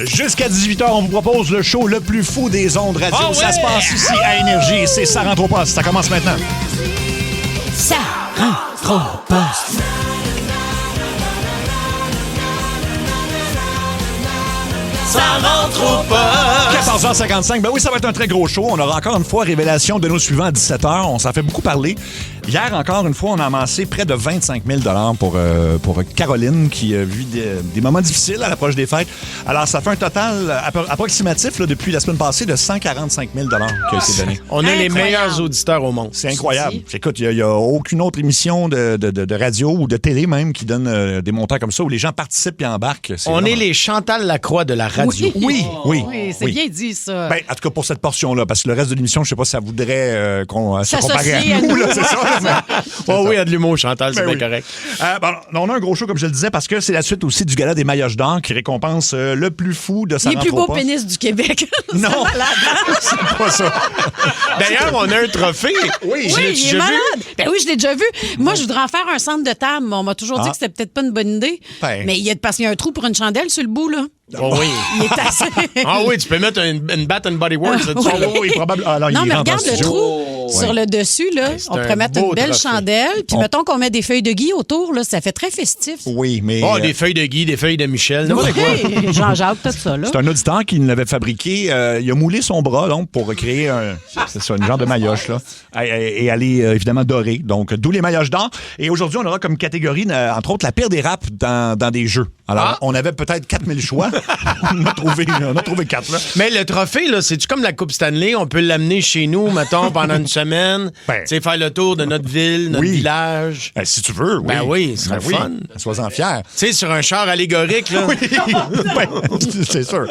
Jusqu'à 18h, on vous propose le show le plus fou des ondes radio. Oh Ça se passe ici à Énergie. C'est Ça rentre au poste. Ça commence maintenant. Ça rentre au poste. Ça rentre au poste. 14h55. Ben oui, ça va être un très gros show. On aura encore une fois révélation de nos suivants à 17h. On s'en fait beaucoup parler. Hier, encore une fois, on a amassé près de 25 000 pour Caroline qui vit des moments difficiles à l'approche des fêtes. Alors, ça fait un total approximatif là, depuis la semaine passée de 145 000 qui a été donné. On a les meilleurs auditeurs au monde. C'est incroyable. Écoute, il n'y a aucune autre émission de radio ou de télé même qui donne des montants comme ça où les gens participent et embarquent. On est les Chantal Lacroix de la radio. Oui. C'est bien dit, ça. Ben, en tout cas, pour cette portion-là, parce que le reste de l'émission, je sais pas si ça voudrait qu'on se compare S'associer à à nous. nous, Là, c'est ça. Oh oui, il y a de l'humour, Chantal, c'est Ben bien oui. correct. On a un gros show, comme je le disais, parce que c'est la suite aussi du gala des maillots d'or qui récompense le plus fou de sa Les plus beaux pénis du Québec. Non, c'est pas ça. D'ailleurs, on a un trophée. Oui, Oui, il est malade. Ben oui, je l'ai déjà vu. Moi, je voudrais en faire un centre de table. On m'a toujours dit que c'était peut-être pas une bonne idée. Ben. Mais parce qu'il y a un trou pour une chandelle sur le bout, là. Oh oui. Il est assez. Ah oui, tu peux mettre une Bath and Body Works là-dessus. Oui. Oui, probablement. Ah, non, Non, il mais rentre regarde en le studio. trou sur le dessus, là. c'est On un pourrait mettre beau une belle trophée. chandelle. Puis mettons qu'on met des feuilles de gui autour, là. Ça fait très festif. Oui, mais. Oh, des feuilles de Guy, des feuilles de Michel. n'importe quoi. Oui, Jean-Jacques, tout ça, là. C'est un auditeur qui l'avait fabriqué. Il a moulé son bras donc pour créer c'est ça, une genre de maillotche là. Et elle est évidemment dorée. Donc, d'où les mailloches d'or. Et aujourd'hui, on aura comme catégorie, entre autres, la pire des raps dans des jeux. Alors, on avait peut-être 4000 choix. on a trouvé 4 là. Mais le trophée, là, c'est-tu comme la Coupe Stanley? On peut l'amener chez nous, mettons, pendant une semaine. Ben. Tu sais, faire le tour de notre ville, notre Oui. village. Ben, si tu veux, oui. Ben oui, ce serait fun. Sois-en fier. Tu sais, sur un char allégorique, là. Oui, ben, c'est sûr.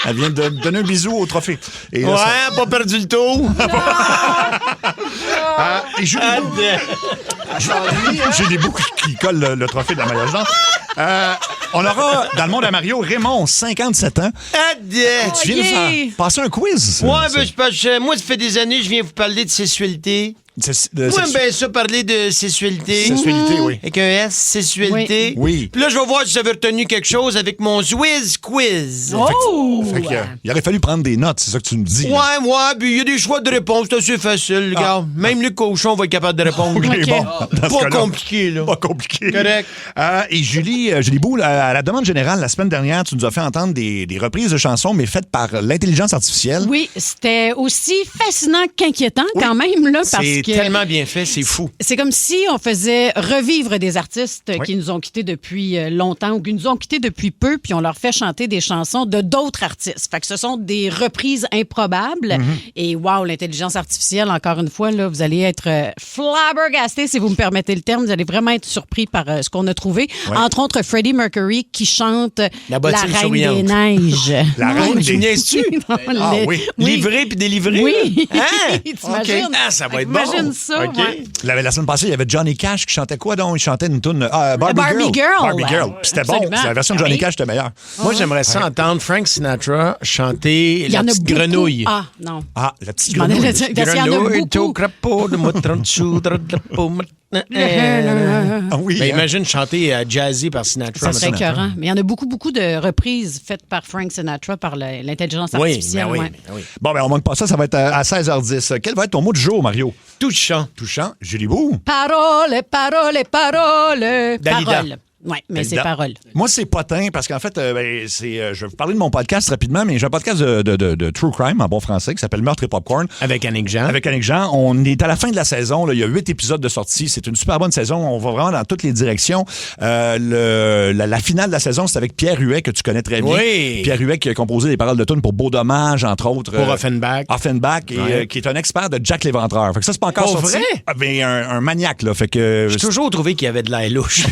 Elle vient de donner un bisou au trophée. Et là, Ouais, pas perdu le tour. et Julie Julie Bou qui colle le trophée de la maillotche d'or. On aura, dans le monde à Mario, Raymond, 57 ans. Tu viens nous faire passer un quiz. Ouais, ben, moi, ça fait des années que je viens vous parler de sexualité. Moi, j'aime bien ça, parler de sexualité. Sexualité, oui. Avec un S, sexualité. Oui. Puis là, je vais voir si j'avais retenu quelque chose avec mon Zwiz Quiz. Oh! Fait que, il aurait fallu prendre des notes, c'est ça que tu nous dis. Ouais, puis il y a des choix de réponse, c'est assez facile, regarde. Même le cochon va être capable de répondre. OK, OK. bon. Dans ce Pas cas-là, compliqué, là. Pas compliqué. Correct. Et Julie Bou, à la demande générale, la semaine dernière, tu nous as fait entendre des reprises de chansons, mais faites par l'intelligence artificielle. Oui, c'était aussi fascinant qu'inquiétant quand même, là, parce C'est que tellement bien fait, c'est fou. c'est comme si on faisait revivre des artistes qui nous ont quittés depuis longtemps ou qui nous ont quittés depuis peu, puis on leur fait chanter des chansons de d'autres artistes. Fait que ce sont des reprises improbables. Et wow, l'intelligence artificielle, encore une fois, là, vous allez être flabbergasté, si vous me permettez le terme. Vous allez vraiment être surpris par ce qu'on a trouvé. Ouais. Entre autres, Freddie Mercury qui chante La bottine Reine souriante. des Neiges. La Reine Tu des... niaises-tu? Ah oui. Livré puis délivré? Oui. Hein? T'imagines? OK. Ah, ça va être bon. Imagine ça, OK. ouais. La semaine passée, il y avait Johnny Cash qui chantait quoi donc? Il chantait une tune Barbie Girl. Girl. Barbie Girl. Puis c'était bon. Absolument. La version de Johnny Oui. Cash était meilleure. Moi, j'aimerais ça entendre Frank Sinatra chanter Il y La en a petite beaucoup. grenouille. Ah, non. Ah, la petite Je m'en grenouille. allais dire, parce qu'il y en a Grenouille, au beaucoup. crapaud de mouton dessous, de crapaud, Ah oui. Ben, hein. imagine chanter jazzy par Sinatra. Ça serait mettons. écœurant. Mais il y en a beaucoup, beaucoup de reprises faites par Frank Sinatra, par l'intelligence Oui, artificielle. ben oui, ouais. ben oui. Bon, ben on manque pas ça. Ça va être à 16h10. Quel va être ton mot du jour, Mario? Touchant. Touchant. Julie Bou. Parole, parole, parole. Dalida. Parole. Oui, mais c'est parole. Moi, c'est potin parce qu'en fait, je vais vous parler de mon podcast rapidement, mais j'ai un podcast de True Crime en bon français qui s'appelle Meurtre et Popcorn. Avec Annick Jean. Avec Annick Jean. On est à la fin de la saison. Là. Il y a 8 épisodes de sortie. C'est une super bonne saison. On va vraiment dans toutes les directions. La finale de la saison, c'est avec Pierre Huet, que tu connais très bien. Oui. Pierre Huet qui a composé des paroles de tunes pour Beau Dommage, entre autres. Pour Offenbach. Offenbach, et, Ouais. qui est un expert de Jack l'Éventreur. Fait que ça, c'est pas encore Pour sorti. vrai? Ah, ben, un maniaque, là. Fait que... J'ai toujours trouvé qu'il y avait de l'air louche.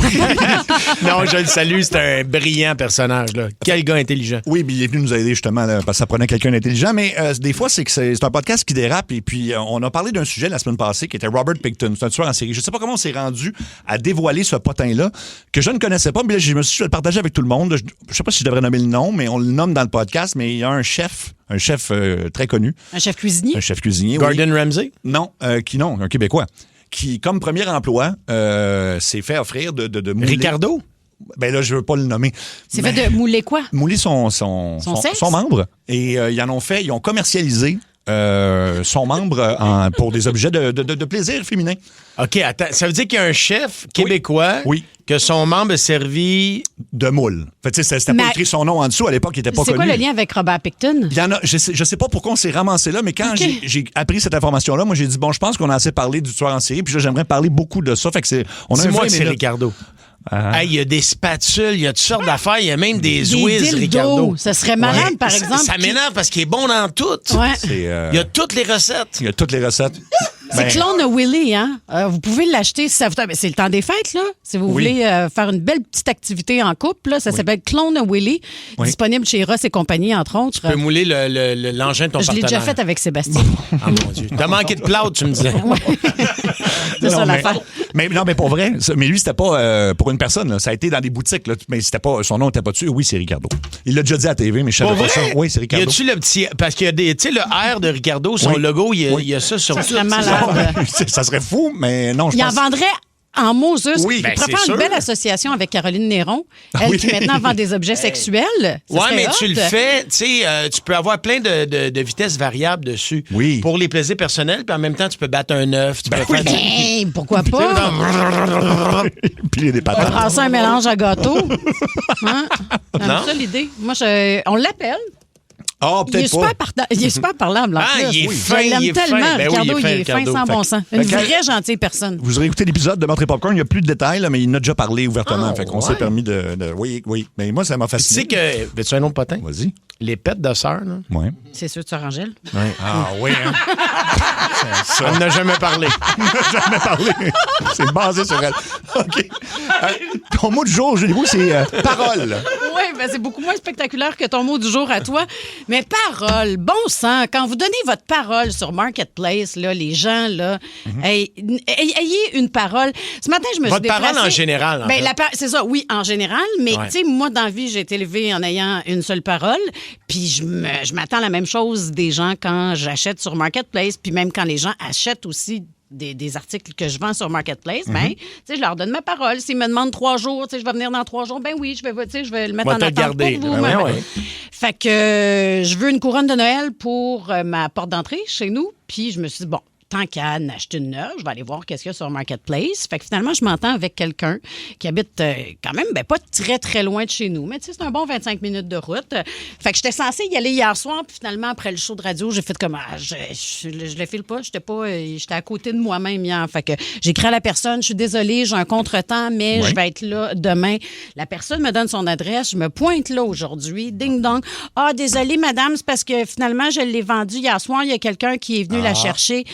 Non, je le salue, c'est un brillant personnage. Là. Quel gars intelligent. Oui, puis il est venu nous aider justement là, parce que ça prenait quelqu'un d'intelligent. Mais des fois, c'est un podcast qui dérape. Et puis, on a parlé d'un sujet la semaine passée qui était Robert Picton. C'est un tueur en série. Je ne sais pas comment on s'est rendu à dévoiler ce potin-là que je ne connaissais pas. Mais là, je me suis dit, je vais le partager avec tout le monde. Je ne sais pas si je devrais nommer le nom, mais on le nomme dans le podcast. Mais il y a un chef très connu. Un chef cuisinier? Un chef cuisinier, Gordon oui. Ramsay? Non, un Québécois. Qui, comme premier emploi, s'est fait offrir de mouler. Ricardo? Ben là, je veux pas le nommer. C'est fait de mouler quoi? Mouler son membre. Et ils ont commercialisé son membre pour des objets de plaisir féminin. OK, attends. Ça veut dire qu'il y a un chef québécois que son membre a servi de moule. En fait, c'était pas écrit son nom en dessous. À l'époque, il était pas connu. C'est quoi le lien avec Robert Picton? Il y en a, je sais pas pourquoi on s'est ramassé là, mais quand j'ai appris cette information-là, moi, j'ai dit, bon, je pense qu'on a assez parlé du tueur en série, puis là, j'aimerais parler beaucoup de ça. Fait que c'est moi, c'est Ricardo. Il y a des spatules, il y a toutes sortes d'affaires, il y a même des whiz, Ricardo. Ça serait malade, par exemple. Ça m'énerve parce qu'il est bon dans tout. Ouais. Il y a toutes les recettes. C'est Clone Willy, hein? Vous pouvez l'acheter si ça vous... C'est le temps des fêtes, là. Si vous voulez faire une belle petite activité en couple, là, ça s'appelle Clone Willy. Disponible chez Ross et compagnie, entre autres. Tu peux mouler l'engin de ton partenaire. Je l'ai déjà fait avec Sébastien. Ah, mon Dieu. T'as manqué de plâtre, tu me disais. C'est ça l'affaire. Mais pour vrai. Mais lui, c'était pas pour une personne. Là. Ça a été dans des boutiques. Là, mais c'était pas, son nom n'était pas dessus. Oui, c'est Ricardo. Il l'a déjà dit à la TV, mais je savais pas ça. Oui, c'est Ricardo. Y a-tu le petit... Parce qu'il y a des... Tu sais, le R de Ricardo, son logo, il y a ça sur tout. Ça serait fou, mais non, je pense... Il en vendrait en Moses. Oui, il pourrait faire une belle association avec Caroline Néron, elle qui maintenant vend des objets sexuels. Oui, mais tu le fais, tu sais, tu peux avoir plein de vitesses variables dessus. Oui. Pour les plaisirs personnels, puis en même temps, tu peux battre un œuf. Tu peux faire pourquoi pas? Puis des patates. On va passer un mélange à gâteau. Hein? C'est ça l'idée. Moi, on l'appelle. Il est super parlable. Il est fin. Je l'aime tellement. Ricardo, il est fin sans bon sens. Une vraie gentille personne. Vous aurez écouté l'épisode de Meurtre et Popcorn, il n'y a plus de détails, là, mais il en a déjà parlé ouvertement. Fait qu'on s'est permis de... Oui. Mais moi, ça m'a fasciné. Tu sais que... Veux-tu un autre potin? Vas-y. Les pets de sœur, là. Oui. C'est sûr, tu Angèle? Oui. Ah oui, hein? Ça. On n'a jamais parlé. C'est basé sur elle. OK. Ton mot du jour, Julie-Vous, c'est parole. Oui, ben c'est beaucoup moins spectaculaire que ton mot du jour à toi. Mais parole, bon sang, quand vous donnez votre parole sur Marketplace, là, les gens, là, ayez une parole. Ce matin, je me suis déplacée. Votre parole en général, c'est ça, oui, en général. Mais, tu sais, moi, dans la vie, j'ai été élevée en ayant une seule parole. Puis je m'attends à la même chose des gens quand j'achète sur Marketplace. Puis même quand les gens achètent aussi des articles que je vends sur Marketplace, ben, tu sais, je leur donne ma parole. S'ils me demandent 3 jours, tu sais, je vais venir dans 3 jours, ben oui, je vais le mettre en attente pour vous. Fait que je veux une couronne de Noël pour ma porte d'entrée chez nous. Puis je me suis dit, bon, tant qu'à en acheter une neuve, je vais aller voir qu'est-ce qu'il y a sur Marketplace. Fait que finalement, je m'entends avec quelqu'un qui habite quand même pas très, très loin de chez nous. Mais tu sais, c'est un bon 25 minutes de route. Fait que j'étais censée y aller hier soir. Puis finalement, après le show de radio, j'ai fait comme... je le file pas. J'étais à côté de moi-même hier. Fait que j'ai écrit à la personne, je suis désolée, j'ai un contretemps, mais je vais être là demain. La personne me donne son adresse. Je me pointe là aujourd'hui. Ding dong. Ah, désolée, madame, c'est parce que finalement, je l'ai vendue hier soir. Il y a quelqu'un qui est venu la chercher.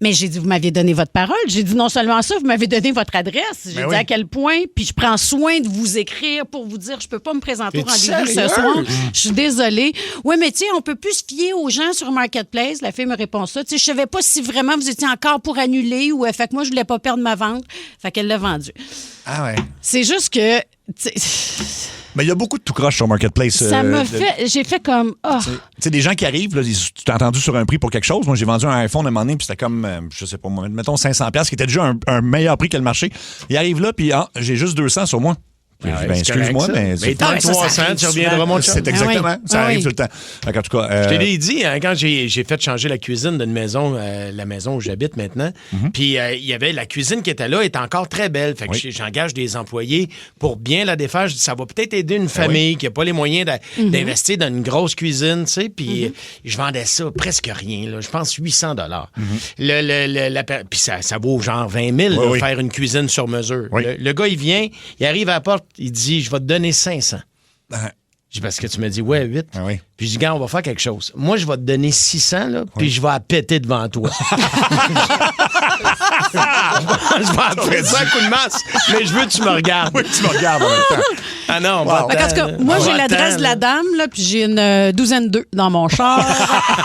Mais j'ai dit, vous m'aviez donné votre parole. J'ai dit non seulement ça, vous m'avez donné votre adresse. J'ai dit à quel point, puis je prends soin de vous écrire pour vous dire, je peux pas me présenter au rendez-vous ce soir. Je suis désolée. Oui, mais tu sais, on peut plus se fier aux gens sur Marketplace. La fille me répond ça. Tu sais, je savais pas si vraiment vous étiez encore pour annuler ou fait que moi, je voulais pas perdre ma vente. Fait qu'elle l'a vendu. Ah ouais. C'est juste que... Mais il y a beaucoup de tout croche sur Marketplace. Ça me fait... J'ai fait comme... Oh. Tu sais, des gens qui arrivent, là, tu t'es entendu sur un prix pour quelque chose. Moi, j'ai vendu un iPhone à un moment donné, puis c'était comme, je sais pas moi, mettons 500$, qui était déjà un meilleur prix que le marché. Il arrive là, puis j'ai juste 200 sur moi. Excuse-moi, mais... Mais tant 300, tu reviendras, mon chum. C'est exactement. Ça arrive tout le temps. En tout cas... Je te l'ai dit, hein, quand j'ai fait changer la cuisine d'une maison, la maison où j'habite maintenant, puis il y avait la cuisine qui était là, était encore très belle. Fait que j'engage des employés pour bien la défaire. Je dis, ça va peut-être aider une famille qui n'a pas les moyens d'investir dans une grosse cuisine, tu sais, puis je vendais ça presque rien, là, je pense $800. Puis ça vaut genre 20 000 faire une cuisine sur mesure. Le gars, il vient, il arrive à la porte, il dit, je vais te donner 500. Je dis, parce que tu me dis, 8. Puis je dis, gars, on va faire quelque chose. Moi, je vais te donner 600, là, puis je vais la péter devant toi. Je vais appeler ça un coup de masse, mais je veux que tu me regardes. Oui, tu me regardes en même temps. Ah non, en tout cas, moi, j'ai l'adresse de la dame, là, puis j'ai une douzaine d'œufs dans mon char.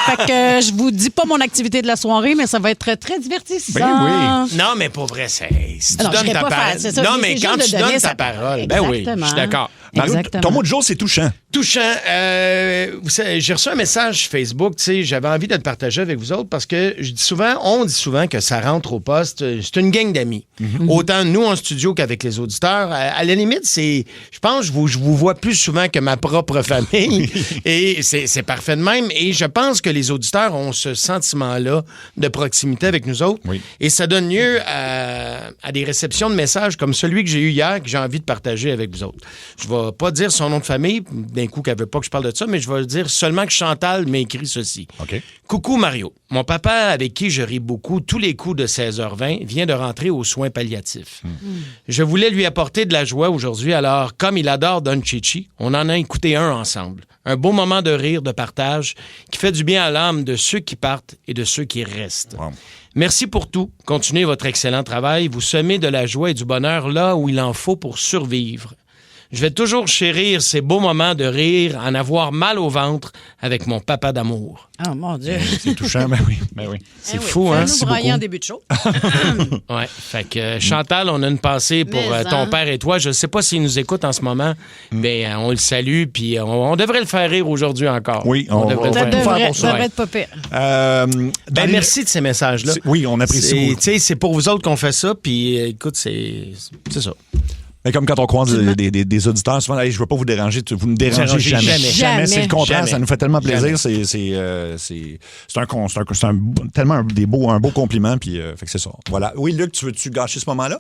Fait que je vous dis pas mon activité de la soirée, mais ça va être très divertissant. Ben oui. Non, mais pour vrai, si tu donnes ta parole. Non, mais quand tu donnes ta parole, ben oui, je suis d'accord. Mario, Exactement. ton mot de jour, c'est touchant. Touchant. Vous savez, j'ai reçu un message Facebook, tu sais, j'avais envie de le partager avec vous autres parce que on dit souvent que ça rentre au poste. C'est une gang d'amis. Autant nous en studio qu'avec les auditeurs. À la limite, je pense que je vous vois plus souvent que ma propre famille. Et c'est parfait de même. Et je pense que les auditeurs ont ce sentiment-là de proximité avec nous autres. Oui. Et ça donne lieu à des réceptions de messages comme celui que j'ai eu hier, que j'ai envie de partager avec vous autres. Je vais pas dire son nom de famille, d'un coup qu'elle veut pas que je parle de ça, mais je vais dire seulement que Chantal m'a écrit ceci. OK. Coucou Mario, mon papa, avec qui je ris beaucoup tous les coups de 16h20, vient de rentrer aux soins palliatifs. Je voulais lui apporter de la joie aujourd'hui, alors comme il adore Don Chichi, on en a écouté un ensemble. Un beau moment de rire, de partage, qui fait du bien à l'âme de ceux qui partent et de ceux qui restent. Wow. Merci pour tout. Continuez votre excellent travail. Vous semez de la joie et du bonheur là où il en faut pour survivre. Je vais toujours chérir ces beaux moments de rire, en avoir mal au ventre avec mon papa d'amour. Oh, mon Dieu. C'est touchant, ben oui. C'est fou, hein? Nous brailler en début de show. Ouais. Fait que Chantal, on a une pensée pour ton père et toi. Je ne sais pas s'il nous écoute en ce moment. Mais on le salue, puis on devrait le faire rire aujourd'hui encore. Oui, on devrait le Ça faire. devrait être pas pire. Merci de ces messages-là. Oui, on apprécie beaucoup. C'est pour vous autres qu'on fait ça, puis écoute, c'est ça. Mais comme quand on croise des auditeurs, souvent, hey, je ne veux pas vous déranger, vous ne dérangez jamais. C'est le contraire, Jamais. ça nous fait tellement plaisir. C'est tellement un beau compliment, puis fait que c'est ça. Voilà. Oui, Luc, tu veux-tu gâcher ce moment-là?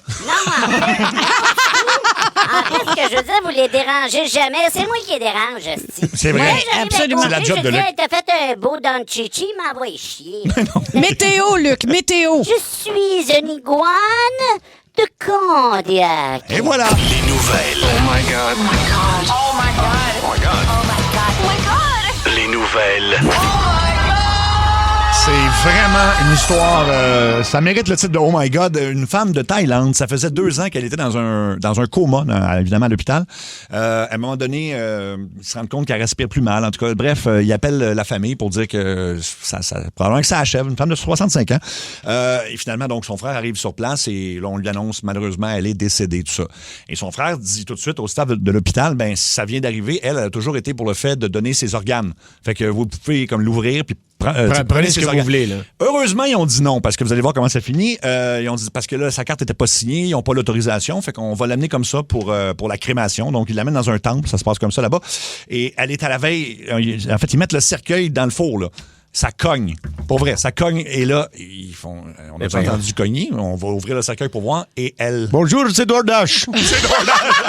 En fait, ce que je veux dire, vous les dérangez jamais. C'est moi qui les dérange, esti. C'est vrai. Moi, j'arrive absolument. à C'est la job de je dis, Luc. hey, t'as fait un beau Don Chichi, m'envoie chier. Météo, Luc, météo. Je suis une iguane de Candiac. Et voilà. Les nouvelles. Oh my God. Oh my God. Oh my God. Oh my God. Oh my God. Oh my God. Les nouvelles. C'est vraiment une histoire. Ça mérite le titre de Oh my God. Une femme de Thaïlande. Ça faisait 2 ans qu'elle était dans un coma, évidemment, à l'hôpital. À un moment donné, ils se rendent compte qu'elle respire plus mal. En tout cas, bref, il appelle la famille pour dire que probablement que ça achève. Une femme de 65 ans. Et finalement, donc, son frère arrive sur place et là, on lui annonce, malheureusement, elle est décédée, tout ça. Et son frère dit tout de suite au staff de l'hôpital, ben, ça vient d'arriver. Elle a toujours été pour le fait de donner ses organes. Fait que vous pouvez comme l'ouvrir puis Prenez ce que vous voulez, là. Heureusement, ils ont dit non, parce que vous allez voir comment ça finit. Ils ont dit, parce que là, sa carte n'était pas signée, ils n'ont pas l'autorisation, fait qu'on va l'amener comme ça pour la crémation. Donc, ils l'amènent dans un temple, ça se passe comme ça là-bas. Et elle est à la veille. En fait, ils mettent le cercueil dans le four, là. Ça cogne. Pour vrai, ça cogne. Et là, ils font. On a entendu cogner. On va ouvrir le cercueil pour voir. Et elle. Bonjour, c'est DoorDash. C'est DoorDash.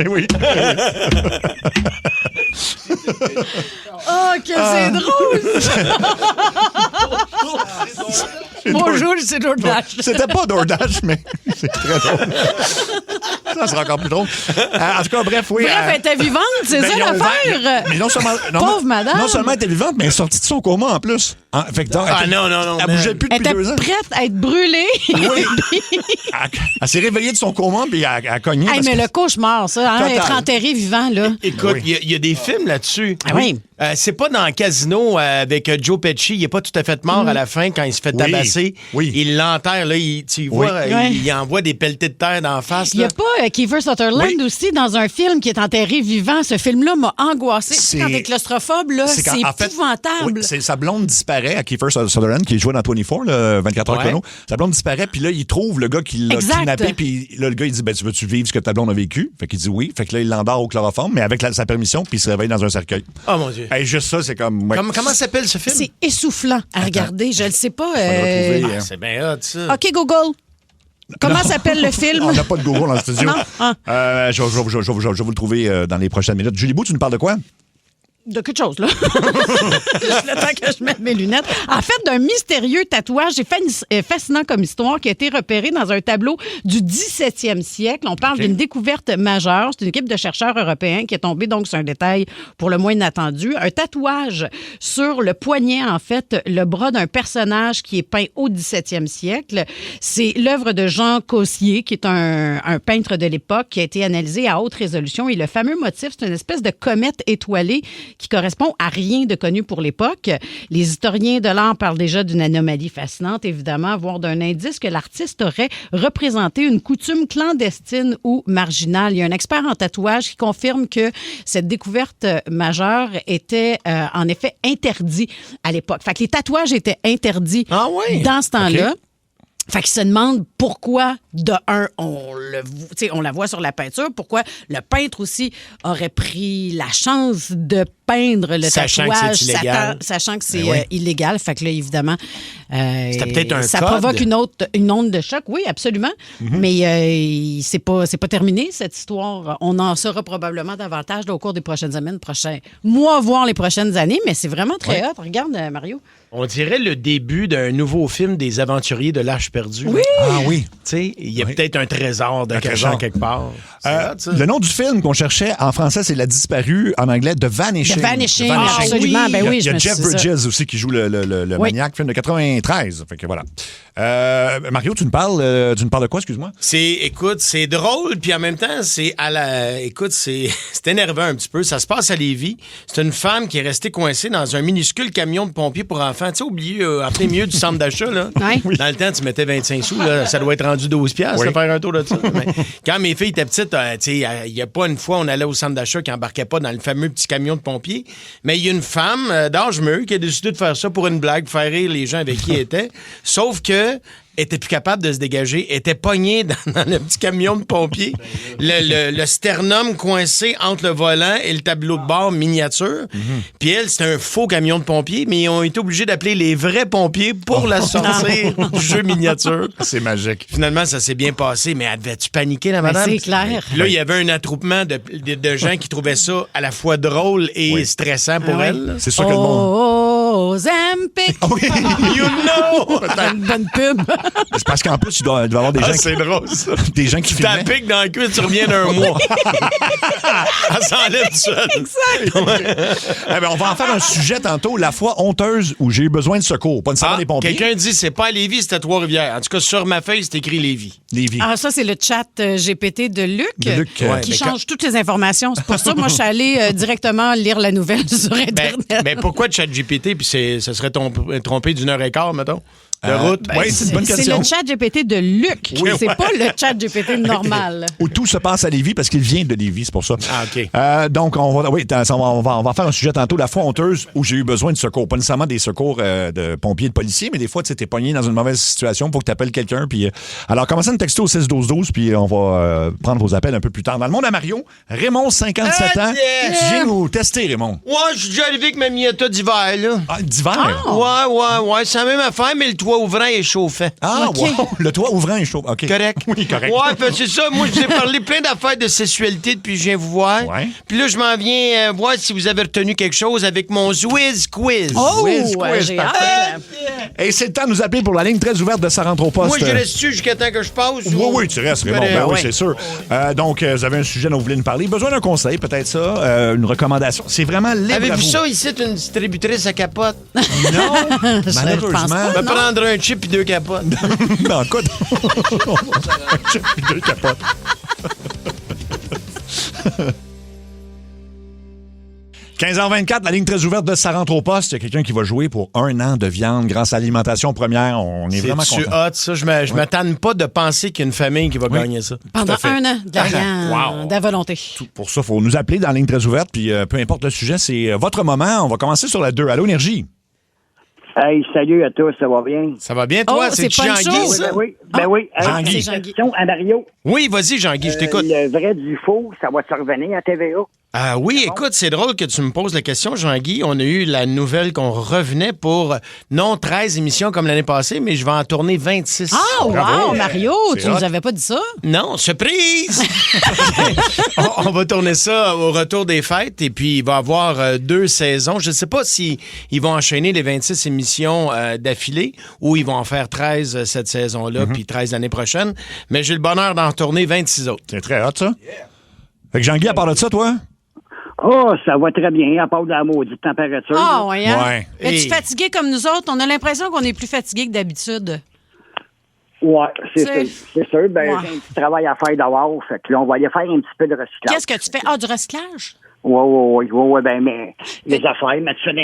Oui. Oh, que c'est drôle! Bonjour, c'est DoorDash. C'était pas DoorDash, mais c'est très drôle. Ça sera encore plus drôle. En tout cas, bref, oui. Bref, elle était vivante, c'est Ben, ça ils ont l'affaire. ouvert- Mais non seulement, Pauvre madame. Non seulement elle était vivante, mais elle est sortie de son coma en plus. Fait que, donc, elle bougeait plus Elle depuis était 2 ans. prête à être brûlée. Oui. Elle s'est réveillée de son coma puis elle a cogné. Hey, parce mais que- le cauchemar, ça, hein, Total. être enterré vivant, là. Écoute, Oui. il y a des films là-dessus. Ah oui. C'est pas dans Casino avec Joe Pesci. Il est pas tout à fait mort à la fin quand il se fait Oui. tabasser. Oui. Il l'enterre, là. Tu vois, Oui. il envoie des pelletés de terre d'en face. Il y a là. pas Kiefer Sutherland Oui. aussi dans un film qui est enterré vivant. Ce film-là m'a angoissé. C'est- Quand t'es claustrophobe, là, c'est qu'en fait, épouvantable. oui, sa blonde disparaît à Kiefer Sutherland, qui jouait dans 24, le 24 heures Ouais. chrono. Sa blonde disparaît, puis là, il trouve le gars qui l'a Exact. kidnappé, puis là, le gars, il dit, ben, tu veux-tu vivre ce que ta blonde a vécu? Fait qu'il dit oui. Fait que là, il l'endort au chloroforme, mais avec sa permission, puis il se réveille dans un cercueil. Oh mon Dieu. Hey, juste ça, c'est comme... ouais. Comment s'appelle ce film? C'est essoufflant à regarder. Je le sais pas. On va le retrouver, Ah, c'est bien hot, ça. OK, Google. Comment s'appelle le film? On n'a pas de Google dans le studio. Non? Ah. Je vais vous le trouver dans les prochaines minutes. Julie Bou, tu nous parles de quoi? De quelque chose, là. Juste le temps que je mette mes lunettes. En fait, d'un mystérieux tatouage fascinant comme histoire qui a été repéré dans un tableau du 17e siècle. On parle d'une découverte majeure. C'est une équipe de chercheurs européens qui est tombée donc sur un détail pour le moins inattendu. Un tatouage sur le poignet, en fait, le bras d'un personnage qui est peint au 17e siècle. C'est l'œuvre de Jean Cossier, qui est un peintre de l'époque, qui a été analysé à haute résolution. Et le fameux motif, c'est une espèce de comète étoilée qui correspond à rien de connu pour l'époque. Les historiens de l'art parlent déjà d'une anomalie fascinante, évidemment, voire d'un indice que l'artiste aurait représenté une coutume clandestine ou marginale. Il y a un expert en tatouage qui confirme que cette découverte majeure était en effet interdit à l'époque. Fait que les tatouages étaient interdits dans ce temps-là. Okay. Fait qu'ils se demandent pourquoi, de un, on la voit sur la peinture, pourquoi le peintre aussi aurait pris la chance de peindre le tatouage, sachant que c'est illégal. Fait que là, évidemment, c'était peut-être un ça code. Provoque une onde de choc. Oui, absolument. Mm-hmm. Mais c'est pas terminé, cette histoire. On en saura probablement davantage au cours des prochaines semaines, prochains mois, voire les prochaines années. Mais c'est vraiment très hot. Regarde, Mario. On dirait le début d'un nouveau film des aventuriers de l'Arche perdue. Oui! Ah oui! Tu sais, il y a peut-être un trésor de quelque part. Le nom du film qu'on cherchait en français, c'est La disparue, en anglais, The Vanishing. The Vanishing, absolument. Ben oui, il y a Jeff Bridges aussi qui joue le maniaque, film de 93. Fait que voilà. Mario, tu me parles de quoi, excuse-moi? Écoute, c'est drôle, puis en même temps, c'est énervant un petit peu. Ça se passe à Lévis. C'est une femme qui est restée coincée dans un minuscule camion de pompiers pour enfants. Tu sais, oublié, en plein milieu du centre d'achat, là. Oui. Dans le temps, tu mettais 25 sous, là. Ça doit être rendu 12 piastres, de faire un tour de ça. Mais quand mes filles étaient petites, tu sais, il n'y a pas une fois, on allait au centre d'achat qui n'embarquait pas dans le fameux petit camion de pompiers. Mais il y a une femme d'âge mûr qui a décidé de faire ça pour une blague, faire rire les gens avec qui elle était. Sauf que était plus capable de se dégager, était pognée dans le petit camion de pompiers, le sternum coincé entre le volant et le tableau de bord miniature. Puis elle, c'était un faux camion de pompiers, mais ils ont été obligés d'appeler les vrais pompiers pour la sortir du jeu miniature. C'est magique. Finalement, ça s'est bien passé, mais devait-tu paniquer, la madame? C'est clair. Puis là, il y avait un attroupement de gens qui trouvaient ça à la fois drôle et stressant pour elle. C'est sûr que le monde... Ozempic! You know! Une bonne pub. C'est parce qu'en plus, il doit y avoir des gens qui... c'est drôle, ça. Des gens qui filmaient. Tu pique dans le cul, tu reviens d'un mois. Elle s'enlève seule. Exact. On va en faire un sujet tantôt, la fois honteuse où j'ai eu besoin de secours. Pas nécessairement des pompiers. Quelqu'un dit c'est pas à Lévis, c'est à Trois-Rivières. En tout cas, sur ma feuille, c'est écrit Lévis. Ah, ça, c'est le chat GPT de Luc, qui change toutes les informations. C'est pour ça que moi, je suis allée directement lire la nouvelle sur Internet. Mais pourquoi chat GPT, puis ce serait trompé d'une heure et quart, mettons? De route? Oui, c'est une bonne question. C'est le chat GPT de Luc. Oui, c'est pas le chat GPT normal. Où tout se passe à Lévis parce qu'il vient de Lévis, c'est pour ça. Ah, OK. Donc, on va faire un sujet tantôt, la fois honteuse où j'ai eu besoin de secours. Pas nécessairement des secours de pompiers, de policiers, mais des fois, tu sais, t'es pogné dans une mauvaise situation pour que tu appelles quelqu'un. Puis, alors, commencez à nous texter au 6-12-12, puis on va prendre vos appels un peu plus tard. Dans le monde à Marion, Raymond, 57 ans. Tu viens nous tester, Raymond. Ouais, je suis déjà arrivé avec ma mietta d'hiver, là. Ah, d'hiver? Ouais. C'est la même affaire, mais le toit ouvrant est chauffant. Ah, okay. Wow. Le toit ouvrant est chaud. OK. Correct? Oui, correct. Ouais, c'est ça. Moi, je vous ai parlé plein d'affaires de sexualité depuis que je viens vous voir. Ouais. Puis là, je m'en viens voir si vous avez retenu quelque chose avec mon Zwiz Quiz. Oh, Whiz quiz, j'ai parfait. hâte. Et c'est le temps de nous appeler pour la ligne très ouverte de Ça rentre au poste. Moi, je reste-tu jusqu'à temps que je passe? Oui, tu restes, Raymond. Ben oui, c'est sûr. Donc, vous avez un sujet dont vous voulez nous parler. Besoin d'un conseil, peut-être ça, une recommandation. C'est vraiment libre à Avez-vous vous. ça ici, une distributrice à capote? Non, malheureusement. On va prendre un chip et 2 capotes. Non, écoute. Un chip et 2 capotes. « 15h24, la ligne très ouverte de Ça rentre au poste. Il y a quelqu'un qui va jouer pour 1 an de viande grâce à l'alimentation première. On est vraiment content. C'est hot, ça. Je m'attends pas de penser qu'il y a une famille qui va gagner ça. Pendant 1 an, de la viande, de la volonté. Pour ça, il faut nous appeler dans la ligne très ouverte. Puis peu importe le sujet, c'est votre moment. On va commencer sur la 2. Allô, Énergie? Hey, salut à tous, ça va bien? Ça va bien, toi? Oh, c'est c'est pas une Jean-Guy, chose. ça? Oui. Hey, Jean-Guy. j'ai une question à Mario. Oui, vas-y, Jean-Guy, je t'écoute. Le vrai du faux, ça va te revenir à TVA? Ah oui, écoute, c'est drôle que tu me poses la question, Jean-Guy. On a eu la nouvelle qu'on revenait pour, non 13 émissions comme l'année passée, mais je vais en tourner 26. Ah, Bravo. wow, Mario, C'est tu hot. nous avais pas dit ça? Non, surprise! on va tourner ça au retour des fêtes et puis il va y avoir 2 saisons. Je ne sais pas si ils vont enchaîner les 26 émissions d'affilée ou ils vont en faire 13 cette saison-là puis 13 l'année prochaine. Mais j'ai le bonheur d'en tourner 26 autres. C'est très hot, ça. Fait que Jean-Guy, à part de ça, toi? Oh, ça va très bien, à part de la maudite température. Ah, ouais, hein? Ouais. Es-tu Hey. fatigué comme nous autres? On a l'impression qu'on est plus fatigué que d'habitude. Ouais, c'est C'est- sûr. C'est sûr. Ben, Ouais. j'ai un petit travail à faire d'avoir. Fait que là, on va aller faire un petit peu de recyclage. Qu'est-ce que tu fais? Ah, du recyclage? Oui, ben, mais les affaires, mettre ça dans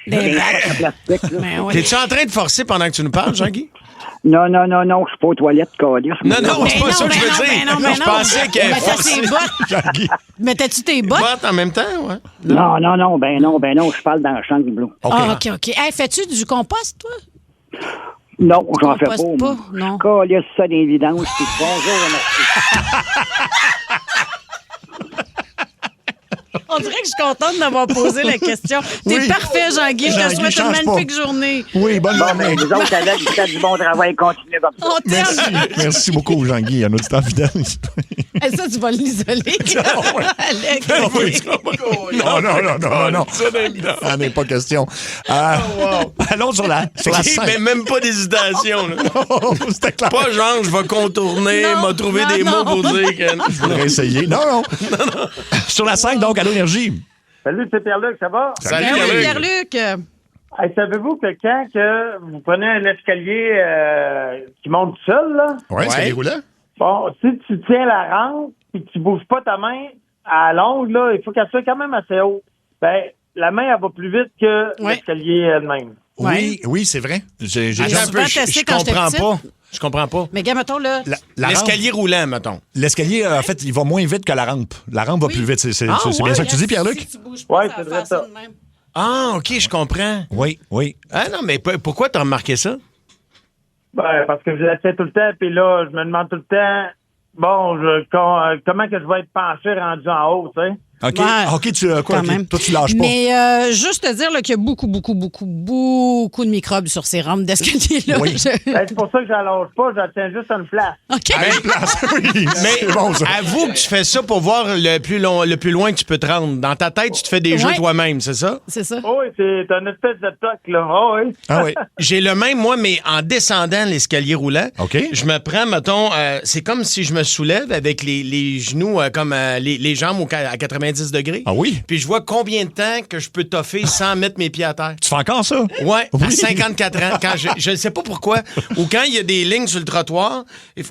Des plastique, là. Ben oui. T'es-tu en train de forcer pendant que tu nous parles, Jean-Guy? Non, je suis pas aux toilettes, câlisse. Non, Mais c'est pas ça que je veux dire. Je pensais qu'elle Mettais forçait. tes bottes. Mettais-tu tes bottes? Bottes en même temps, ouais. Non, je parle dans la chambre du bleu. Ah, OK. Hey, fais-tu du compost, toi? Non, j'en fais Composte pas. pas, non. Câlisse ça dans les vidanges, puis bonjour, merci. On dirait que je suis contente d'avoir posé la question. T'es Oui. parfait, Jean-Guy. Je te Jean-Guy, souhaite une change pas. magnifique journée. Oui, bonne Bon, journée. ben, vous autres, avec, vous faites du bon travail, continuez comme ça. On t'aime. Merci beaucoup, Jean-Guy, un auditeur fidèle. Hey, ça, tu vas l'isoler. Alex. Non. Ça n'est pas question. Allons sur la Mais scène. même pas d'hésitation. Là. C'était clair. Pas genre, je vais contourner, Non, m'a trouvé non, des non. mots pour dire que... Je voudrais essayer. Non. Sur la scène, donc, Allô Énergie. Salut, c'est Pierre-Luc, ça va? Salut, Ben oui, Pierre-Luc. Pierre-Luc. Hey, savez-vous que quand que vous prenez un escalier qui monte seul, là, Oui, c'est Ouais. déroulant. bon, si tu tiens la rampe et que tu bouges pas ta main à longue, là, il faut qu'elle soit quand même assez haute. Ben, la main, elle va plus vite que Ouais. l'escalier elle-même. Oui, c'est vrai. J'ai J'ai Attends un peu, souvent testé je quand j'étais comprends petite. pas. Je comprends pas. Mais gars, mettons, là... la L'escalier rampe- roulant, mettons. L'escalier, en fait, il va moins vite que la rampe. La rampe va Oui. plus vite. C'est Ah, bien ouais. ça que tu dis, Pierre-Luc? Si tu bouges pas, Ouais, ça c'est va vrai faire ça ça. de même. Ah, OK, je comprends. Oui. Ah non, mais pourquoi t'as remarqué ça? Ben, parce que je la tiens tout le temps, puis là, je me demande tout le temps, bon, comment que je vais être penché rendu en haut, tu sais? OK. Ouais, OK, quand même. Toi, tu lâches pas. Mais juste te dire là, qu'il y a beaucoup de microbes sur ces rampes d'escalier-là. Oui. Ben, c'est pour ça que je la lâche pas, je la tiens juste à une place. OK. À une place. Oui, Mais c'est bon, ça. avoue que tu fais ça pour voir le plus loin que tu peux te rendre. Dans ta tête, tu te fais des jeux Ouais. toi-même, c'est ça? C'est ça. Oh, oui, c'est un espèce de toc, là. Oh, oui. Ah oui. J'ai le même, moi, mais en descendant l'escalier roulant, OK. je me prends, mettons, c'est comme si je me soulève avec les genoux comme les jambes à 90 degrés. Ah oui? Puis je vois combien de temps que je peux toffer sans mettre mes pieds à terre. Tu fais encore ça? Ouais, à Oui. 54 ans, quand je ne sais pas pourquoi, ou quand il y a des lignes sur le trottoir,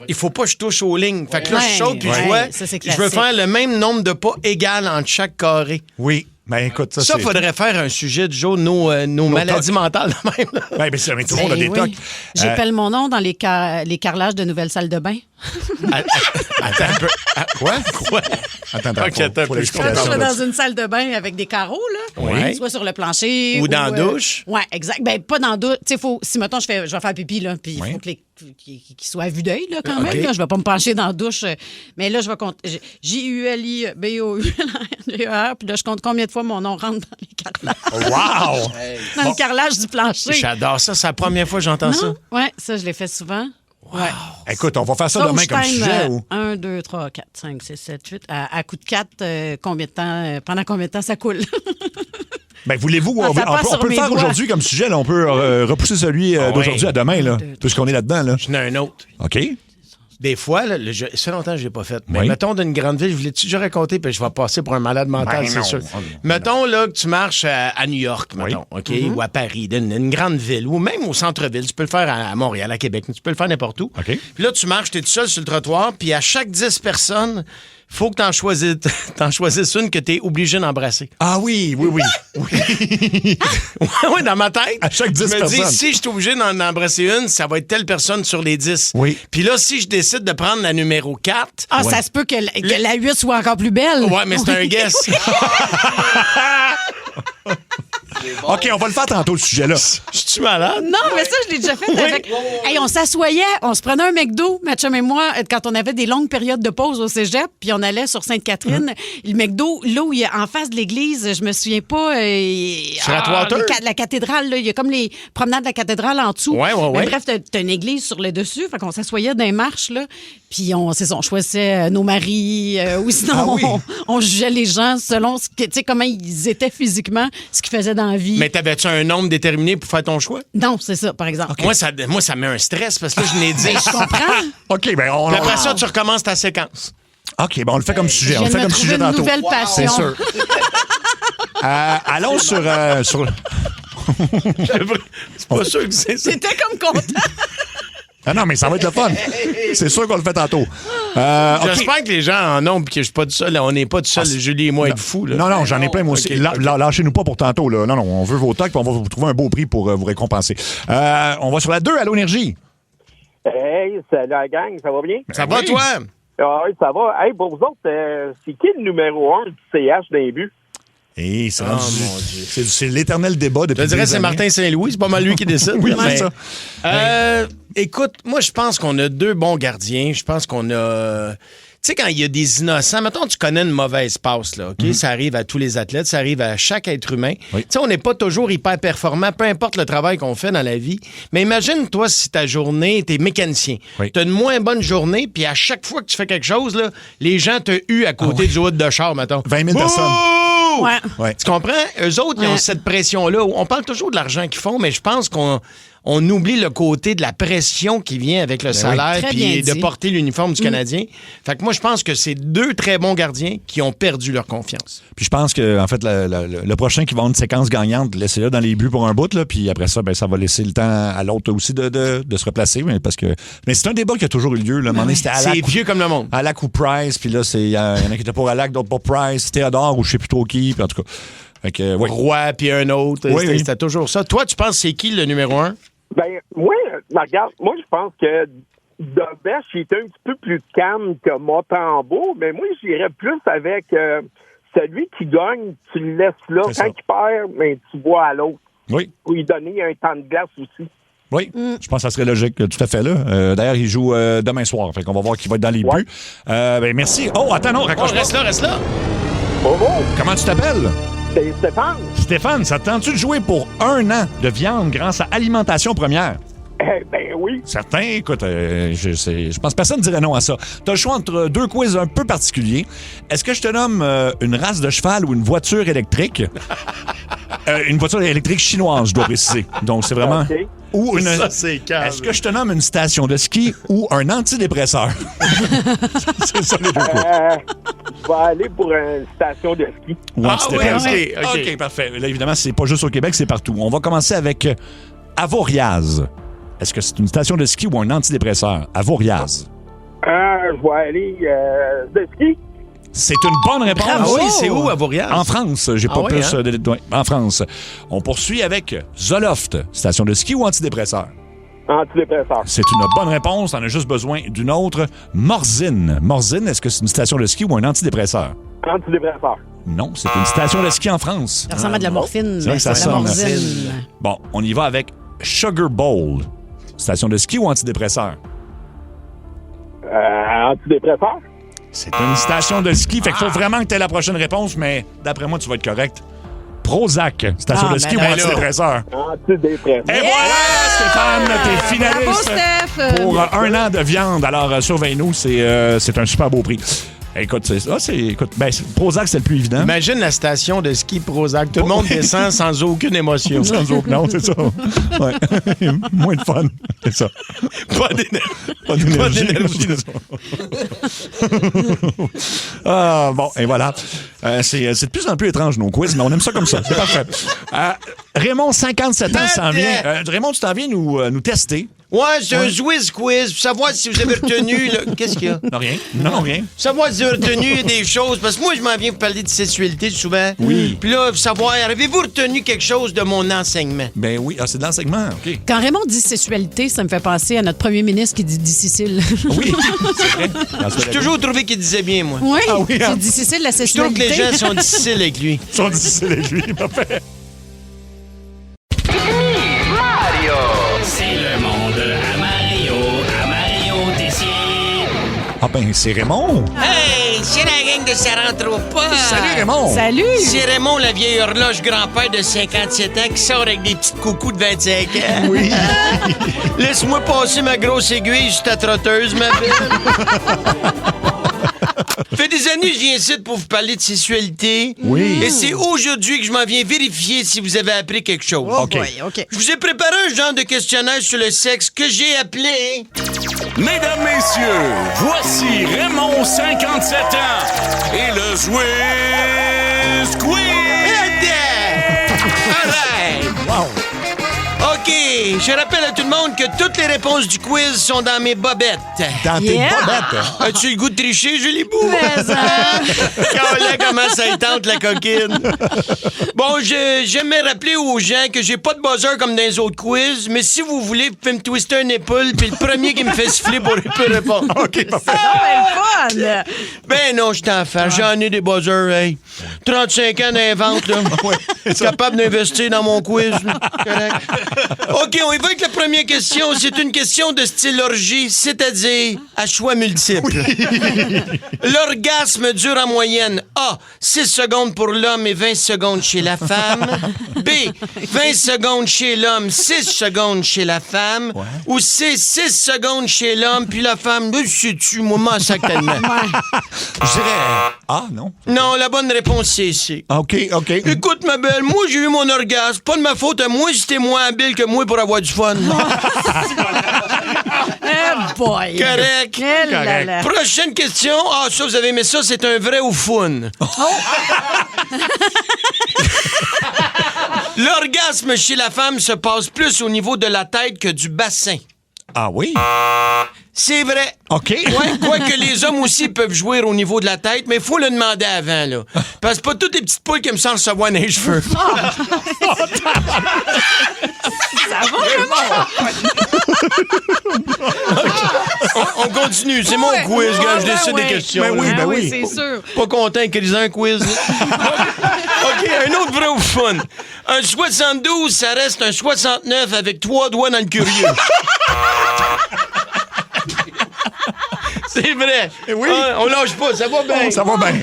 il faut pas que je touche aux lignes. Fait que là, je saute puis Ouais, je vois, ça, c'est je veux classique. faire le même nombre de pas égal entre chaque carré. Oui. Ben écoute, ça, Ça, c'est... faudrait faire un sujet du jour, nos maladies tocs. mentales de même. là. Ben, tout le monde a des Ben oui. tocs. J'appelle mon nom dans les carrelages de nouvelles salles de bain. Attends un peu. Quoi? Quoi? Attends, Ok, attends un faut peu, l'explication. Quand je vais là. dans une salle de bain avec des carreaux, là, Oui. soit sur le plancher. Ou dans la douche. Oui, exact. Ben, pas dans la douche. Tu sais, si, mettons, je vais faire pipi, là, puis il Oui. faut qu'il soit à vue d'œil, là, quand OK. même. Là. Je vais pas me pencher dans la douche. Mais là, je vais compter. J-U-L-I-B-O-U-L-R, puis là, je compte combien de fois mon nom rentre dans les carrelages. Wow! Dans le carrelage du plancher. J'adore ça. C'est la première fois que j'entends ça. Non? Oui, ça, je l'ai fait souvent. Ouais. Écoute, on va faire ça demain comme sujet. Ou... 1, 2, 3, 4, 5, 6, 7, 8. À coup de 4, combien de temps, pendant combien de temps ça coule? Ben, voulez-vous, Ah, on ça passe peut sur le mes faire doigts. aujourd'hui comme sujet. Là, on peut repousser celui d'aujourd'hui à demain, là, puisqu'on est là-dedans. Là. J'en ai un autre. OK? Des fois, là, ça fait longtemps que je l'ai pas fait. Mais Oui. mettons d'une grande ville, je voulais-tu déjà raconter, puis je vais passer pour un malade mental, Ben c'est non. sûr. Mettons là que tu marches à New York, mettons, OK, ou à Paris, une grande ville, ou même au centre-ville. Tu peux le faire à Montréal, à Québec, tu peux le faire n'importe où. OK. Puis là, tu marches, tu es tout seul sur le trottoir, puis à chaque 10 personnes, faut que t'en choisisses une que tu es obligé d'embrasser. Ah oui. Oui, dans ma tête. À chaque 10 je me dis, personnes. si je suis obligé d'en embrasser une, ça va être telle personne sur les 10. Oui. Puis là, si je décide de prendre la numéro 4, Ah, ça se peut que la 8 soit encore plus belle. ouais, mais c'est un guess. OK, on va le faire tantôt, ce sujet-là. Je suis malade? Non, mais ça, je l'ai déjà fait avec. Hey, on s'assoyait, on se prenait un McDo, ma chum et moi, quand on avait des longues périodes de pause au cégep, puis on allait sur Sainte-Catherine. Le McDo, là où il y a en face de l'église, je me souviens pas. Sur Atwater? La cathédrale, là, il y a comme les promenades de la cathédrale en dessous. Ouais. Mais bref, t'as une église sur le dessus, fait qu'on s'assoyait dans les marches, là, puis on choisissait nos maris, ou sinon Ah oui. on jugeait les gens selon ce que, tu sais, comment ils étaient physiquement, ce qu'ils faisaient dans la vie. Mais t'avais-tu un nombre déterminé pour faire ton choix? Non, c'est ça, par exemple. Moi, ça met un stress parce que là, je n'ai dit. Je comprends. OK, ben on... Puis après ça, tu recommences ta séquence. OK, ben on le fait comme sujet. Je On le viens fait de me comme sujet trouver une tantôt. nouvelle passion. C'est sûr. Allons sur... C'est pas sûr que c'est ça. T'étais comme content. Ah non, mais ça va être le fun. C'est sûr qu'on le fait tantôt. OK. J'espère que les gens en ont puis que je suis pas tout seul. On n'est pas tout seul, Julie et moi, être fous. Non, j'en ai plein, moi aussi. OK. Lâchez-nous pas pour tantôt. Là. Non, on veut vos tocs, puis on va vous trouver un beau prix pour vous récompenser. On va sur la 2, Allô Énergie. Hey, salut la gang, ça va bien? Ça va, toi? Oui, ça va. Hey, pour vous autres, c'est qui le numéro 1 du CH d'un but? Et c'est Oh, rendu- mon Dieu. c'est l'éternel débat depuis Je dirais des que c'est années. Martin Saint-Louis, c'est pas mal lui qui décide. Oui, Mais, c'est ça. écoute, moi, je pense qu'on a 2 bons gardiens. Je pense qu'on a... Tu sais, quand il y a des innocents, mettons, tu connais une mauvaise passe, là, OK? Ça arrive à tous les athlètes, ça arrive à chaque être humain. Oui. Tu sais, on n'est pas toujours hyper performant, peu importe le travail qu'on fait dans la vie. Mais imagine, toi, si ta journée, t'es mécanicien. Oui. T'as une moins bonne journée, puis à chaque fois que tu fais quelque chose, là, les gens te huent à côté du haut de char, mettons. 20 000 personnes. Bouh! Ouais. Ouais. Tu comprends? Eux autres, ils ont Ouais. cette pression-là. On parle toujours de l'argent qu'ils font, mais je pense qu'on oublie le côté de la pression qui vient avec le salaire Très bien puis de dit. porter l'uniforme du Canadien. Fait que moi, je pense que c'est 2 très bons gardiens qui ont perdu leur confiance. Puis je pense que en fait, le prochain qui va avoir une séquence gagnante, laissez-le dans les buts pour un bout, là, puis après ça, ben, ça va laisser le temps à l'autre aussi de se replacer. Mais c'est un débat qui a toujours eu lieu. Là. À un moment donné, c'était C'est Alak vieux comme le monde. ou Price, puis là, il y en a qui étaient pour Alak, d'autres pour Price, Théodore ou je sais plus trop qui, puis en tout cas. Fait que, oui. Roi puis un autre. Oui, C'était oui. c'était toujours ça. Toi, tu penses c'est qui le numéro 1? Ben, moi, regarde, moi, je pense que Dobech, il est un petit peu plus calme que Montembeault, mais moi, j'irais plus avec celui qui gagne, tu le laisses là. C'est Quand ça. il perd, ben, tu vois à l'autre. Oui. Pour lui donner un temps de glace aussi. Oui, je pense que ça serait logique, tout à fait. Là. D'ailleurs, il joue demain soir. Fait qu'on va voir qui va être dans les Ouais. buts. Ben, merci. Oh, attends, non, Oh, raccroche pas. reste là. Bravo! Comment tu t'appelles? C'est Stéphane. Stéphane, ça te tente-tu de jouer pour 1 an de viande grâce à Alimentation Première? Eh ben oui. Certains, écoute, je pense que personne ne dirait non à ça. Tu as le choix entre 2 quiz un peu particuliers. Est-ce que je te nomme une race de cheval ou une voiture électrique? Une voiture électrique chinoise, je dois préciser. Donc, c'est vraiment... OK. Ou une... Ça, c'est calme. Est-ce que je te nomme une station de ski ou un antidépresseur? C'est ça les 2 quiz. Je vais aller pour une station de ski. Ou Ah antidépresseur. oui, OK. OK, parfait. Là, évidemment, c'est pas juste au Québec, c'est partout. On va commencer avec Avoriaz. Est-ce que c'est une station de ski ou un antidépresseur? Avoriaz. Je vais aller de ski. C'est une bonne réponse. Ah oui, c'est où, à Vaurial? En France. J'ai pas oui, plus hein? ouais, en France. On poursuit avec Zoloft. Station de ski ou antidépresseur? Antidépresseur. C'est une bonne réponse. On a juste besoin d'une autre. Morzine. Morzine, est-ce que c'est une station de ski ou un antidépresseur? Antidépresseur. Non, c'est une station de ski en France. Ça ressemble à de la morphine. C'est vrai mais que ça c'est de la sonne. morzine. Bon, on y va avec Sugar Bowl. Station de ski ou antidépresseur? Antidépresseur. C'est une station de ski. Fait qu'il faut vraiment que tu aies la prochaine réponse, mais d'après moi, tu vas être correct. Prozac. Station Ah, de ski ben ou là. antidépresseur? Antidépresseur. Et voilà, Stéphane, t'es Bravo, finaliste Steph! pour 1 an de viande. Alors, surveille-nous, c'est un super beau prix. Écoute, Prozac, c'est le plus évident. Imagine la station de ski Prozac. Tout le monde descend sans aucune émotion. Sans aucun, non, c'est ça. Ouais. Moins de fun, c'est ça. Pas d'énergie. Pas d'énergie. d'énergie. Ah, bon, et voilà. C'est de plus en plus étrange, nos quiz, mais on aime ça comme ça. C'est parfait. Raymond, 57 ans, s'en vient. Raymond, tu t'en viens nous tester. Ouais, c'est un Zwiz quiz pour savoir si vous avez retenu. Là. Qu'est-ce qu'il y a? Non, rien. Non, rien. Pour savoir si vous avez retenu des choses. Parce que moi, je m'en viens pour parler de sexualité souvent. Oui. Puis là, savoir, avez-vous retenu quelque chose de mon enseignement? Ben oui, c'est dans le segment, OK. Quand Raymond dit sexualité, ça me fait penser à notre premier ministre qui dit difficile. Oui, c'est vrai. J'ai toujours trouvé qu'il disait bien, moi. Oui, Ah oui, hein? c'est difficile la Je trouve sexualité. que les gens sont difficiles avec lui. Ils sont difficiles avec lui, parfait. C'est le monde à Mario Tessier. Ah ben, c'est Raymond. Hey, c'est la gang de Ça rentre pas. Salut, Raymond. Salut! C'est Raymond, la vieille horloge grand-père de 57 ans qui sort avec des petites coucous de 25 ans. Oui. Laisse-moi passer ma grosse aiguille sur ta trotteuse, ma belle. Fait des années que je viens ici pour vous parler de sexualité. Oui. Et c'est aujourd'hui que je m'en viens vérifier si vous avez appris quelque chose. Oh OK. boy, OK. Je vous ai préparé un genre de questionnaire sur le sexe que j'ai appelé... Mesdames, messieurs, voici Raymond, 57 ans, et le Zwiz Quiz. All right. Wow. OK. Je rappelle à tout le monde que toutes les réponses du quiz sont dans mes bobettes. Dans tes Yeah. bobettes. As-tu le goût de tricher, Julie Bou? Mais, Quand comment ça y tente, la coquine. Bon, j'aimerais rappeler aux gens que j'ai pas de buzzer comme dans les autres quiz, mais si vous voulez, vous pouvez me twister un épaule, puis le premier qui me fait siffler peut répondre. OK, parfait. fun! Ben non, je t'en fais. J'en ai des buzzers, hey. 35 ans d'invente, là. Capable d'investir dans mon quiz. Là. Correct. OK, on y va avec la première question. C'est une question de style orgie, c'est-à-dire à choix multiples. L'orgasme dure en moyenne A, 6 secondes pour l'homme et 20 secondes chez la femme. B, 20 secondes chez l'homme, 6 secondes chez la femme. Ou C, 6 secondes chez l'homme, puis la femme, sais-tu, moi, m'en sac tellement. Je dirais... Ah, non? Non, la bonne réponse, c'est C. OK. Écoute, ma belle, moi, j'ai eu mon orgasme. Pas de ma faute à moi si t'es moins habile que moi pour avoir du fun. Eh boy! Correct. Eh là là. Prochaine question. Ah, ça, vous avez aimé ça, c'est un vrai ou fun. L'orgasme chez la femme se passe plus au niveau de la tête que du bassin. Ah oui? C'est vrai. OK. Ouais, quoique les hommes aussi peuvent jouer au niveau de la tête, mais il faut le demander avant, là. Parce que pas toutes les petites poules qui me sentent recevoir dans les cheveux. Ça va vraiment? On continue, c'est mon quiz, gars, je décide des questions. Ben oui, là. ben oui. C'est sûr. Pas content qu'ils aient un quiz. OK, un autre vrai ou fun. Un 72, ça reste un 69 avec 3 doigts dans le curieux. C'est vrai. Oui. On lâche pas, ça va bien. Ça va bien.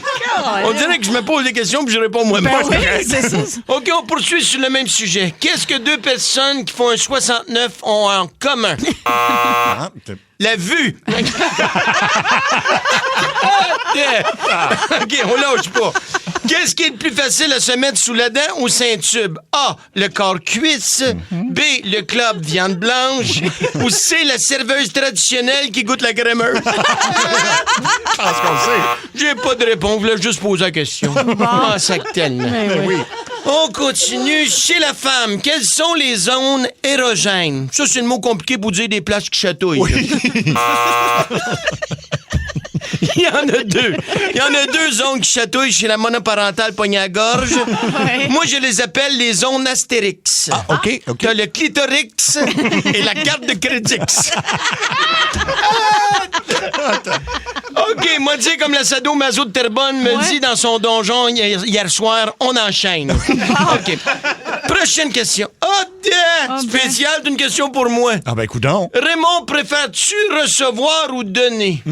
On dirait que je me pose des questions puis je réponds moi-même. Ben oui, c'est ça. OK, on poursuit sur le même sujet. Qu'est-ce que deux personnes qui font un 69 ont en commun? Ah, La vue. OK, on lâche pas. Qu'est-ce qui est le plus facile à se mettre sous la dent ou Saint-Tube? A, le corps cuisse. B, le club viande blanche. Ou C, la serveuse traditionnelle qui goûte la crémeuse. Je pense qu'on sait. J'ai pas de réponse, je voulais juste poser la question. Ah, ça tellement. Ben oui. On continue. Chez la femme, quelles sont les zones érogènes? Ça, c'est le mot compliqué pour dire des places qui chatouillent. Il y en a deux. Il y en a deux zones qui chatouillent chez la monoparentale poignée à gorge. Ouais. Moi, je les appelle les zones astérix. Ah, OK. T'as le clitorix et la carte de crédix. OK, moi, dis comme la sadomaso de Terrebonne me dit dans son donjon hier soir, on enchaîne. OK. Prochaine question. Spéciale d'une question pour moi. Ah ben, coudonc. Raymond, préfères-tu recevoir ou donner?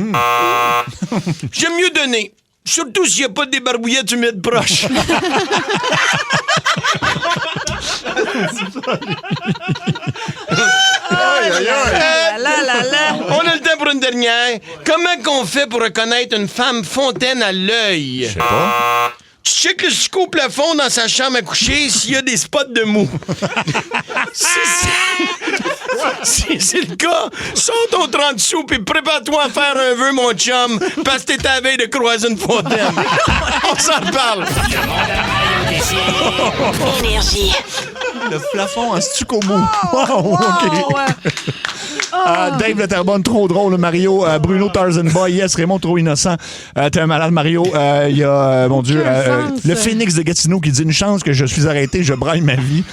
J'aime mieux donner. Surtout s'il n'y a pas de débarbouillettes humides proches. On a le temps pour une dernière. Comment qu'on fait pour reconnaître une femme fontaine à l'œil? Je sais pas. Tu checkes le sucre au plafond dans sa chambre à coucher s'il y a des spots de mou. Si c'est le cas, sors ton 30 sous puis prépare-toi à faire un vœu, mon chum, parce que t'es à la veille de croiser une fontaine. On s'en reparle. Énergie. Le plafond en stucco mou. Wow, OK. Dave Le Terrebonne, trop drôle. Mario, Bruno Tarzan Boy, yes, Raymond, trop innocent. T'es un malade, Mario. Il y a, mon Dieu, le Phoenix de Gatineau qui dit une chance que je suis arrêté, je braille ma vie.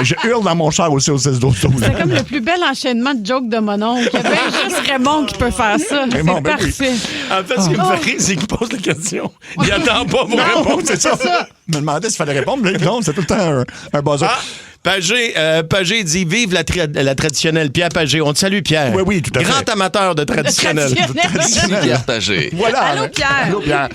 Je hurle dans mon char aussi au 16 d'auto. C'est comme le plus bel enchaînement de jokes de mon oncle. Il y a bien juste Raymond qui peut faire ça. Raymond, C'est ben oui. parfait. En fait, ce qui me fait rire, c'est qu'il pose la question. Il attend pas pour répondre. C'est ça. Je me demandais s'il fallait répondre, mais non, c'est tout le temps un buzzer. Pagé dit « Vive la traditionnelle ». Pierre Pagé. On te salue, Pierre. Oui, tout à fait. Grand amateur de traditionnel. Pierre Pagé. Voilà. Allô, Pierre. Allô, Pierre.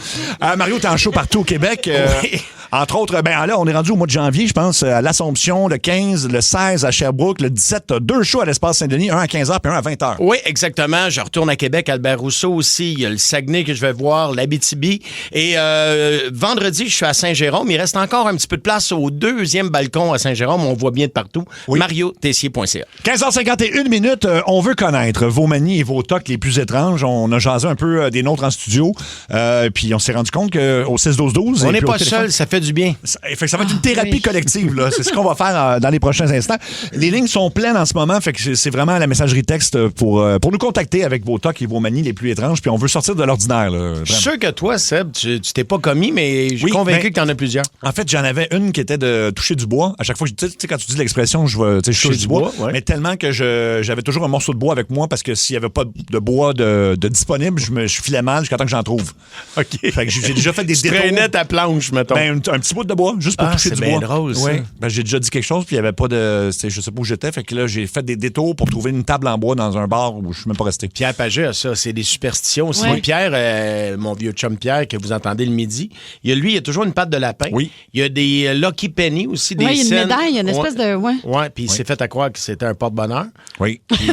Mario, t'es en show partout au Québec. Oui. Entre autres, ben là, on est rendu au mois de janvier, je pense, à l'Assomption, le 15, le 16 à Sherbrooke, le 17, t'as 2 shows à l'Espace Saint-Denis, un à 15h puis un à 20h. Oui, exactement. Je retourne à Québec, Albert Rousseau aussi. Il y a le Saguenay que je vais voir, l'Abitibi. Et vendredi, je suis à Saint-Jérôme. Il reste encore un petit peu de place au 2e balcon à Saint-Jérôme. On voit bien de partout. Oui. mariotessier.ca. 15h51 minutes, on veut connaître vos manies et vos tocs les plus étranges. On a jasé un peu des nôtres en studio, puis on s'est rendu compte qu'au 6-12-12... On n'est pas seul, ça fait du bien. Ça va être une thérapie collective, là. C'est ce qu'on va faire dans les prochains instants. Les lignes sont pleines en ce moment, fait que c'est vraiment la messagerie texte pour nous contacter avec vos tocs et vos manies les plus étranges, puis on veut sortir de l'ordinaire, là. Je suis sûr que toi, Seb, tu t'es pas commis, mais je suis convaincu que tu en as plusieurs. En fait, j'en avais une qui était de toucher du bois. À chaque fois, tu sais, quand tu dis l'expression, je touche du bois, ouais. mais tellement que j'avais toujours un morceau de bois avec moi parce que s'il n'y avait pas de bois de disponible, je filais mal jusqu'à temps que j'en trouve. OK. Fait que j'ai déjà fait des tu détours. traînais ta planche, mettons. Ben, un petit bout de bois, juste pour toucher du bois. C'est bien drôle, ça. Ouais. Ben, j'ai déjà dit quelque chose, puis il n'y avait pas de... Je sais pas où j'étais, fait que là, j'ai fait des détours pour trouver une table en bois dans un bar où je suis même pas resté. Pierre Pagé a ça, c'est des superstitions aussi. Ouais. Pierre, mon vieux chum Pierre, que vous entendez le midi, il a toujours une patte de lapin. Oui. Il y a des Lucky Penny aussi, des Oui, il y a une scènes. médaille, il y a une espèce de... Ouais. Ouais, puis il s'est fait à croire que c'était un porte-bonheur. Oui. Puis,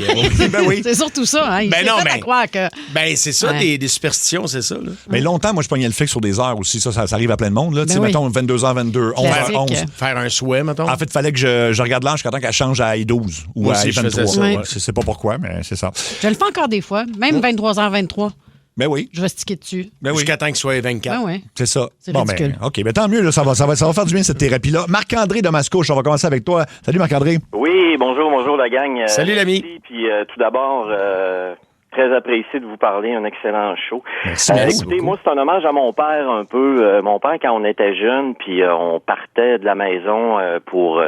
Ben oui. C'est surtout ça, hein? Il s'est fait à croire que... Ben, c'est ça, Ouais. des superstitions, c'est ça, là. Mais longtemps, moi, je pognais le fixe sur des heures aussi. Ça arrive à plein de monde, là. Tu sais, oui. mettons, 22h22, Classique. 11h11. Faire un souhait, mettons. En fait, il fallait que je regarde l'âge jusqu'à temps qu'elle change à I12 ou Moi à aussi, je faisais I23. ça, ouais. Je sais pas pourquoi, mais c'est ça. Je le fais encore des fois, même 23h23. Ben oui. Je vais sticker dessus. Ben oui. Jusqu'à temps qu'il soit 24. Ah ouais. C'est ça. C'est Ben, ridicule. OK, ben tant mieux, là, ça va faire du bien, cette thérapie-là. Marc-André de Mascouche, on va commencer avec toi. Salut, Marc-André. Oui, bonjour la gang. Salut, l'ami. Merci. Puis tout d'abord, très apprécié de vous parler, un excellent show. Merci écoutez, beaucoup. moi, c'est un hommage à mon père un peu. Mon père, quand on était jeune, puis on partait de la maison pour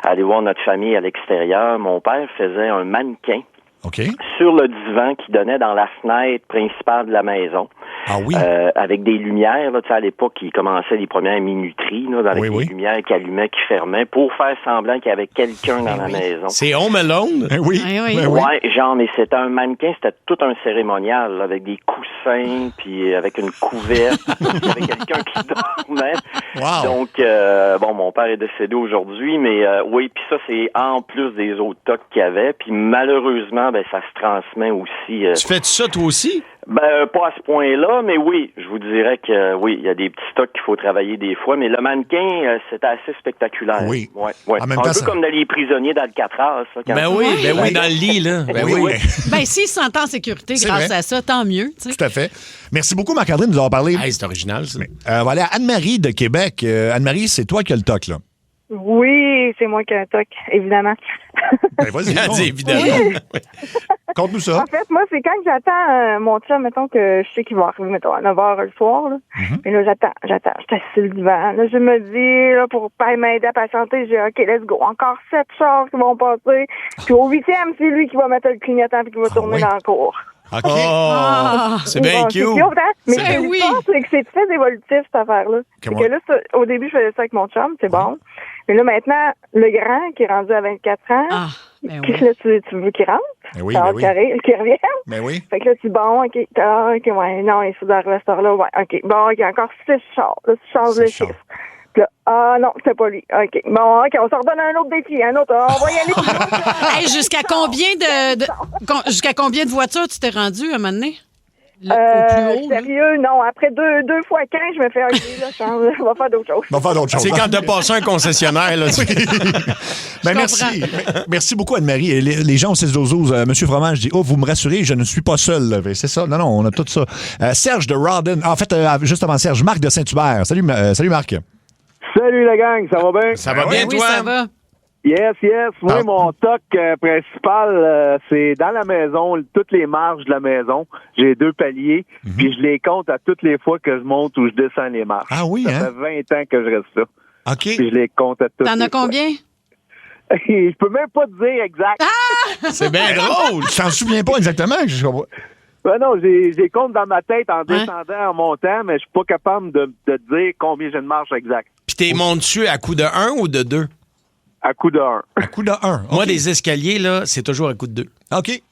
aller voir notre famille à l'extérieur, mon père faisait un mannequin OK. sur le divan qui donnait dans la fenêtre principale de la maison. Ah oui? Avec des lumières, là, tu sais, à l'époque, il commençait les premières minuteries, là, avec Oui, des oui. lumières qui allumaient, qui fermaient, pour faire semblant qu'il y avait quelqu'un dans la maison. C'est Home Alone. Ben oui. Oui, oui. Ben oui. Ouais, genre, mais c'était un mannequin, c'était tout un cérémonial, là, avec des coussins, puis avec une couverte, puis avec quelqu'un qui dormait. Wow. Donc, bon, mon père est décédé aujourd'hui, mais oui, puis ça, c'est en plus des autres tocs qu'il y avait, puis malheureusement, ben, ça se transmet aussi. Tu fais ça, toi aussi? Ben, pas à ce point-là, mais oui, je vous dirais que oui, il y a des petits stocks qu'il faut travailler des fois, mais le mannequin, c'était assez spectaculaire. Oui. Ouais. En même un temps, peu ça- comme dans les prisonniers d'Alcatraz. Ça, quand Ben oui, dans le lit, là. Ben oui. Ben, s'il se sent en sécurité C'est grâce vrai. à ça, tant mieux. Tu sais. Tout à fait. Merci beaucoup, Marc-André, de nous avoir parlé. Hey, c'est original, ça. Voilà, Anne-Marie de Québec. Anne-Marie, c'est toi qui as le toc, là. Oui, c'est moi qui ai un toc, évidemment. Ben, vas-y, Elle dit évidemment. conte-nous ça. En fait, moi, c'est quand que j'attends mon chum, mettons que je sais qu'il va arriver, mettons, à 9h le soir, là. Et là, j'attends. Je suis assis sur le divan. Là, je me dis, là, pour pas m'aider à patienter, j'ai OK, let's go. Encore 7 chars qui vont passer. Puis au 8e, c'est lui qui va mettre le clignotant puis qui va tourner oui. dans le cours. OK. Oh, c'est bien Bon, cute. c'est cute, hein? Mais C'est- le oui. fun, c'est que c'est très évolutif, cette affaire-là. C'est Comment? que là, au début, je faisais ça avec mon chum, c'est bon. Mais là, maintenant, le grand, qui est rendu à 24 ans, Ah, ben qu'est-ce oui. que là, tu veux qu'il rentre? Ben oui, T'as ben hâte oui. qu'il revienne? Ben oui. Fait que là, tu dis, bon, OK, OK, ouais, non, il faut d'arriver à cette heure-là, ouais, OK. Bon, OK, encore 6 chars. Là, tu changes le 6 chars. chiffre. Puis là, ah non, c'était pas lui. OK. Bon, OK, on se redonne un autre défi, un autre. On va y aller. plus loin. Hey, jusqu'à combien de voitures tu t'es rendu à un moment donné? Au plus haut, là? Sérieux, non. Après deux fois 15, je me fais, OK, là, change, on va faire d'autres choses. On va faire d'autres choses. C'est quand t'as passé un concessionnaire, là. Ben, merci. Merci beaucoup, Anne-Marie. Et les gens au 6-12-12, Monsieur Fromage dit, oh, vous me rassurez, je ne suis pas seul. là. Ben, c'est ça. Non, on a tout ça. Serge de Rawdon. En fait, juste avant Serge, Marc de Saint-Hubert. Salut, Marc. Salut la gang, ça va bien? Ça va bien, Oui, toi? ça va. Yes. Moi, Ah. mon toc principal, c'est dans la maison, toutes les marches de la maison. J'ai 2 paliers, puis je les compte à toutes les fois que je monte ou je descends les marches. Ah oui, Ça hein? fait 20 ans que je reste là. OK. Puis je les compte à toutes T'en les as combien? fois. Je peux même pas te dire exact. C'est bien drôle. Je t'en souviens pas exactement. Je comprends. Ben non, j'ai compte dans ma tête en descendant, en montant, mais je suis pas capable de te dire combien j'ai de marche exact. Puis t'es montes-tu à coup de 1 ou de 2? À coup de 1. À coup de 1. Moi, des escaliers, là, c'est toujours à coup de 2. OK. Puis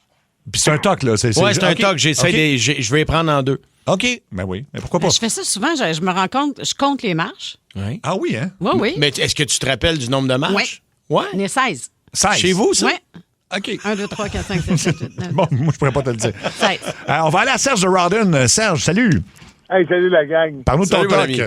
c'est un toc, là. Ouais, c'est un OK. toc. Je vais les prendre en 2. OK. Ben oui. Mais pourquoi pas? Ben, je fais ça souvent. Je me rends compte, je compte les marches. Oui. Ah oui, hein? Oui, oui. Mais est-ce que tu te rappelles du nombre de marches? Ouais. On est 16. 16. Chez vous, ça? Oui. OK. 1, 2, 3, 4, 5, 6, 7, 8, 9. Bon, moi, je pourrais pas te le dire. 16. On va aller à Serge de Rawdon. Serge, salut. Hey, salut la gang. Parle-nous de ton Salut, mon toc. ami.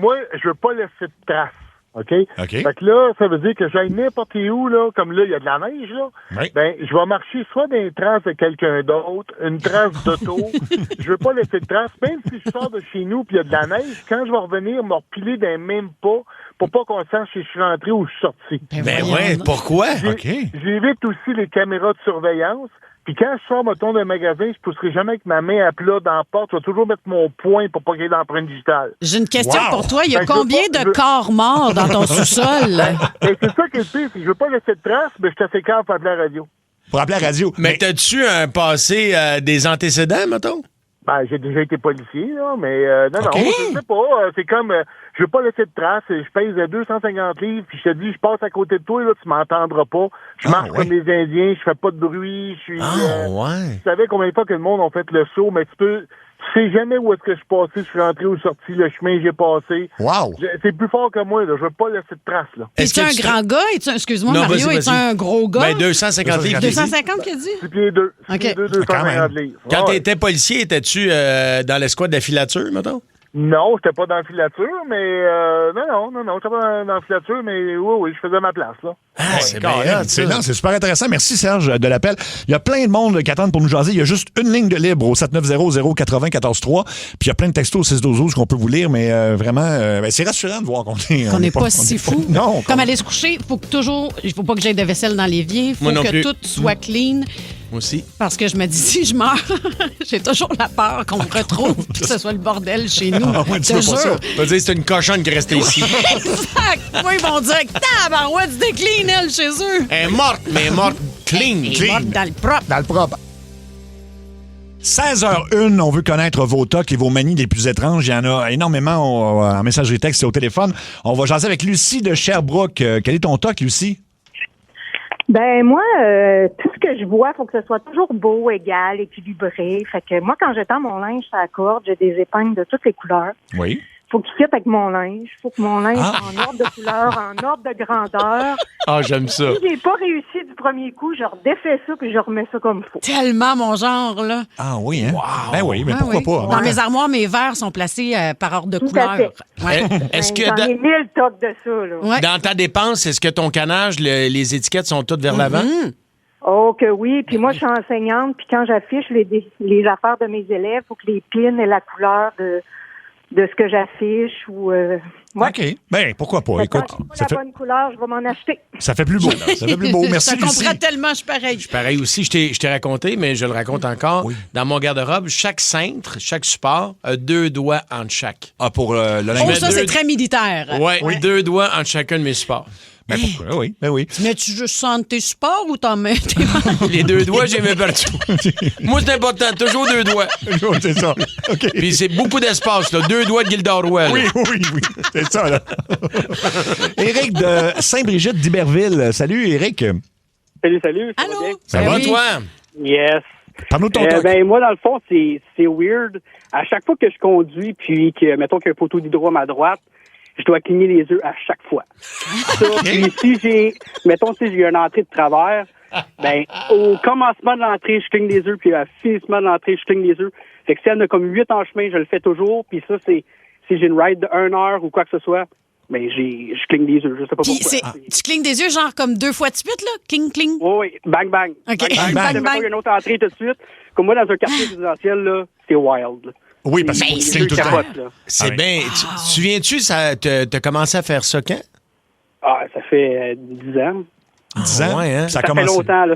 Moi, je veux pas laisser de traces. OK? Fait que là, ça veut dire que j'aille n'importe où, là, comme là, il y a de la neige, là. Oui. Ben, je vais marcher soit dans les traces de quelqu'un d'autre, une trace d'auto. Je veux pas laisser de traces. Même si je sors de chez nous puis il y a de la neige, quand je vais revenir, me repiler dans les mêmes pas pour pas qu'on sache si je suis rentré ou je suis sorti. Ben ouais, pourquoi? J'évite aussi les caméras de surveillance. Puis quand je sors, mettons, d'un magasin, je pousserai jamais avec ma main à plat dans la porte. Je vais toujours mettre mon poing pour pas qu'il y ait d'empreinte digitale. J'ai une question pour toi. Il y a Ben, combien de corps morts dans ton sous-sol? Ben, c'est ça qui est le pire. Si je veux pas laisser de traces, ben, je suis assez calme pour appeler la radio. Pour appeler la radio. Mais t'as-tu un passé des antécédents, mettons? Ben, j'ai déjà été policier, là, mais non, je sais pas. C'est comme, je veux pas laisser de traces. Je pèse 250 livres, puis je te dis, je passe à côté de toi, là, tu m'entendras pas. Je marche comme les Indiens, je fais pas de bruit, je suis... Tu savais combien de fois que le monde a fait le saut, mais tu sais jamais où est-ce que je suis passé, je suis rentré ou sorti, le chemin j'ai passé. Wow! C'est plus fort que moi, là. Je veux pas laisser de traces, là. Es-tu un grand gars? Excuse-moi, non, Mario, es-tu un gros gars? Ben, 250 livres. 250 qu'il a dit? 6 pieds 2. 6 pieds 2, 250 livres. Quand t'étais policier, étais-tu dans l'escouade de la filature, mettons? Non, j'étais pas dans la filature, mais non, j'étais pas dans la filature, mais oui, je faisais ma place, là. C'est bien, c'est super intéressant. Merci, Serge, de l'appel. Il y a plein de monde qui attendent pour nous jaser. Il y a juste une ligne de libre au 790-080-14-3. Puis il y a plein de textos au 612 qu'on peut vous lire, mais vraiment, c'est rassurant de voir qu'on n'est pas si fou. Non. Comme aller se coucher, il faut pas que j'aille de vaisselle dans l'évier. Il faut que tout soit clean. Moi aussi. Parce que je me dis, si je meurs, j'ai toujours la peur qu'on me retrouve et que ce soit le bordel chez nous. Ah, ouais, tu veux pas ça. Tu vas dire c'est une cochonne qui est restée ici. Exact. Moi, ils vont dire, tabarouette, c'était clean, elle, chez eux. Elle est morte, mais elle est morte clean. Elle est morte dans le propre. Dans le propre. 16h01, on veut connaître vos tocs et vos manies les plus étranges. Il y en a énormément en messagerie texte et au téléphone. On va jaser avec Lucie de Sherbrooke. Quel est ton toc, Lucie? Ben moi, tout ce que je vois, faut que ce soit toujours beau, égal, équilibré. Fait que moi, quand j'étends mon linge sur la corde, j'ai des épingles de toutes les couleurs. Oui. Faut qu'il fitte avec mon linge. Faut que mon linge soit en ordre de couleur, en ordre de grandeur. Ah, j'aime ça. Si j'ai pas réussi du premier coup, je redéfais ça puis je remets ça comme il faut. Tellement mon genre, là. Ah oui, hein? Wow. Ben oui, mais pourquoi pas? Dans mes armoires, mes verres sont placés par ordre de Tout couleur. à fait. Ouais. Est-ce que J'en ai 1000 tocs de ça, là. Ouais. dans ta dépense, est-ce que ton canage, les étiquettes sont toutes vers l'avant? Oh que oui, puis moi je suis enseignante, puis quand j'affiche les affaires de mes élèves, faut que les pins aient la couleur de ce que j'affiche ou OK. Ben pourquoi pas? Écoute, la bonne couleur, je vais m'en acheter. Ça fait plus beau. Ça fait plus beau. Merci, Je Lucie. comprends tellement, je suis pareil. Je suis pareil aussi. Je t'ai raconté, mais je le raconte encore. Oui. Dans mon garde-robe, chaque cintre, chaque support a 2 doigts entre chaque. Ah, pour le linge. Oh, ça, c'est très militaire. Oui, 2 doigts entre chacun de mes supports. Ben pourquoi? Oui, ben oui. Mets-tu juste ça entre tes supports ou t'en mets tes Les 2 doigts, j'ai mis partout. Moi, c'est important. Toujours 2 doigts. C'est ça. OK. Puis c'est beaucoup d'espace, là. 2 doigts de Gildor Roy. Oui. C'est ça, là. Éric de Saint-Brigitte d'Iberville. Salut, Éric. Salut. Allô? Ça va, toi? Yes. Parle-nous de ton toc. Ben, moi, dans le fond, c'est weird. À chaque fois que je conduis, puis que, mettons qu'il y a un poteau d'hydro à ma droite, je dois cligner les yeux à chaque fois. Ça, puis si j'ai une entrée de travers, ben, au commencement de l'entrée, je cligne les yeux, puis à finissement de l'entrée, je cligne les yeux. Fait que si elle en a comme 8 en chemin, je le fais toujours, puis ça, c'est, si j'ai une ride de 1 heure ou quoi que ce soit, ben, je cligne des yeux, je sais pas pourquoi. Tu clignes des yeux genre comme 2 fois de suite, là? Cling, cling? Oui, bang, bang. OK. Bang, bang. Il y a une autre entrée tout de suite. Comme moi, dans un quartier résidentiel, là, c'est wild, là. Oui, parce que c'est tout le temps. C'est bien. Tu te souviens-tu, t'as commencé à faire ça quand? Ah, ça fait 10 ans. 10 ans? Ouais, hein? Ça fait longtemps, là.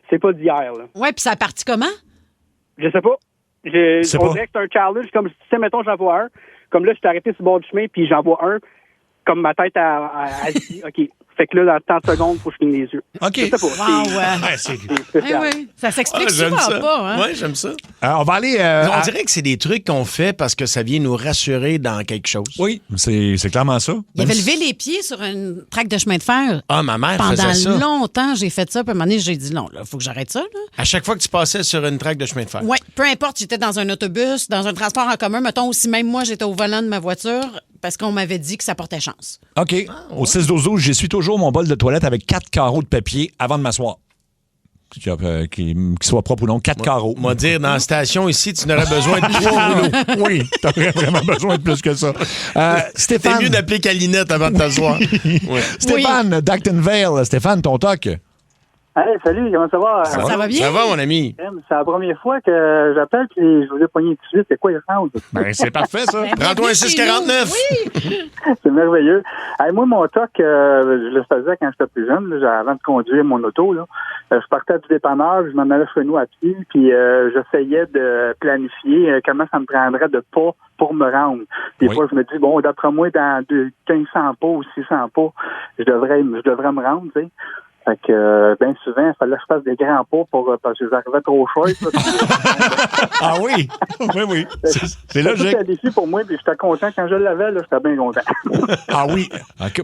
C'est pas d'hier, là. Ouais, puis ça a parti comment? Je sais pas. On dirait que c'est un challenge. Comme, tu sais, mettons, j'en vois un. Comme là, je suis arrêté sur le bord du chemin, puis j'en vois un. Comme ma tête a dit, OK. Fait que là, dans 30 secondes, il faut que je cligne les yeux. OK. Je sais pas. C'est spécial. Ça s'explique souvent pas, hein? Oui, j'aime ça. On va aller... on dirait que c'est des trucs qu'on fait parce que ça vient nous rassurer dans quelque chose. Oui, c'est clairement ça. Il avait levé les pieds sur une traque de chemin de fer. Ah, ma mère faisait ça. Pendant longtemps, j'ai fait ça. Puis à un moment donné, j'ai dit non, il faut que j'arrête ça. Là. À chaque fois que tu passais sur une traque de chemin de fer. Oui, peu importe, j'étais dans un autobus, dans un transport en commun. Mettons, aussi même moi, j'étais au volant de ma voiture parce qu'on m'avait dit que ça portait chance. OK. Au 6-12-12, j'essuie toujours mon bol de toilette avec 4 carreaux de papier avant de m'asseoir. Qu'il soit propre ou non. 4 carreaux. Moi dire, dans la station ici, tu n'aurais besoin de 3 rouleaux. Oui, t'aurais vraiment besoin de plus que ça. Stéphane. C'est mieux d'appeler Calinette avant de t'asseoir. Oui. Stéphane, d'Actonville. Stéphane, ton toc. Hey, salut, comment ça va? Ça va bien? Ça va, mon ami? C'est la première fois que j'appelle puis je vous ai pogné tout de suite. C'est quoi les chances? Ben, c'est parfait, ça. Prends-toi un 6,49. Oui! C'est merveilleux. Hey, moi, mon toc, je le faisais quand j'étais plus jeune, là, avant de conduire mon auto. Là. Je partais du dépanneur, je m'en allais chez nous à pied, puis j'essayais de planifier comment ça me prendrait de pas pour me rendre. Des fois, je me dis, bon, d'après moi, dans 1500 pas ou 600 pas, je devrais me rendre, tu sais. Fait que, bien souvent, il fallait que je fasse des grands pas parce que j'arrivais trop short. Ah oui? Oui. C'est logique. C'était un défi pour moi, puis j'étais content. Quand je l'avais, là, j'étais bien content. Ah oui?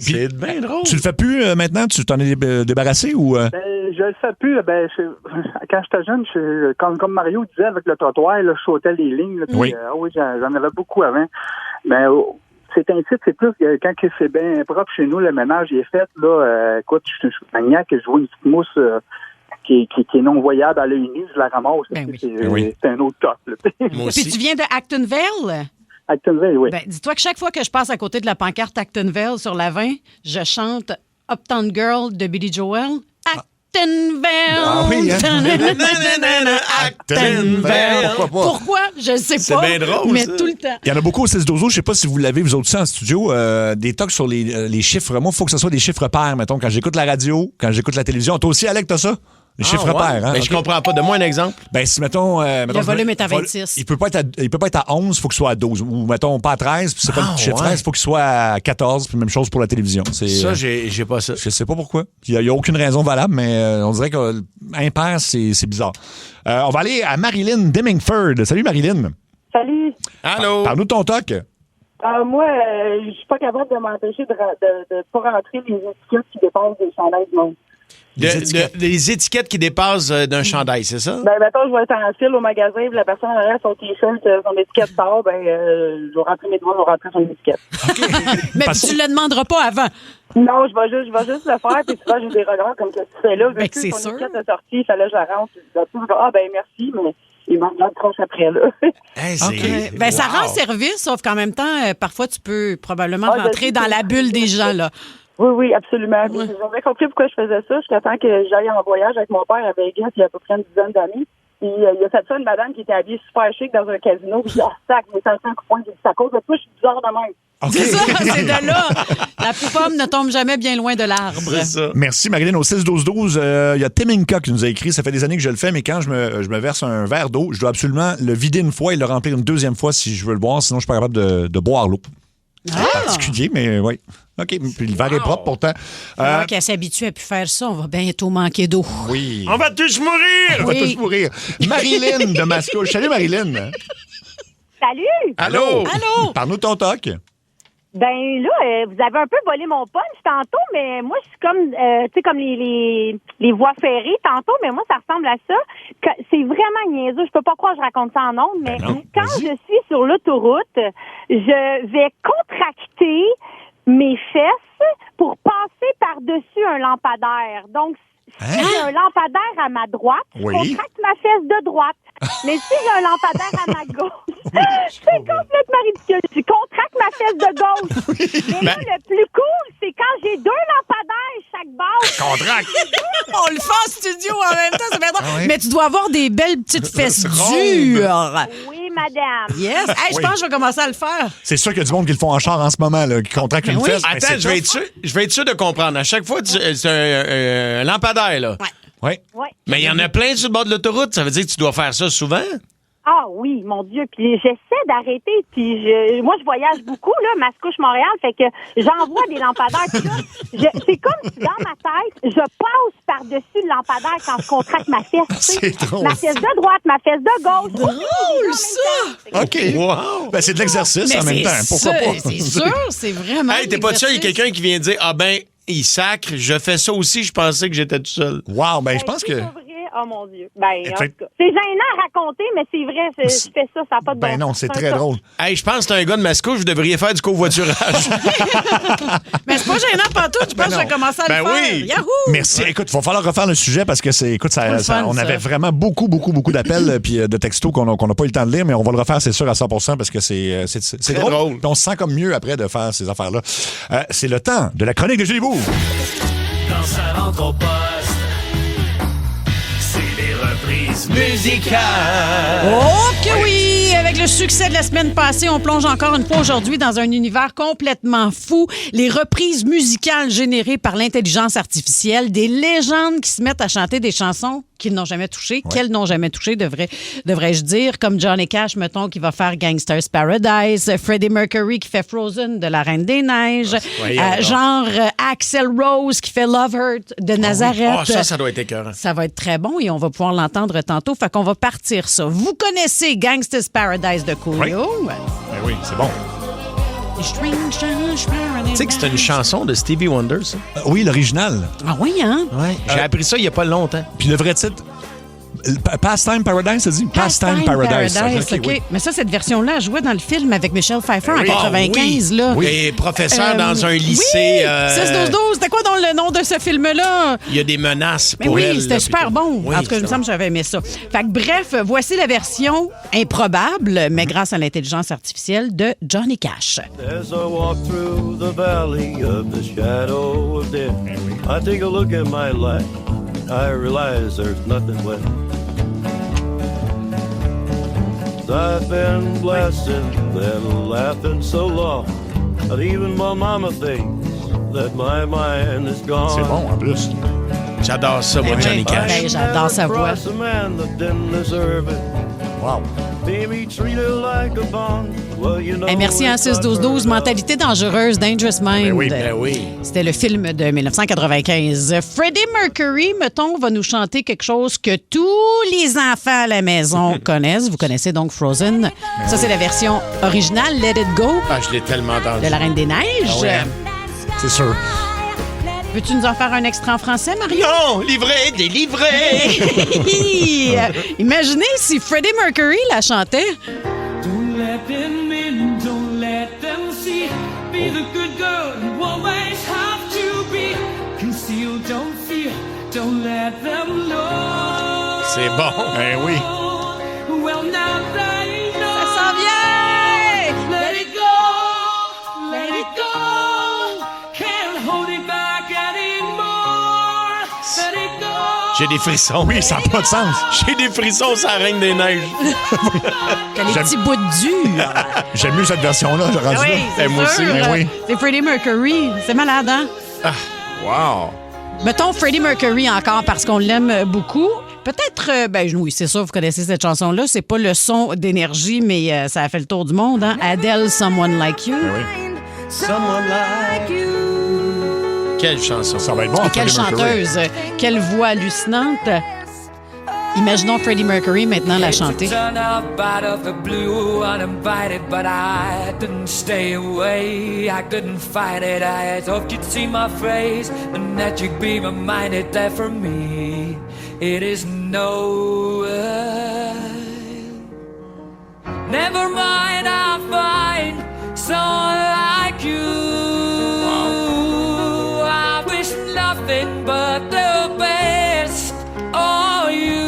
C'est bien drôle. Tu le fais plus maintenant? Tu t'en es débarrassé ou... Ben, je le fais plus. Ben, quand j'étais jeune, comme Mario disait, avec le trottoir, là, je sautais les lignes. Là, puis, oui. Oui, j'en avais beaucoup avant. Mais... c'est un titre, c'est plus quand c'est bien propre chez nous, le ménage est fait, là, écoute, je suis maniaque, je vois une petite mousse qui est non voyable à l'œil nu, je la ramasse. Ben oui. C'est un autre top. Moi aussi. Puis tu viens de Actonville? Actonville, oui. Ben, dis-toi que chaque fois que je passe à côté de la pancarte Actonville sur la 20, je chante Uptown Girl de Billy Joel. Actonville! Ah oui, hein? Actonville! Pourquoi? Je ne sais pas. C'est bien drôle, mais ça. tout le temps. Il y en a beaucoup au 6-12. Je ne sais pas si vous l'avez, vous autres, ça en studio, des tocs sur les chiffres. Moi, il faut que ce soit des chiffres pairs, mettons, quand j'écoute la radio, quand j'écoute la télévision. Toi aussi, Alec, t'as ça? Les chiffres pairs, hein? Mais je comprends pas. Donne-moi un exemple. Ben, si, mettons... Le volume est à 26. Il peut pas être à 11, il faut qu'il soit à 12. Ou, mettons, pas à 13, puis c'est pas le chiffre 13, il faut qu'il soit à 14, puis même chose pour la télévision. Ça, j'ai pas ça. Je sais pas pourquoi. Il y a aucune raison valable, mais on dirait qu'impair, c'est bizarre. On va aller à Marilyn Demingford. Salut, Marilyn. Salut. Allô? Parle-nous de ton toc. Moi, je suis pas capable de m'empêcher de pas rentrer les étiquettes qui dépassent des chandails du monde. Les étiquettes qui dépassent d'un chandail, c'est ça? Ben, mettons, je vais être en file au magasin, puis la personne a son t-shirt, son étiquette sort, je vais rentrer mes doigts, je vais rentrer son étiquette. Mais tu le demanderas pas avant. Non, je vais juste le faire, puis souvent, j'ai des regards comme que tu fais là. Ben, c'est ton sûr. étiquette est sortie, il fallait que je la rentre. Merci, mais il m'en regarde croche après, là. Hey, Ben, ça rend service, sauf qu'en même temps, parfois, tu peux probablement rentrer dans la bulle des gens, là. Oui, absolument. J'avais compris pourquoi je faisais ça jusqu'à temps que j'aille en voyage avec mon père à Vegas il y a à peu près une dizaine d'années. Puis il a fait ça une madame qui était habillée super chic dans un casino. Puis sac, mais ça fait un coup de poing. J'ai dit, c'est à cause de toi, je suis bizarre de même. Okay. C'est ça, c'est de là. La pomme ne tombe jamais bien loin de l'arbre. C'est ça. Merci, Marilyn. Au 6-12-12, il y a Teminka qui nous a écrit. Ça fait des années que je le fais, mais quand je me verse un verre d'eau, je dois absolument le vider une fois et le remplir une deuxième fois si je veux le boire. Sinon, je suis pas capable de boire l'eau. C'est particulier, mais oui. OK. Puis le verre est propre pourtant. Alors qu'elle s'habitue à plus faire ça, on va bientôt manquer d'eau. Oui. On va tous mourir! On va tous mourir. Marilyn de Mascouche. Salut, Marilyn. Salut! Allô? Parle-nous de ton toc. Ben là, vous avez un peu volé mon punch tantôt, mais moi, je suis comme, tu sais, comme les voies ferrées tantôt, mais moi, ça ressemble à ça. C'est vraiment niaiseux. Je peux pas croire que je raconte ça en ondes, mais quand je suis sur l'autoroute, je vais contracter mes fesses pour passer par-dessus un lampadaire. Donc, si j'ai un lampadaire à ma droite, je contracte ma fesse de droite. Mais si j'ai un lampadaire à ma gauche, c'est complètement ridicule. Je contracte ma fesse de gauche. Mais là, le plus cool, c'est quand j'ai 2 lampadaires chaque base. Contracte. On le fait en studio en même temps, c'est bien drôle. Mais tu dois avoir des belles petites fesses dures. Oui, madame. Yes. Hey, je pense que je vais commencer à le faire. C'est sûr qu'il y a du monde qui le font en char en ce moment, là, qui contracte une fesse. Attends, je vais être sûr de comprendre. À chaque fois, c'est un lampadaire, là. Oui. Mais il y en a plein sur le bord de l'autoroute. Ça veut dire que tu dois faire ça souvent? Ah oui, mon Dieu. Puis j'essaie d'arrêter. Puis moi, je voyage beaucoup, là, Mascouche-Montréal. Fait que j'envoie des lampadaires. Puis là, c'est comme si dans ma tête, je passe par-dessus le lampadaire quand je contracte ma fesse. C'est drôle. Ma fesse de droite, ma fesse de gauche. Drôle, ça! OK. Wow. Ben, c'est de l'exercice Mais en même temps. Pourquoi pas? C'est sûr, c'est vraiment. Hey, t'es pas sûr, il y a quelqu'un qui vient dire, il sacre, je fais ça aussi, je pensais que j'étais tout seul. Wow, ben je pense que... Oh mon Dieu. Ben, en Fait- tout cas. C'est gênant à raconter, mais c'est vrai, je fais ça, ça n'a pas de bon Ben non, sens. c'est très drôle. Hey, je pense que c'est un gars de Mascouche, vous devriez faire du covoiturage. Mais c'est pas gênant pantoute, je pense que je vais commencer à le faire. oui. Yahoo! Merci. Écoute, il va falloir refaire le sujet parce que Pas le fun, on ça. avait vraiment beaucoup d'appels puis de textos qu'on n'a pas eu le temps de lire, mais on va le refaire, c'est sûr, à 100% parce que c'est drôle. Puis on se sent comme mieux après de faire ces affaires-là. C'est le temps de la chronique de Julie Bourg. Quand ça rentre au poste, c'est les reprises musicales. Oh que oui! Avec le succès de la semaine passée, on plonge encore une fois aujourd'hui dans un univers complètement fou. Les reprises musicales générées par l'intelligence artificielle, des légendes qui se mettent à chanter des chansons qu'ils n'ont jamais touchées, qu'elles n'ont jamais touchées, devrais-je dire, comme Johnny Cash, mettons, qui va faire Gangsta's Paradise, Freddie Mercury qui fait Frozen de La Reine des Neiges, Axl Rose qui fait Love Hurt de Nazareth. Ça doit être écœurant. Ça va être très bon et on va pouvoir l'entendre tantôt. Fait qu'on va partir ça. Vous connaissez Gangsta's Paradise de Coolio? Oui, c'est bon. Tu sais que c'est une chanson de Stevie Wonder, ça? Oui, l'original. Ah oui, hein? Ouais. J'ai appris ça il n'y a pas longtemps. Puis le vrai titre, Pastime Paradise, ça dit? Pastime Paradise. OK. Oui. Mais ça, cette version-là, elle jouait dans le film avec Michelle Pfeiffer en 95. Oui. Là. Et professeur dans un lycée. Oui, 6-12-12. C'était quoi dans le nom de ce film-là? Il y a des menaces Mais pour oui, elle. c'était super bon. Oui, en tout cas, il me semble que j'avais aimé ça. Fait que bref, voici la version improbable, mais grâce à l'intelligence artificielle, de Johnny Cash. As I walk through the valley of the shadow of death, I take a look at my life, I realize there's nothing left. I've been blessing and laughing so long that even my mama thinks that my mind is gone. C'est bon, en plus. J'adore ça, moi, Johnny Cash. Ben, j'adore sa voix. Wow. Merci à 6-12-12. Mentalité dangereuse, Dangerous Mind. Ben oui. C'était le film de 1995. Freddie Mercury, mettons, va nous chanter quelque chose que tous les enfants à la maison connaissent. Vous connaissez donc Frozen. Ça, c'est la version originale, Let It Go, Ah, je l'ai tellement entendu. de La Reine des Neiges. Ah ouais. C'est sûr. Peux-tu nous en faire un extrait en français, Mario? Non, livré, délivré. Imaginez si Freddie Mercury la chantait. Don't let them in, don't let them see. Be the good girl you always have to be. Conceal, don't feel, don't let them know. C'est bon. Ben oui. Well, now they know. Ça s'en vient! Let it go, let it go. Can't hold it back anymore. Let it go. J'ai des frissons. Oui, ça n'a pas de sens. J'ai des frissons sur la Reine des Neiges. T'as les petits bouts durs. J'aime mieux cette version-là, je rendu Oui, là. c'est moi aussi. sûr. Ben oui. C'est Freddie Mercury. C'est malade, hein? Wow. Mettons Freddie Mercury encore parce qu'on l'aime beaucoup. Peut-être, oui, c'est sûr, vous connaissez cette chanson-là. C'est pas le son d'énergie, mais ça a fait le tour du monde. Hein? Adele, Someone Like You. Someone like you. Quelle chanson. Ça va être bon. Et quelle Freddie Mercury. chanteuse, quelle voix hallucinante. Imaginons Freddie Mercury maintenant la chanter. Turn up out of the blue, uninvited, but I didn't stay away. I couldn't fight it. I hoped you'd see my face, and that you'd be reminded that for me, it is no. Never mind, I'll find someone like you. I wish nothing but the best. Oh, you.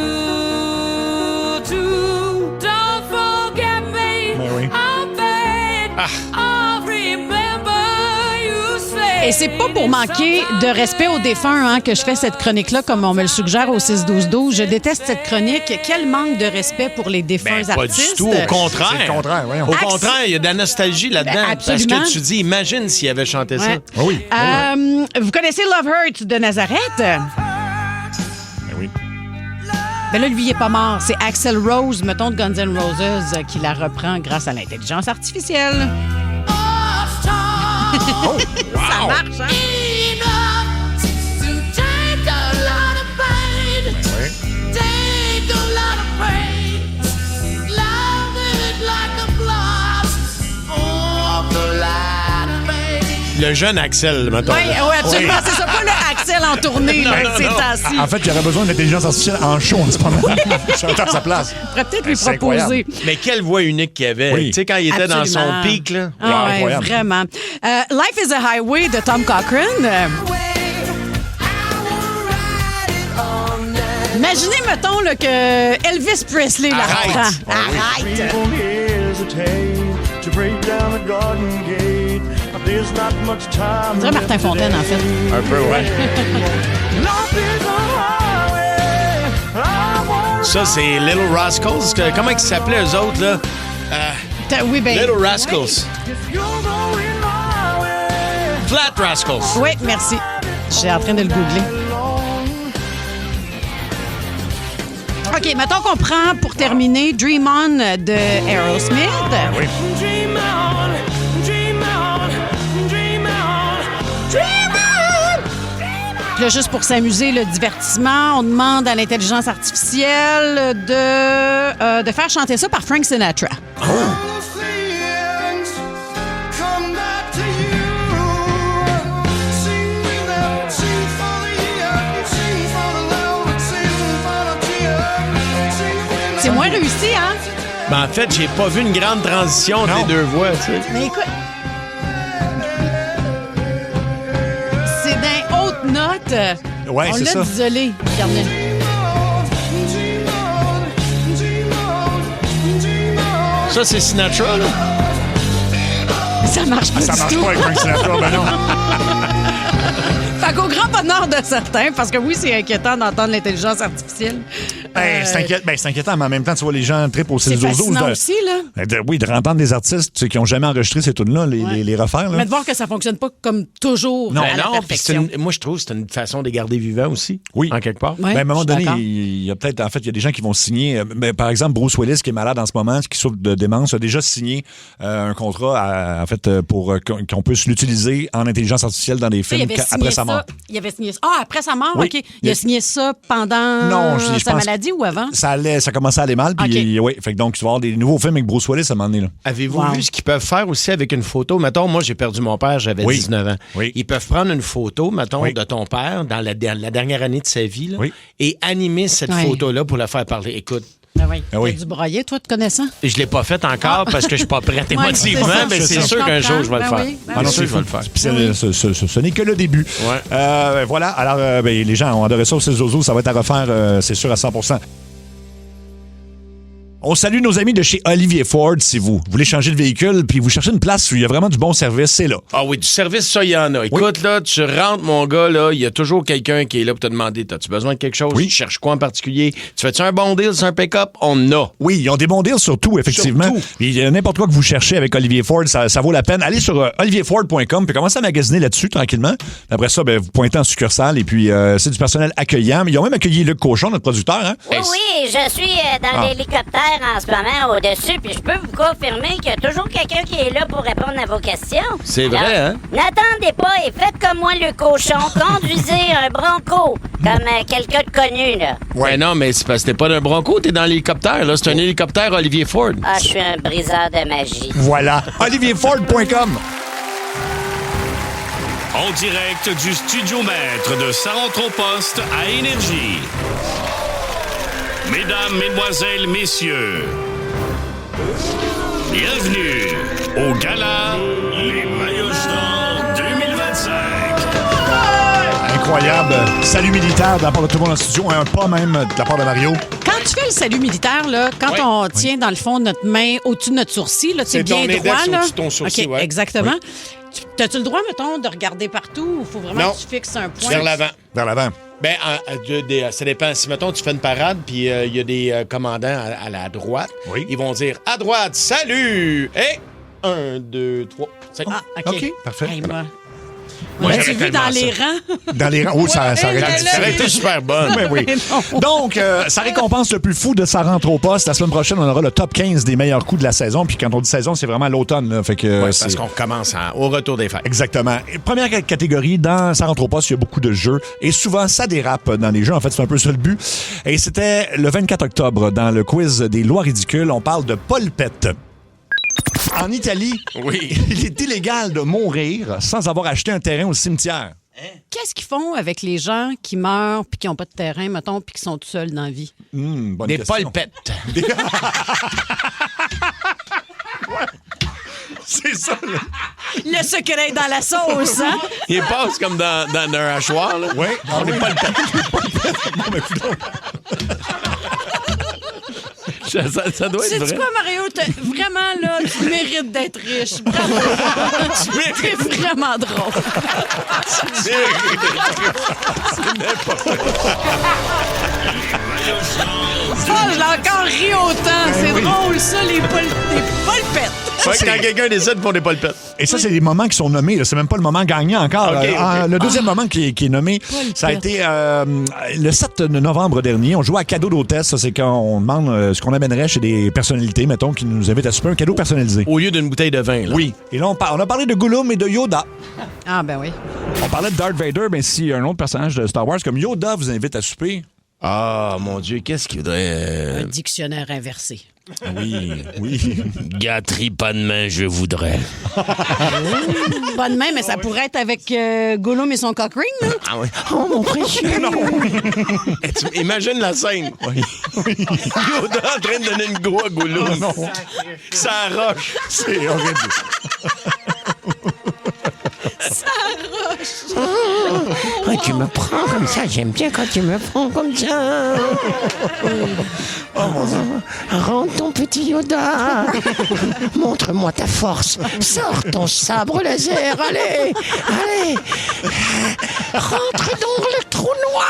Et c'est pas pour manquer de respect aux défunts hein, que je fais cette chronique-là, comme on me le suggère au 6-12-12. Je déteste cette chronique. Quel manque de respect pour les défunts Pas artistes. du tout, au contraire. C'est le contraire, voyons. Au contraire, il y a de la nostalgie là-dedans. Parce absolument. que tu dis, imagine s'il avait chanté ça. Ouais. Ah oui. Vous connaissez Love Hurt de Nazareth? Ben oui. Ben là, lui, il est pas mort. C'est Axl Rose, mettons, de Guns N' Roses, qui la reprend grâce à l'intelligence artificielle. Oh, wow. Ça marche, hein? Le jeune Axel, mettons. Oui, absolument. C'est ça, pas le Axel en tournée, là, ces temps-ci. En fait, il aurait besoin d'intelligence artificielle en show en ce moment. Chanter à sa place. On pourrait peut-être lui C'est proposer. incroyable. Mais quelle voix unique qu'il avait. Oui. Tu sais, quand il était dans son Absolument. pic, là. Ah, ouais, incroyable. vraiment. Life is a Highway de Tom Cochrane. Imaginez, mettons, là, que Elvis Presley la Arrête. reprend. Ah Arrête. On dirait Martin Fontaine, en fait. Un peu, ouais. Ça, c'est Little Rascals. Comment ils s'appelaient, eux autres, là? Oui, ben. Little Rascals. Flat Rascals. Oui, merci. Je suis en train de le googler. OK, mettons qu'on prend, pour terminer, Dream On de Aerosmith. Oui. Puis là, juste pour s'amuser, le divertissement, on demande à l'intelligence artificielle de faire chanter ça par Frank Sinatra. C'est moins réussi, hein? Ben, en fait, j'ai pas vu une grande transition entre les deux voix, tu sais. Mais écoute, c'est d'un haute note. Ouais, On c'est l'a ça. isolé. Regardez. Ça, c'est Sinatra, là? Ça marche pas Ça du marche tout. pas avec Frank Sinatra, ben non. Fait qu'au grand bonheur de certains, parce que oui, c'est inquiétant d'entendre l'intelligence artificielle. C'est inquiétant, mais en même temps, tu vois, les gens trippent au C'est 6 fascinant aussi, là. Oui, de entendre des artistes qui n'ont jamais enregistré ces tunes-là, les refaire. Là. Mais de voir que ça fonctionne pas comme toujours Non, à la non, puis perfection. moi, je trouve que c'est une façon de les garder vivants aussi. Oui. En quelque part. Ouais, Ben, à un moment je suis donné, d'accord. il y a peut-être, en fait, il y a des gens qui vont signer. Par exemple, Bruce Willis, qui est malade en ce moment, qui souffre de démence, a déjà signé un contrat, pour qu'on puisse l'utiliser en intelligence artificielle dans des Il films avait signé après sa mort. ça. Il avait signé ça. Ah, après sa mort, Oui. OK. Il a signé ça pendant Non, je sa pense- maladie ou avant? Ça commençait à aller mal, puis oui. Fait que donc, tu vas avoir des nouveaux films avec Bruce Willis à un moment donné. Là. Avez-vous Wow. vu ce qu'ils peuvent faire aussi avec une photo? Mettons, moi, j'ai perdu mon père, j'avais Oui. 19 ans. Oui. Ils peuvent prendre une photo, mettons, Oui. de ton père dans la dernière année de sa vie là, Oui. et animer cette Ouais. photo-là pour la faire parler. Écoute, Ben oui. Ah oui. T'as dû broyer, toi, te connaissant? je l'ai pas fait encore parce que je suis pas prête émotivement, c'est ça, mais c'est c'est ça. sûr Je qu'un comprends. jour, je vais le Ben faire. oui, ben Ah non, oui. c'est je vais le faire. Puis ce n'est que le début. Ouais. Voilà. Alors, les gens ont adoré ça au 6 Zozo. Ça va être à refaire, c'est sûr, à 100%. On salue nos amis de chez Olivier Ford. Si vous voulez changer de véhicule puis vous cherchez une place où il y a vraiment du bon service, c'est là. Ah oui, du service, ça, il y en a. Écoute, là, tu rentres, mon gars, là, il y a toujours quelqu'un qui est là pour te demander, as-tu besoin de quelque chose? Oui. Tu cherches quoi en particulier? Tu fais-tu un bon deal sur un pick-up? On a. Oui, ils ont des bons deals sur tout, effectivement. Sur tout. Puis, n'importe quoi que vous cherchez avec Olivier Ford, ça vaut la peine. Allez sur olivierford.com puis commencez à magasiner là-dessus tranquillement. Après ça, vous pointez en succursale et puis c'est du personnel accueillant. Mais ils ont même accueilli Luc Cochon, notre producteur. Hein? Oui, oui, je suis dans l'hélicoptère en ce moment au-dessus, puis je peux vous confirmer qu'il y a toujours quelqu'un qui est là pour répondre à vos questions. C'est vrai, Alors, hein? N'attendez pas et faites comme moi le cochon. Conduisez un bronco, comme quelqu'un de connu, là. Ouais, non, mais c'est parce que t'es pas d'un bronco, t'es dans l'hélicoptère, là. C'est un hélicoptère Olivier Ford. Ah, je suis un briseur de magie. Voilà. olivierford.com. En direct du Studio Maître de Saint-Anne-Poste à Énergie. Mesdames, Mesdemoiselles, Messieurs, bienvenue au Gala Les Maillots d'Or 2025. Incroyable. Salut militaire de la part de tout le monde en studio. Un pas même de la part de Mario. Quand tu fais le salut militaire, là, quand Oui. on tient dans le fond notre main au-dessus de notre sourcil, là, C'est bien ton index droit. Là. au-dessus de ton sourcil, OK, ouais. exactement. T'as-tu le droit, mettons, de regarder partout ou faut vraiment Non. que tu fixes un point? Vers l'avant. Vers l'avant. Ben, ça dépend. Si, mettons, tu fais une parade, puis il y a des commandants à la droite, Oui. ils vont dire « À droite, salut! » Et 1, 2, 3, 5. Ah, OK, parfait. Hey, moi, Moi, l'as-tu j'aurais vu dans tellement les ça. rangs? Dans les rangs. Oh, ça aurait été là, difficile. Ça aurait été super bonne. Oui, oui. Non. Donc, ça récompense le plus fou de sa rentre au poste. La semaine prochaine, on aura le top 15 des meilleurs coups de la saison. Puis quand on dit saison, c'est vraiment l'automne. Là. Fait que, Ouais, c'est- parce qu'on recommence au retour des fêtes. Exactement. Et première catégorie, dans sa rentre au poste, il y a beaucoup de jeux. Et souvent, ça dérape dans les jeux. En fait, c'est un peu ça le but. Et c'était le 24 octobre, dans le quiz des lois ridicules. On parle de polpette. En Italie, il est illégal de mourir sans avoir acheté un terrain au cimetière. Qu'est-ce qu'ils font avec les gens qui meurent puis qui n'ont pas de terrain, mettons, puis qui sont tout seuls dans la vie? Bonne Des question. polpettes. C'est ça, là. Le secret dans la sauce, hein? Il passe comme dans un hachoir, là. Oui, on n'est pas le temps. Ça doit être Sais-tu vrai. quoi, Mario? Vraiment, là, tu mérites d'être riche. Bravo. C'est vraiment drôle. C'est n'importe quoi. Oh, je l'ai encore ri autant. C'est drôle, ça, les polpettes. Ouais, quand quelqu'un décide, font des polpettes. Et ça, c'est des moments qui sont nommés. Là. C'est même pas le moment gagnant encore. Okay, okay. Le deuxième moment qui est nommé, ça a été le 7 novembre dernier. On jouait à cadeau d'hôtesse. Ça, c'est quand on demande ce qu'on amènerait chez des personnalités, mettons, qui nous invitent à souper, un cadeau personnalisé. Au lieu d'une bouteille de vin, là. Oui. Et là, on a parlé de Gollum et de Yoda. Ah, ben oui. On parlait de Darth Vader, mais si un autre personnage de Star Wars comme Yoda vous invite à souper. Ah, mon Dieu, qu'est-ce qu'il voudrait... Un dictionnaire inversé. Oui, oui. Gâterie pas de main, je voudrais. Pas de main, mais ça pourrait être avec Gollum et son cock ring, là. Ah oui. Oh, mon précieux. Imagine la scène. Oui. Yoda en train de donner une go à Gollum. Non. Ça roche. C'est horrible. Ça roche. Ouais, tu me prends comme ça, j'aime bien quand tu me prends comme ça. Oh mon Dieu. Rentre ton petit Yoda. Montre-moi ta force. Sors ton sabre laser. Allez, allez. Rentre dans le trou noir.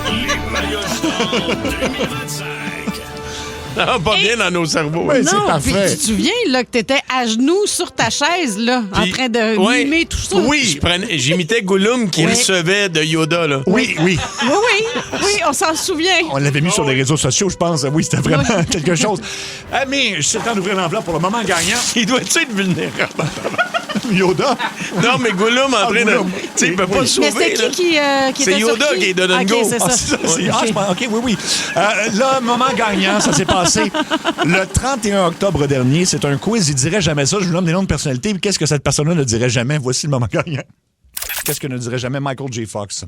Les meilleurs stars 2025. Ah, pas bien dans nos cerveaux. Oui, c'est Non, parfait. puis tu te souviens là, que t'étais à genoux sur ta chaise, là, en train de mimer tout ça? Oui, j'imitais Gollum qui recevait de Yoda, là. Oui, oui. Oui, on s'en souvient. On l'avait mis sur les réseaux sociaux, je pense. Oui, c'était vraiment quelque chose. Mais c'est le temps d'ouvrir l'enveloppe pour le moment gagnant. Il doit être vulnérable. Yoda? Non, mais Gollum en train de... Tu sais, il peut pas se sauver. Mais c'était qui était C'est Yoda sur qui donne une go. OK, c'est ça. Je pense, OK, oui. Le moment gagnant, ça s'est passé le 31 octobre dernier. C'est un quiz. Il dirait jamais ça. Je vous nomme des noms de personnalités. Qu'est-ce que cette personne-là ne dirait jamais? Voici le moment gagnant. Qu'est-ce que ne dirait jamais Michael J. Fox?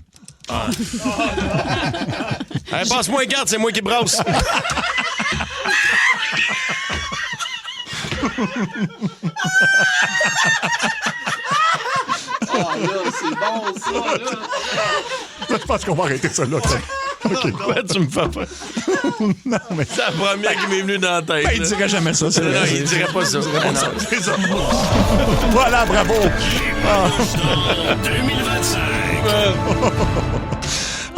Hey, passe-moi une carte, c'est moi qui brasse. C'est bon, ça, là. Je pense qu'on va arrêter ça là. OK. Quoi, tu me fais pas? Non, mais... C'est la première qui m'est venue dans la tête. Ben, il dirait jamais ça. C'est Non, vrai. il dirait pas ça. C'est ça. Voilà, bravo. Stars 2025.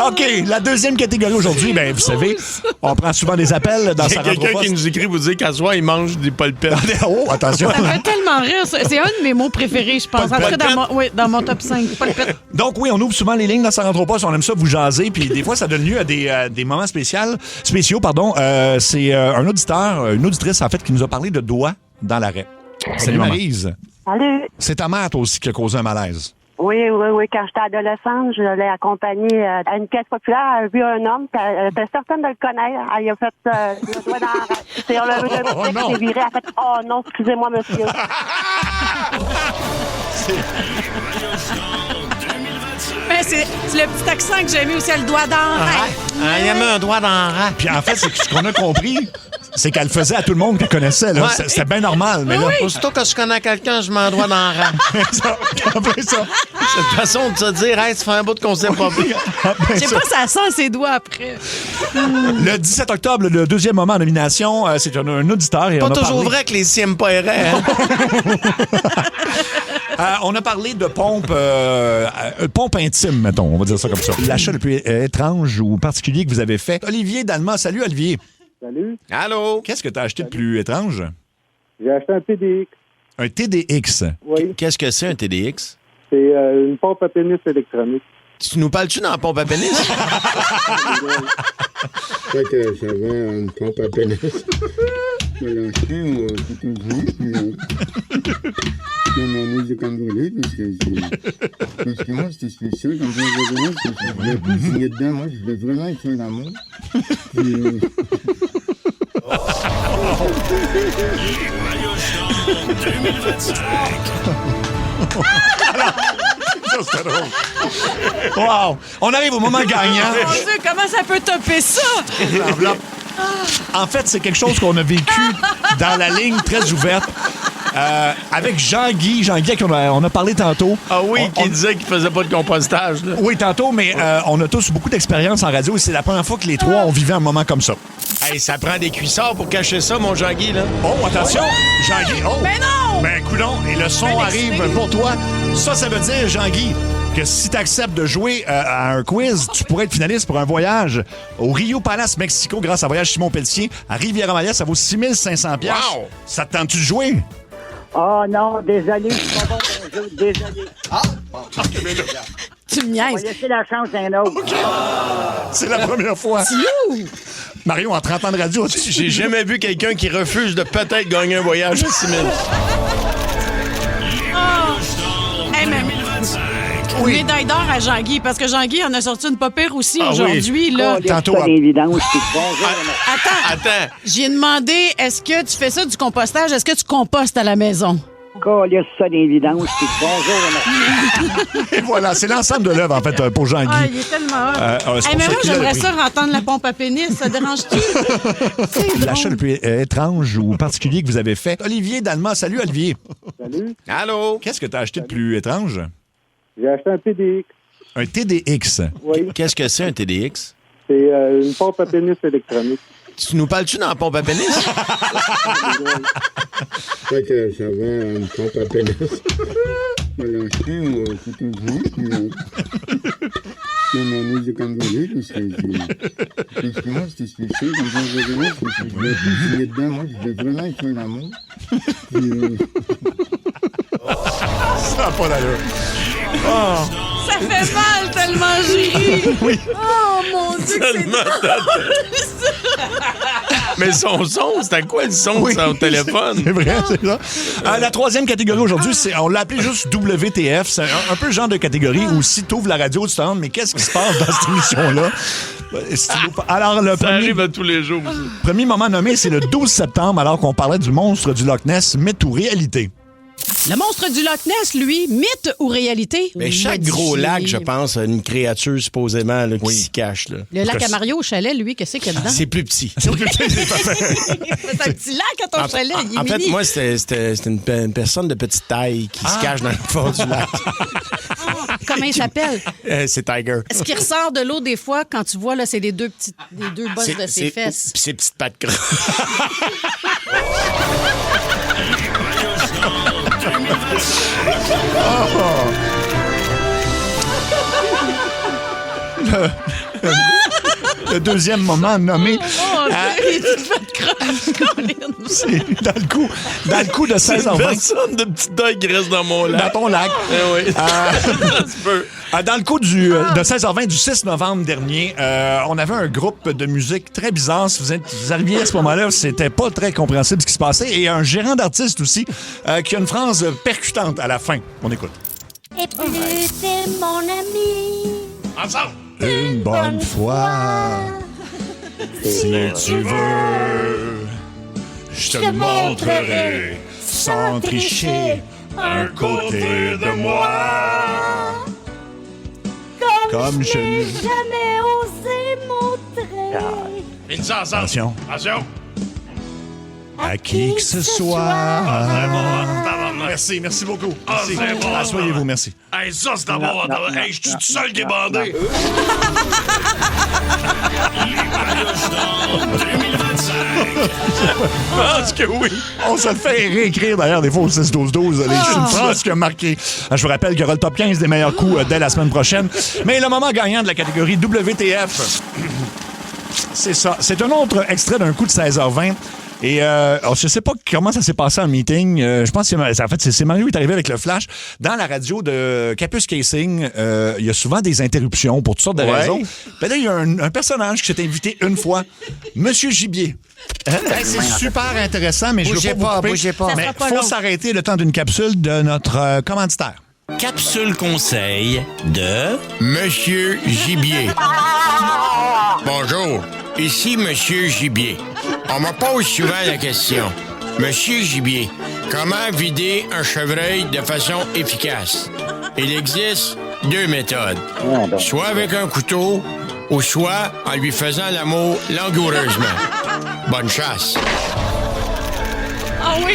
OK, la deuxième catégorie aujourd'hui, ben vous savez, on prend souvent des appels dans Il y sa a quelqu'un qui nous écrit pour dire qu'à soir, il mange des polpettes. Oh, attention. Ça me fait tellement rire. C'est un de mes mots préférés, je pense. En tout cas, dans mon top 5. Donc oui, on ouvre souvent les lignes dans Ça rentre au poste. On aime ça vous jaser, puis des fois, ça donne lieu à des moments spéciaux. C'est un auditeur, une auditrice, en fait, qui nous a parlé de doigts dans l'arrêt. Salut maman. Maryse. Salut. C'est ta mère, toi aussi, qui a causé un malaise. Oui. Quand j'étais adolescente, je l'ai accompagnée à une pièce populaire. Elle a vu un homme, puis elle était certaine de le connaître. Elle a fait le doigt dans la... C'est relevé le pied, elle s'est virée. Elle a fait « Oh non, excusez-moi, monsieur. » Mais c'est le petit accent que j'ai mis aussi, le doigt dans la raie. Il y a mis un doigt dans la raie. Puis en fait, ce qu'on a compris, c'est qu'elle le faisait à tout le monde qu'elle connaissait. Là. Ouais. C'était bien normal. Mais là, Aussitôt que je connais quelqu'un, je mets un doigt dans la raie. ça. Cette façon de se dire, hey, ça fait un bout qu'on s'est pas vu. Je sais pas, ça sent ses doigts après. Le 17 octobre, le deuxième moment en nomination, c'est un auditeur. Et Pas on a toujours parlé... vrai que les sièmes pas erraient, hein? On a parlé de pompe intime, mettons, on va dire ça comme ça. L'achat le plus étrange ou particulier que vous avez fait. Olivier Dalma, salut Olivier. Salut. Allô? Qu'est-ce que tu as acheté de plus étrange? J'ai acheté un TDX. Un TDX. Oui. Qu'est-ce que c'est un TDX? C'est une pompe à pénis électronique. Tu nous parles-tu dans la pompe à pénis? Fait que j'avais une pompe à pénis. Je l'ai acheté au je m'en ai dit comme brûlé parce que moi c'était spécial comme ça je voulais plus signer dedans, moi je voulais vraiment être sur l'amour. Les 2025. Ça, c'était drôle. Wow! On arrive au moment gagnant. Mon Dieu, comment ça peut topper ça? L'enveloppe. En fait, c'est quelque chose qu'on a vécu dans la ligne très ouverte. Avec Jean-Guy. Jean-Guy, on a parlé tantôt. Ah oui, qui disait qu'il faisait pas de compostage. Là. Oui, tantôt, mais on a tous beaucoup d'expérience en radio et c'est la première fois que les trois ont vécu un moment comme ça. Hey, ça prend des cuissards pour cacher ça, mon Jean-Guy, là. Oh, attention! Jean-Guy, oh! Mais non! Ben, coudonc, et le son arrive pour toi. Ça veut dire, Jean-Guy, que si tu acceptes de jouer à un quiz, tu pourrais être finaliste pour un voyage au Rio Palace, Mexico, grâce à Voyage Simon Pelletier. À Rivière-Maya, ça vaut 6 500 $. Wow! Ça te tente-tu de jouer? Oh non, désolé, je suis pas bon pour le jeu, désolé. Tu me On va niaises. laisser la chance à un autre. C'est la première fois. Mario, en 30 ans de radio, J'ai jamais vu quelqu'un qui refuse de peut-être gagner un voyage à 6 000. Hey, mais... Oui. Médaille d'or à Jean-Guy, parce que Jean-Guy en a sorti une pas pire aussi aujourd'hui. Là. Tantôt. Attends. J'ai demandé, est-ce que tu fais ça du compostage? Est-ce que tu compostes à la maison? Laisse ça d'évidence. Bonjour. Et voilà, c'est l'ensemble de l'œuvre, en fait, pour Jean-Guy. Ah, il est tellement hot. c'est Hey, pour mais ça moi, qu'il a le j'aimerais prix. ça entendre la pompe à pénis. Ça dérange-tu? C'est L'achat le plus étrange ou particulier que vous avez fait. Olivier Dalma, salut Olivier. Salut. Allô? Qu'est-ce que tu as acheté de plus étrange? J'ai acheté un TDX. Un TDX. Oui. Qu'est-ce que c'est, un TDX? C'est une pompe à pénis électronique. Tu nous parles-tu dans la pompe à pénis? Fait que ça va, une pompe à pénis. Je l'ai acheté, c'est une joute. C'est une année de congolais, puis c'est moi, c'était spécial. Quand je voulais signer dedans, moi, je voulais vraiment faire l'amour. Ça n'a pas d'allure. Oh. Ça fait mal tellement j'ai ri. Oui. Oh, mon Dieu, que c'est drôle. Mais son son, c'était quoi le son de son téléphone? C'est vrai, c'est ça. La troisième catégorie aujourd'hui, on l'a appelé juste WTF. C'est un peu le genre de catégorie où si tu ouvres la radio, tu te demandes, mais qu'est-ce qui se passe dans cette émission-là? Alors, le Ça arrive à tous les jours. premier moment nommé, c'est le 12 septembre, alors qu'on parlait du monstre du Loch Ness, mythe ou réalité? Le monstre du Loch Ness, lui, mythe ou réalité? Mais chaque gros lac, je pense, a une créature supposément là, qui s'y cache. Là. Le lac à Mario au chalet, lui, qu'est-ce qu'il y a dedans? C'est plus petit. C'est plus petit, c'est parfait. C'est un petit lac à ton chalet, il est En fait, mini. moi, c'était une personne de petite taille qui se cache dans le fond du lac. Comment il s'appelle? C'est Tiger. Ce qui ressort de l'eau des fois, quand tu vois, là, c'est les deux bosses de ses fesses. Puis ses petites pattes creuses. Le deuxième moment nommé. Les petites pattes creuses, Colin. C'est dans le coup de C'est une 16h20. personne de petite taille qui reste dans mon lac. Dans ton lac. Eh oui. Ça se peut. Dans le coup de 16h20 du 6 novembre dernier, on avait un groupe de musique très bizarre. Si vous arriviez à ce moment-là, c'était pas très compréhensible ce qui se passait. Et un gérant d'artiste aussi qui a une phrase percutante à la fin. On écoute. Et plus t'es mon ami. Ensemble. Une bonne fois, si tu veux, je te montrerai sans tricher un côté de moi. Comme je n'ai jamais osé montrer. Mets ça ensemble. Attention. Attention. À qui que ce soit. Merci beaucoup. Merci. c'est bon. Asseyez-vous, merci. Hey, ça, c'est d'abord. Hey, je suis tout seul qui est bandé. Je pense que oui. On se le fait réécrire d'ailleurs des fois au 6-12-12. C'est une phrase qui a marqué. Je vous rappelle qu'il y aura le top 15 des meilleurs coups dès la semaine prochaine. Mais le moment gagnant de la catégorie WTF, c'est ça. C'est un autre extrait d'un coup de 16h20. Et je sais pas comment ça s'est passé en meeting. Je pense que c'est Mario qui est arrivé avec le flash. Dans la radio de Capus Casing, il y a souvent des interruptions pour toutes sortes de raisons. Puis là, il y a un personnage qui s'est invité une fois, Monsieur Gibier. Hey, c'est super intéressant, mais je veux pas vous couper. Mais il faut s'arrêter le temps d'une capsule de notre commanditaire. Capsule conseil de Monsieur Gibier. Bonjour, ici Monsieur Gibier. On me pose souvent la question. Monsieur Gibier, comment vider un chevreuil de façon efficace? Il existe 2 méthodes. Soit avec un couteau, ou soit en lui faisant l'amour langoureusement. Bonne chasse. Ah oui!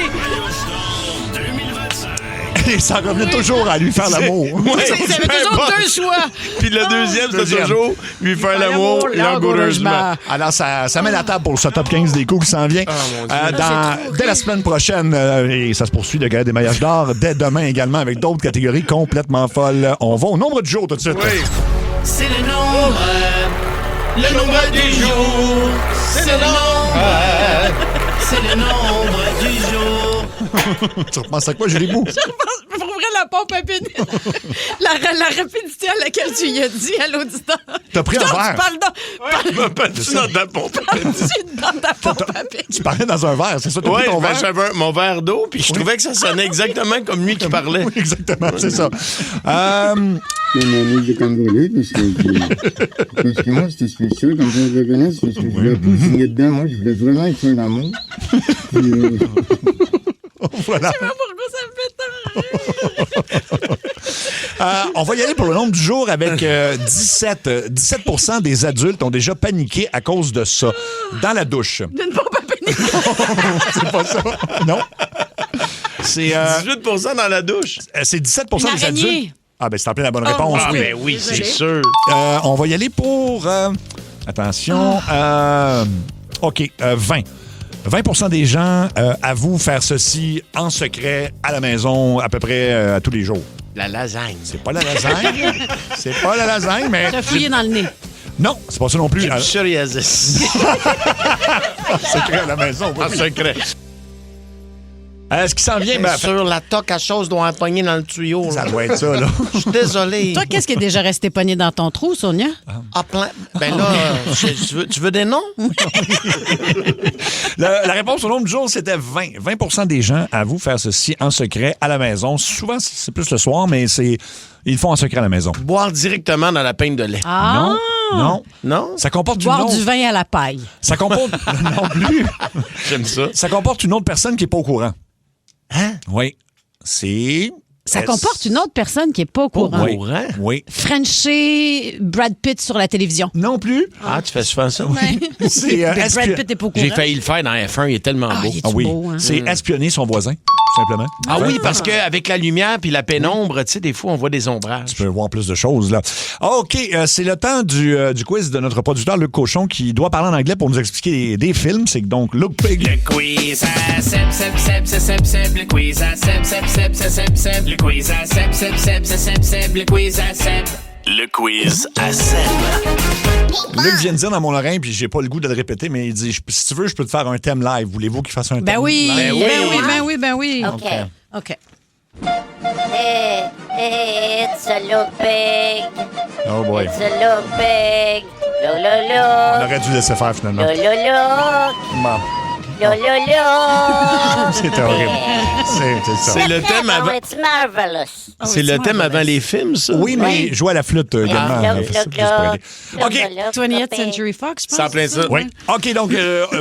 Et ça revient toujours à lui faire l'amour. C'est toujours 2 choix. Puis le deuxième, c'est toujours lui faire l'amour langoureusement. Alors, ça met la table pour ce top 15 des coups qui s'en vient. Dès la semaine prochaine, et ça se poursuit le Gala des mariages d'or, dès demain également, avec d'autres catégories complètement folles. On va au nombre du jour tout de suite. Oui. C'est le nombre du jour. C'est le nombre du jour. Tu repenses à quoi, Julie Bou? Je repense pour ouvrir la pompe à pénis. la rapidité à laquelle tu y as dit à l'auditeur. T'as pris un verre. Tu parles dans ta pompe à pénis. Dans ta pompe à pénis. Tu parlais dans un verre, c'est ça? Oui, ton verre? j'avais mon verre d'eau, puis je trouvais que ça sonnait exactement comme lui qui parlait. Oui, exactement, c'est ça. C'est une année de cangolais, parce que moi, c'était spécial. Quand je revenais, je voulais pas signer dedans. Moi, je voulais vraiment être un amour. Voilà. Je sais pas pourquoi ça me fait tant On va y aller pour le nombre du jour avec 17% des adultes ont déjà paniqué à cause de ça. Dans la douche. D'une pompe à pénis. C'est pas ça. Non. C'est 18% dans la douche. C'est 17% Une des araignée. adultes. Ah, ben c'est en plein la bonne réponse. Ah, oui. ben oui, c'est sûr. On va y aller pour... attention. OK, 20. 20% des gens avouent faire ceci en secret à la maison à peu près à tous les jours. La lasagne. C'est pas la lasagne. C'est pas la lasagne, mais... T'as fouillé dans le nez. Non, c'est pas ça non plus. J'ai du psoriasis. En secret à la maison. En secret. Ce qui s'en vient... Ben, sur la toque à chose doit empoigner dans le tuyau. Ça doit être ça, là. Je suis désolé. Toi, qu'est-ce qui est déjà resté pogné dans ton trou, Sonia? Ah, plein. Ben là, tu veux des noms? La réponse au nombre du jour, c'était 20. 20% des gens avouent faire ceci en secret à la maison. Souvent, c'est plus le soir, mais ils le font en secret à la maison. Boire directement dans la pinte de lait. Ah! Non. Ça comporte une Boire autre... du vin à la paille. Ça comporte... non plus. J'aime ça. Ça comporte une autre personne qui n'est pas au courant. Hein? Oui. C'est... Ça comporte une autre personne qui n'est pas au courant. Oui. Frencher Brad Pitt sur la télévision. Non plus. Ah, tu fais souvent ça? Ouais. C'est, Brad Pitt n'est pas au courant. J'ai failli le faire dans F1, il est tellement beau. il est beau, hein? C'est espionner son voisin, tout simplement. Ah oui, parce qu'avec la lumière puis la pénombre, tu sais, des fois, on voit des ombrages. Tu peux voir plus de choses, là. OK, c'est le temps du quiz de notre producteur Luc Cochon qui doit parler en anglais pour nous expliquer des films. C'est donc Luc Pig. Le quiz à Seb, le quiz à Seb, le quiz à Seb, le quiz à Seb. Le quiz à Seb. Luc vient de dire dans mon oreille, puis j'ai pas le goût de le répéter, mais il dit si tu veux, je peux te faire un thème live. Voulez-vous qu'il fasse un thème Ben oui, live? ben oui. OK. It's a look big. Oh boy. It's a look big. On aurait dû laisser faire finalement. Bon. C'était horrible. C'est ça. C'est le thème avant. It's marvelous. C'est le thème avant les films, ça? Oui, mais jouer à la flûte également. OK. 20th Century Fox, je pense. Ça en plein ça. Oui. OK, donc,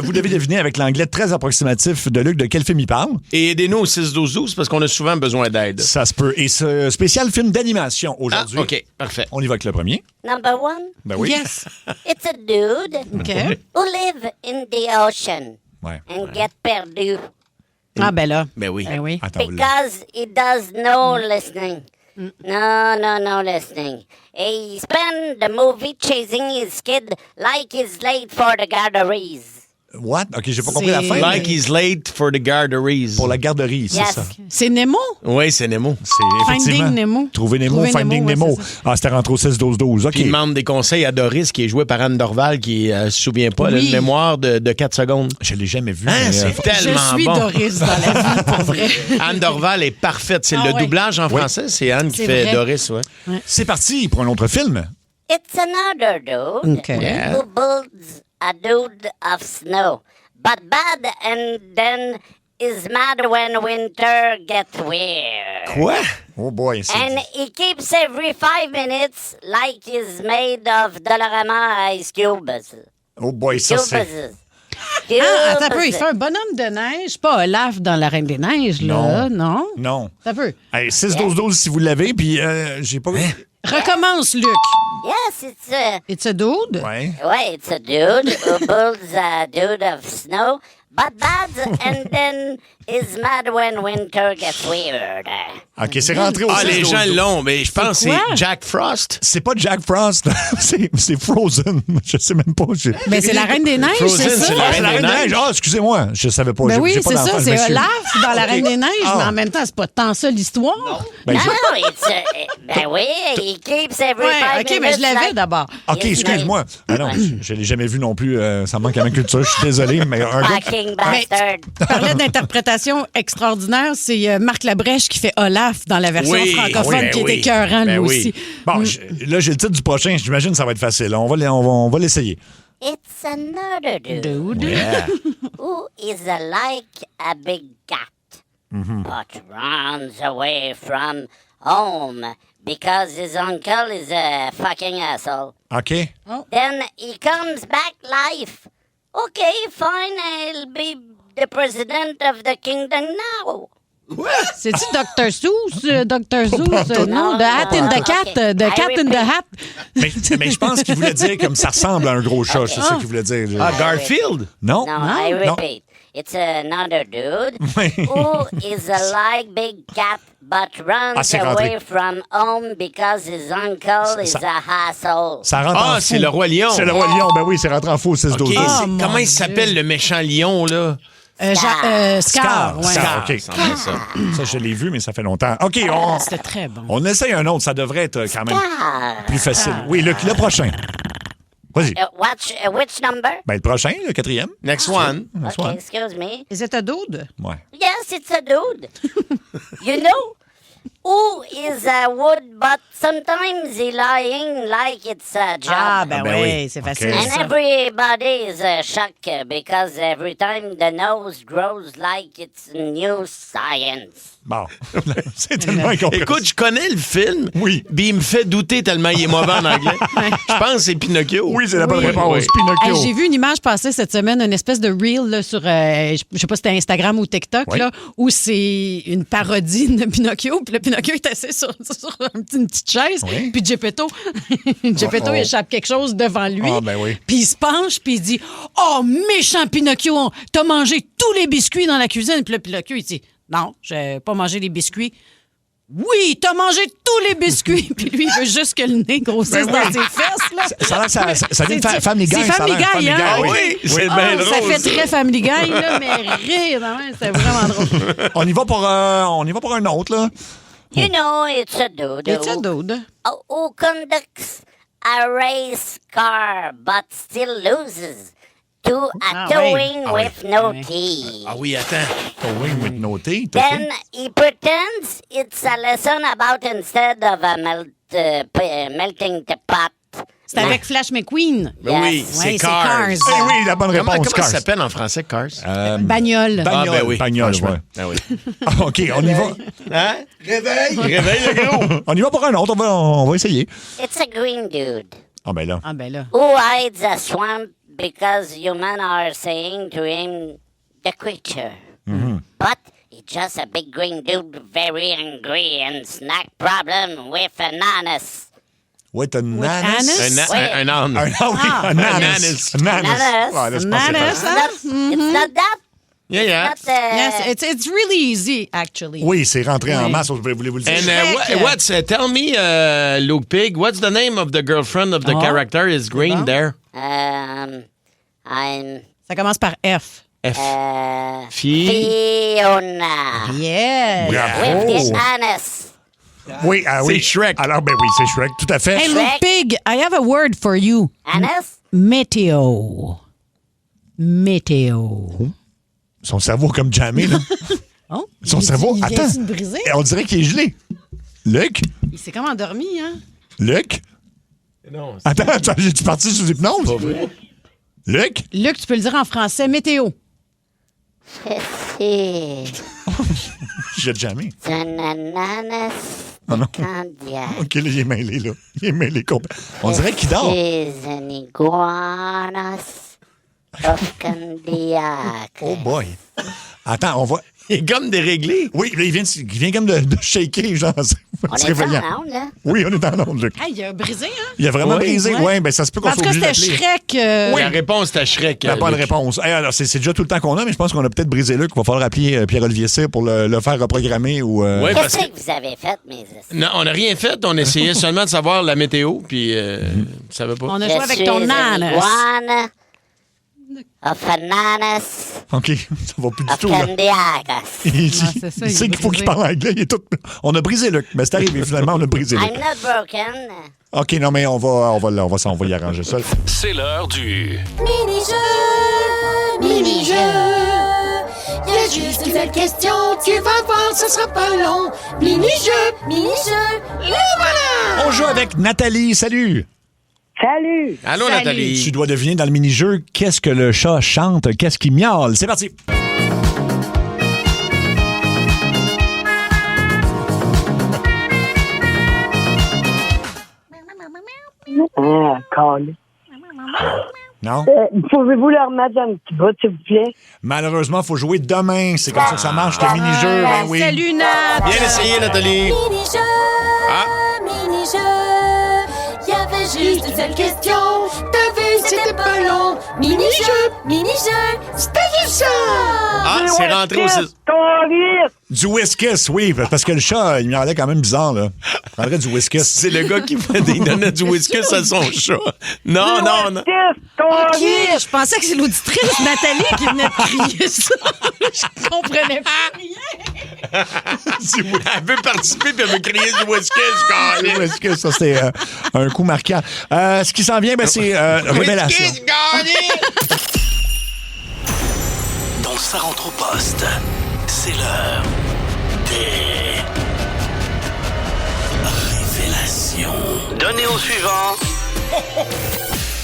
vous devez deviner avec l'anglais très approximatif de Luc de quel film il parle. Et aidez-nous au 6-12-12 parce qu'on a souvent besoin d'aide. Ça se peut. Et ce spécial film d'animation aujourd'hui. OK, parfait. On y va avec le premier. Number one? Ben oui. Yes. It's a dude OK. who live in the ocean and get perdu. Ah, ben là. Ben oui. Ben oui. Attends, Because he does no listening. No listening. He spent the movie chasing his kid like he's late for the garderies. What? OK, j'ai pas compris la fin. Like he's late for the garderies. Pour la garderie, c'est Yes. ça. C'est Nemo? Oui, c'est Nemo. C'est effectivement. Finding Nemo. Trouver Nemo, Trouver Finding Nemo, Nemo. ouais, c'est Ah, c'était rentré au 6-12-12. OK. Puis il demande des conseils à Doris, qui est joué par Anne Dorval, qui se souvient pas, Oui. elle a une mémoire de 4 secondes. Je l'ai jamais vu. Hein, mais, c'est tellement Je suis bon. Doris dans la vie, pour vrai. Anne Dorval est parfaite. C'est Ah le ouais. doublage en français, c'est Anne qui C'est fait vrai. Doris, ouais. C'est parti pour un autre film. It's another dude Okay. Yeah. who builds a dude of snow, but bad and then is mad when winter gets weird. Quoi? Oh boy. And he keeps every 5 minutes like he's made of Dollarama ice cubes. Oh boy, ça c'est... Attends un peu, il fait un bonhomme de neige, pas Olaf dans La Reine des Neiges, là, non? Non. Attends un peu. Hey, 6-12-12 si vous l'avez, puis j'ai pas... Recommence, Luc. Yes, It's a dude? Ouais. Ouais, it's a dude who builds a dude of snow, but bad, and then is mad when winter gets weird. OK, c'est rentré au les 6-12-12. gens l'ont, mais je pense que quoi? c'est Jack Frost. C'est pas Jack Frost, c'est Frozen. Je sais même pas. Ben, c'est La Reine des Neiges, Frozen, c'est ça? c'est la Reine des Neiges. Ah, excusez-moi, je savais pas. Ben J'ai- oui, j'ai pas c'est d'enfant, ça, je c'est m'excuse. Olaf dans La Reine des Neiges, Ah. mais en même temps, c'est pas tant ça l'histoire. Ben, No, je- it's ben oui, he keeps every Ouais, 5 OK, mais minutes je l'avais like- d'abord. OK, excuse-moi. Ah non, je l'ai jamais vu non plus. Ça manque à ma culture. Je suis désolé, mais un gars... Fucking bastard. Tu parlais d'interprétation extraordinaire, c'est Marc Labrèche qui fait Olaf dans la version Oui, francophone oui, qui est oui. écœurant, Ben lui oui. aussi. Bon, là, j'ai le titre du prochain. J'imagine que ça va être facile. On va l'essayer. It's another dude Yeah. who is like a big cat, but runs away from home because his uncle is a fucking asshole. OK. Then he comes back life. Okay, fine, I'll be the president of the kingdom now. C'est-tu Dr. Seuss? Dr. Seuss? Non, Non, The Hat in the non, Cat. ok. The Cat in the Hat. Mais je pense qu'il voulait dire comme ça ressemble à un gros chat. C'est ça qu'il voulait dire. Garfield? Non. No, I Non. repeat. It's another dude Oui. who is like big cat but runs c'est away rentré. from home because his uncle is a asshole. Ça rentre en fou. C'est le Roi Lion. C'est le Roi Lion. Ben oui, c'est rentré en fou au 6-12-12. OK, mon comment il Dieu. s'appelle le méchant lion, là? Scar, ouais. Scar, OK. Ça ressemble à ça. Ça, je l'ai vu, mais ça fait longtemps. OK, C'était très bon. on essaye un autre. Ça devrait être quand même plus facile. Oui, le prochain. Vas-y. Which number? Ben, le prochain, le 4e. Next one. Next Okay, one. excuse me. Is it a dude? Ouais. Yes, it's a dude. You know who is a wood, but sometimes he lying like it's a job. Ah, ben, ben oui, oui. c'est OK. facile. And ça. everybody is shocked because every time the nose grows like it's new science. Bon. C'est tellement incompréhensible. Écoute, je connais le film. Oui. Puis il me fait douter tellement il est mauvais en anglais. Je pense que c'est Pinocchio. Oui, c'est la bonne Oui. réponse. Oui. Pinocchio. Hey, j'ai vu une image passer cette semaine, une espèce de reel là, sur, je sais pas si c'était Instagram ou TikTok, Oui. là, où c'est une parodie de Pinocchio. Puis le Pinocchio est assis sur une petite chaise. Oui. Puis Geppetto, Geppetto échappe quelque chose devant lui. Ah, ben oui. Puis il se penche, puis il dit « Oh, méchant Pinocchio, t'as mangé tous les biscuits dans la cuisine. » Puis le Pinocchio, il dit « Non, j'ai pas mangé les biscuits. » Oui, t'as mangé tous les biscuits. Puis lui, il veut juste que le nez grossisse dans ses fesses. Là. Ça a l'air que ça vient de C'est- Family Guy. c'est ça a l'air Family Guy, hein? Ah Oui, c'est Ah, bien ça drôle. fait très Family Guy, là, mais rire, non, c'est vraiment drôle. On y va pour un autre, là. You know, it's a dude It's a dude. who conducts a race car but still loses to a Ah, towing oui. with no tea. Ah oui, attends. Towing with no teeth. Then he pretends it's a lesson about instead of a melting the pot. C'est avec Flash McQueen. Ben oui, Yes. c'est Ouais, Cars. c'est Eh oui, la bonne Comment réponse, ça Cars. s'appelle en français, Cars? Bagnole. Ah, ben oui. Bagnole, Franchement. ouais. Ben oui. Ah, OK, on y va. Hein? Réveille le gros. On y va pour un autre. On va essayer. It's a green dude Ah, ben là. Ah, ben là. who hides a swamp because humans are saying to him the creature. But he's just a big green dude, very angry and snack problem with an anus. With an With anus? anus? Un âne. Un anus. Un anus. Anus. Ouais, là, c'est pas Anus, facile. hein? It's not that. Yeah, yeah. Not, Yes, it's really easy, actually. Oui, c'est rentré en Oui. masse. Voulez-vous le dire? And what's tell me, Luke Pig, what's the name of the girlfriend of the Oh. character is green Bon. there? I'm Ça commence par F. F. uh, Fille. Fiona Yeah. with Bravo. the anus. Oui, oui. C'est Shrek. Alors, ben oui, c'est Shrek, tout à fait. Hey, Luke Pig, I have a word for you. Anus? Météo. Météo. Son cerveau comme jamais, là. Oh, Son cerveau, il attends. vient-tu de briser? On dirait qu'il est gelé. Luc? Il s'est comme endormi, hein? Luc? Non, Attends, j'ai-tu parti sous hypnose? pas vrai. Luc? Luc, tu peux le dire en français. Météo. C'est J'ai jamais. un ananas Oh non. candiaque. OK, là, il est mêlé, là. Il est mêlé complètement. On dirait qu'il dort. C'est un iguanas of Candiac. Oh boy. Attends, on va... Il est comme déréglé. Oui, là, il vient comme de shaker, genre. On est en onde, là? Oui, on est en onde, Luc. Hey, il a brisé, hein? Il a vraiment brisé, oui. Ben, ça se peut qu'on En tout soit cas, obligé c'était d'appeler. Shrek. Oui. La réponse, c'était Shrek. Ben, pas de réponse. Hey, alors, c'est déjà tout le temps qu'on a, mais je pense qu'on a peut-être brisé Luc. Il va falloir appeler Pierre-Olivier Cyr pour le faire reprogrammer. Ou, Qu'est-ce que vous avez fait, mes Non, on n'a rien fait. On essayait seulement de savoir la météo, puis on savait pas. On a joué avec ton âne. Iguane of Ananas OK, ça va plus du of tout. Là. Candiac. Il c'est ça, il sait qu'il faut qu'il parle anglais. Il est tout... On a brisé Luc. Mais c'est arrivé, finalement, on a brisé Luc. I'm not broken. OK, non, mais on va y arranger ça. C'est l'heure du... Mini-jeu, mini-jeu. Il y a juste une seule question, tu vas voir, ce sera pas long. Mini-jeu, mini-jeu, le voilà! On joue avec Nathalie. Salut! Salut! Allô, Nathalie. Tu dois deviner dans le mini-jeu qu'est-ce que le chat chante, qu'est-ce qu'il miaule. C'est parti! Ah, calé. Non? Pouvez-vous leur mettre un petit bout, s'il vous plaît? Malheureusement, il faut jouer demain. C'est comme ça que ça marche, le mini-jeu. Ben oui. Salut, Nat! Bien essayé, Nathalie. Mini-jeu, mini-jeu. Il y avait juste une seule question. T'as vu, c'était pas long. Mini-jeu, mini-jeu, c'était juste ça! Ah, c'est rentré aussi. Du whiskas, oui, parce que le chat, il miaulait quand même bizarre, là. Il prendrait du whiskas. C'est le gars qui donnait du whiskas à son chat. Non. OK, je pensais que c'est l'auditrice Nathalie qui venait de crier ça. Je comprenais pas rien. Elle veut participer puis elle veut crier du whiskas. Du whiskas, ça, c'est un coup marquant. Ce qui s'en vient, ben, c'est Révélation. Dans Ça rentre au poste, c'est l'heure des révélations. Donnez au suivant.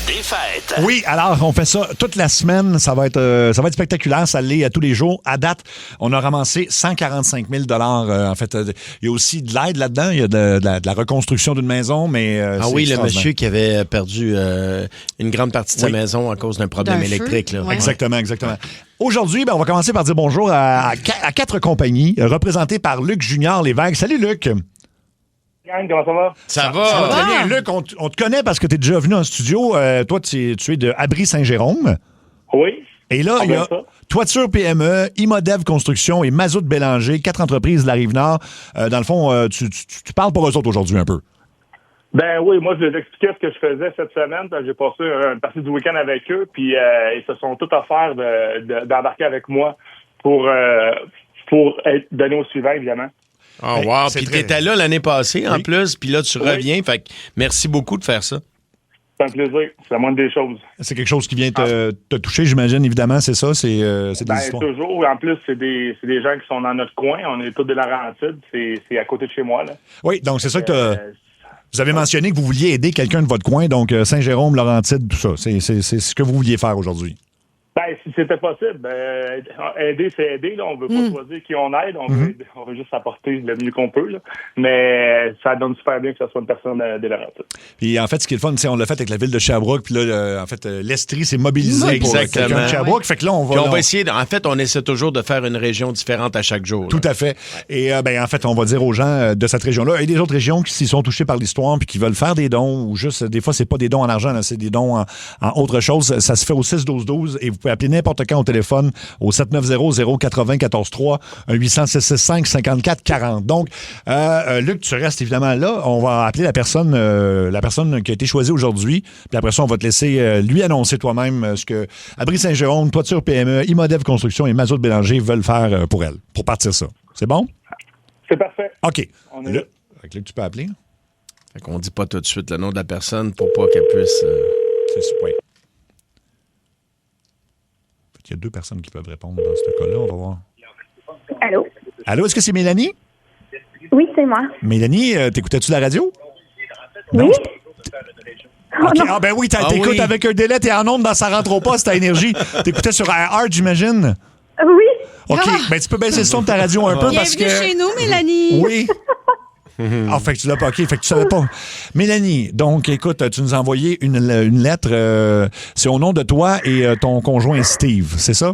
Des fêtes. Oui, alors on fait ça toute la semaine. Ça va être spectaculaire. Ça l'est tous les jours. À date, on a ramassé 145 000 En fait, il y a aussi de l'aide là-dedans. Il y a de la reconstruction d'une maison, mais oui, le monsieur qui avait perdu une grande partie de sa maison à cause d'un problème électrique. Là. Ouais. Exactement. Aujourd'hui, on va commencer par dire bonjour à 4 compagnies représentées par Luc Junior Lévesque. Salut, Luc. Comment ça va? Ça va. Ça va très bien. Luc, on te connaît parce que tu es déjà venu en studio. Toi, tu es de Abri-Saint-Jérôme. Oui. Et là, il y a Toiture PME, Imodev Construction et Mazout Bélanger, 4 entreprises de la Rive-Nord. Dans le fond, tu parles pour eux autres aujourd'hui un peu. Ben oui, moi, je les expliquais ce que je faisais cette semaine. J'ai passé une partie du week-end avec eux, puis ils se sont tous offerts d'embarquer avec moi pour être donné au suivant, évidemment. Oh, wow. Puis t'étais là l'année passée, en plus, puis là, tu reviens. Fait que merci beaucoup de faire ça. C'est un plaisir. C'est la moindre des choses. C'est quelque chose qui vient te toucher, j'imagine, évidemment, c'est ça? C'est des histoires. Toujours. En plus, c'est des gens qui sont dans notre coin. On est tous de Laurentides. C'est à côté de chez moi, là. Oui, donc c'est ça que vous avez mentionné que vous vouliez aider quelqu'un de votre coin, donc Saint-Jérôme, Laurentides, tout ça. C'est ce que vous vouliez faire aujourd'hui. Ben, si c'était possible, aider, c'est aider. Là. On veut pas choisir qui on aide. On veut juste apporter le mieux qu'on peut. Là. Mais ça donne super bien que ce soit une personne de Laurentides. Puis en fait, ce qui est le fun, c'est on l'a fait avec la ville de Sherbrooke. Puis là, en fait, l'Estrie s'est mobilisé pour quelqu'un de Sherbrooke. Fait que là, on va essayer. En fait, on essaie toujours de faire une région différente à chaque jour. Tout à fait. Et en fait, on va dire aux gens de cette région-là et des autres régions qui s'y sont touchées par l'histoire puis qui veulent faire des dons ou juste, des fois, c'est pas des dons en argent, là, c'est des dons en autre chose. Ça se fait au 6-12-12 et vous pouvez appeler n'importe quand au téléphone au 790-080-14-3, 800-665-5440. Donc, Luc, tu restes évidemment là. On va appeler la personne qui a été choisie aujourd'hui. Puis après ça, on va te laisser lui annoncer toi-même ce que Abri-Saint-Jérôme, Toiture PME, Imodev Construction et Mazout Bélanger veulent faire pour elle, pour partir ça. C'est bon? C'est parfait. OK. Luc, tu peux appeler? Fait qu'on dit pas tout de suite le nom de la personne pour pas qu'elle puisse... C'est super. Il y a 2 personnes qui peuvent répondre dans ce cas-là. On va voir. Allô? Allô, est-ce que c'est Mélanie? Oui, c'est moi. Mélanie, t'écoutais-tu la radio? Oui. Non? Okay. Ah ben oui, t'écoutes avec un délai, t'es en onde dans Ça rentre au poste, ta énergie. T'écoutais sur iHeart, j'imagine? Oui. OK, ben tu peux baisser le son de ta radio un peu parce que... Bienvenue chez nous, Mélanie. Oui. Ah, fait que tu l'as pas. OK, fait que tu savais pas. Mélanie, donc, écoute, tu nous as envoyé une lettre. C'est au nom de toi et ton conjoint Steve, c'est ça?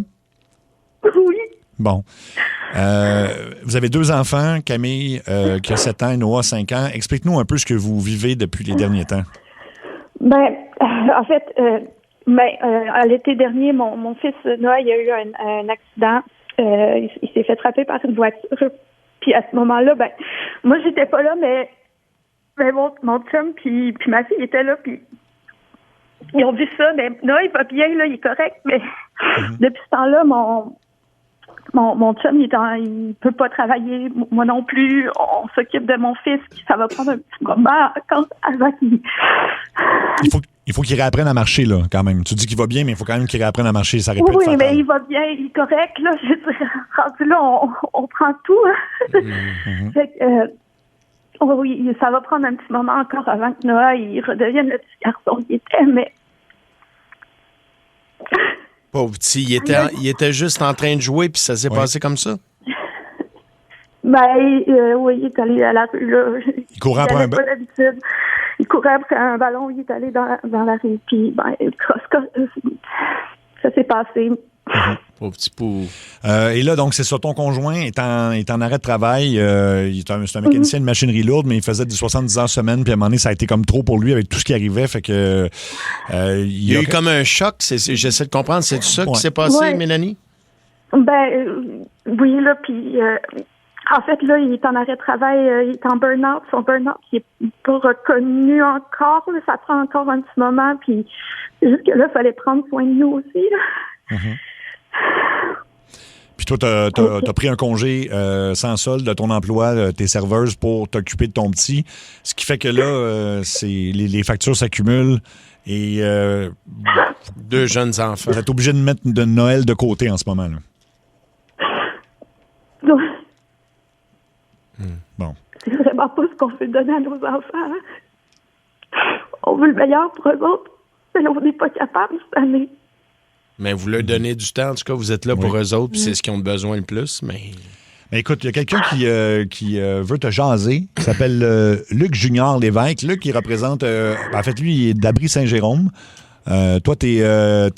Oui. Bon. Vous avez 2 enfants, Camille qui a 7 ans et Noah 5 ans. Explique-nous un peu ce que vous vivez depuis les derniers temps. En fait, à l'été dernier, mon fils Noah, il a eu un accident. Il s'est fait frapper par une voiture. Puis à ce moment-là, moi j'étais pas là, mais mon chum puis ma fille étaient là, puis ils ont vu ça. Mais Noah, il va bien, là, il est correct. Mais depuis ce temps-là, mon chum, il peut pas travailler. Moi non plus. On s'occupe de mon fils. Ça va prendre un petit moment avant qu'il... Il faut qu'il réapprenne à marcher, là, quand même. Tu dis qu'il va bien, mais il faut quand même qu'il réapprenne à marcher. Ça répète Oui, mais il va bien, il est correct, là. Je veux dire, rendu là, on prend tout. Fait que, oui, ça va prendre un petit moment encore avant que Noah il redevienne le petit garçon qu'il était, mais... Pauvre petit, il était juste en train de jouer, puis ça s'est passé comme ça? Oui, il est allé à la rue, là. Il courait après un ballon. Il courait après un ballon, il est allé dans la rue, puis ça s'est passé. Pauvre petit pou. Et là, donc, c'est ça, ton conjoint est en arrêt de travail. C'est un mécanicien de machinerie lourde, mais il faisait du 70 heures semaine, puis à un moment donné, ça a été comme trop pour lui avec tout ce qui arrivait, fait que... il y a eu comme un choc, j'essaie de comprendre, c'est ça qui s'est passé, Mélanie? Oui, là, puis... en fait, là, il est en arrêt de travail, il est en burn-out. Son burn-out, il n'est pas reconnu encore. Là, ça prend encore un petit moment. Puis, c'est juste que là, il fallait prendre soin de nous aussi. Là. Puis toi, t'as pris un congé sans solde de ton emploi, tes serveuses, pour t'occuper de ton petit. Ce qui fait que là, les factures s'accumulent et... 2 jeunes enfants. Vous êtes obligé de mettre de Noël de côté en ce moment, là. Bon. C'est vraiment pas ce qu'on veut donner à nos enfants. Hein? On veut le meilleur pour eux autres, mais là, on n'est pas capable cette année. Mais vous leur donnez du temps, en tout cas, vous êtes là pour eux autres, puis c'est ce qu'ils ont besoin le plus, mais écoute, il y a quelqu'un qui veut te jaser, qui s'appelle Luc Junior Lévesque. Luc, il représente, en fait, lui, il est d'Abri Saint-Jérôme. Toi, t'es à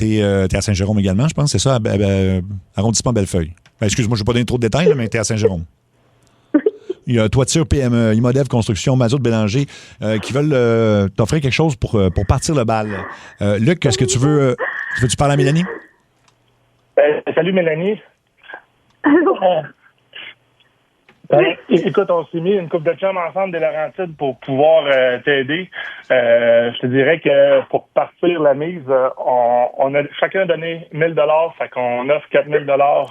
Saint-Jérôme également, je pense, c'est ça, arrondissement Bellefeuille. Excuse-moi, je ne vais pas donner trop de détails, là, mais t'es à Saint-Jérôme. Il y a Toiture, PME, Imodev Construction, Mazout Bélanger qui veulent t'offrir quelque chose pour partir le bal. Luc, est-ce que tu veux... veux-tu parler à Mélanie? Salut, Mélanie. Allô? Écoute, on s'est mis une couple de chums ensemble des Laurentides pour pouvoir t'aider. Je te dirais que pour partir la mise, on a chacun donné 1 000 $, fait qu'on offre 4 000 $.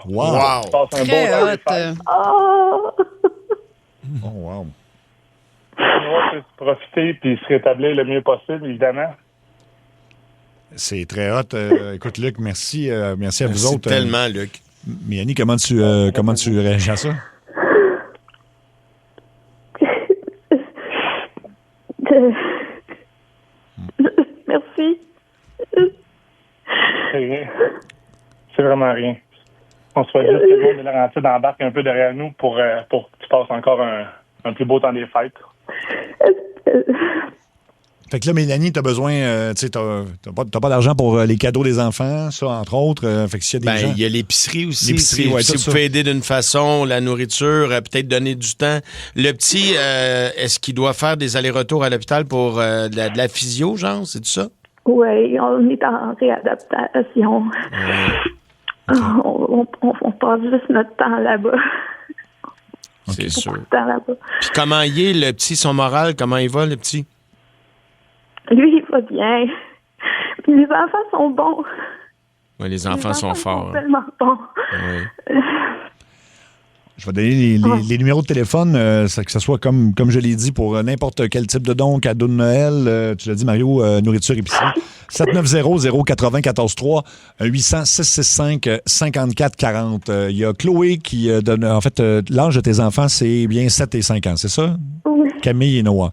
Wow! Passe un bon temps. Oh, wow! On peut profiter puis se rétablir le mieux possible, évidemment. C'est très hot. Écoute, Luc, merci à vous autres. Tellement, Luc. Mélanie, comment tu réagis à ça? Merci. C'est rien. C'est vraiment rien. On souhaite juste que le monde de Laurentides embarque un peu derrière nous pour que tu passes encore un plus beau temps des fêtes. Fait que là, Mélanie, t'as besoin, tu sais, t'as pas d'argent pour les cadeaux des enfants, ça, entre autres. Fait que s'il y a des gens... il y a l'épicerie aussi. L'épicerie, si tout vous ça. pouvez aider d'une façon, la nourriture, peut-être donner du temps. Le petit, est-ce qu'il doit faire des allers-retours à l'hôpital pour de la physio, genre, c'est tout ça? Oui, on est en réadaptation. On passe juste notre temps là-bas. C'est sûr. Beaucoup de temps là-bas. Puis comment il est, le petit, son moral, comment il va, le petit? Lui, il va bien. Puis les enfants sont bons. Oui, les enfants sont forts. Sont tellement bons. Oui. Je vais donner les numéros de téléphone, que ce soit comme je l'ai dit, pour n'importe quel type de don, cadeau de Noël. Tu l'as dit, Mario, nourriture, épicerie. 790-080-14-3, 800-665-5440. Il y a Chloé qui donne... En fait, l'âge de tes enfants, c'est bien 7 et 5 ans, c'est ça? Oui. Camille et Noah.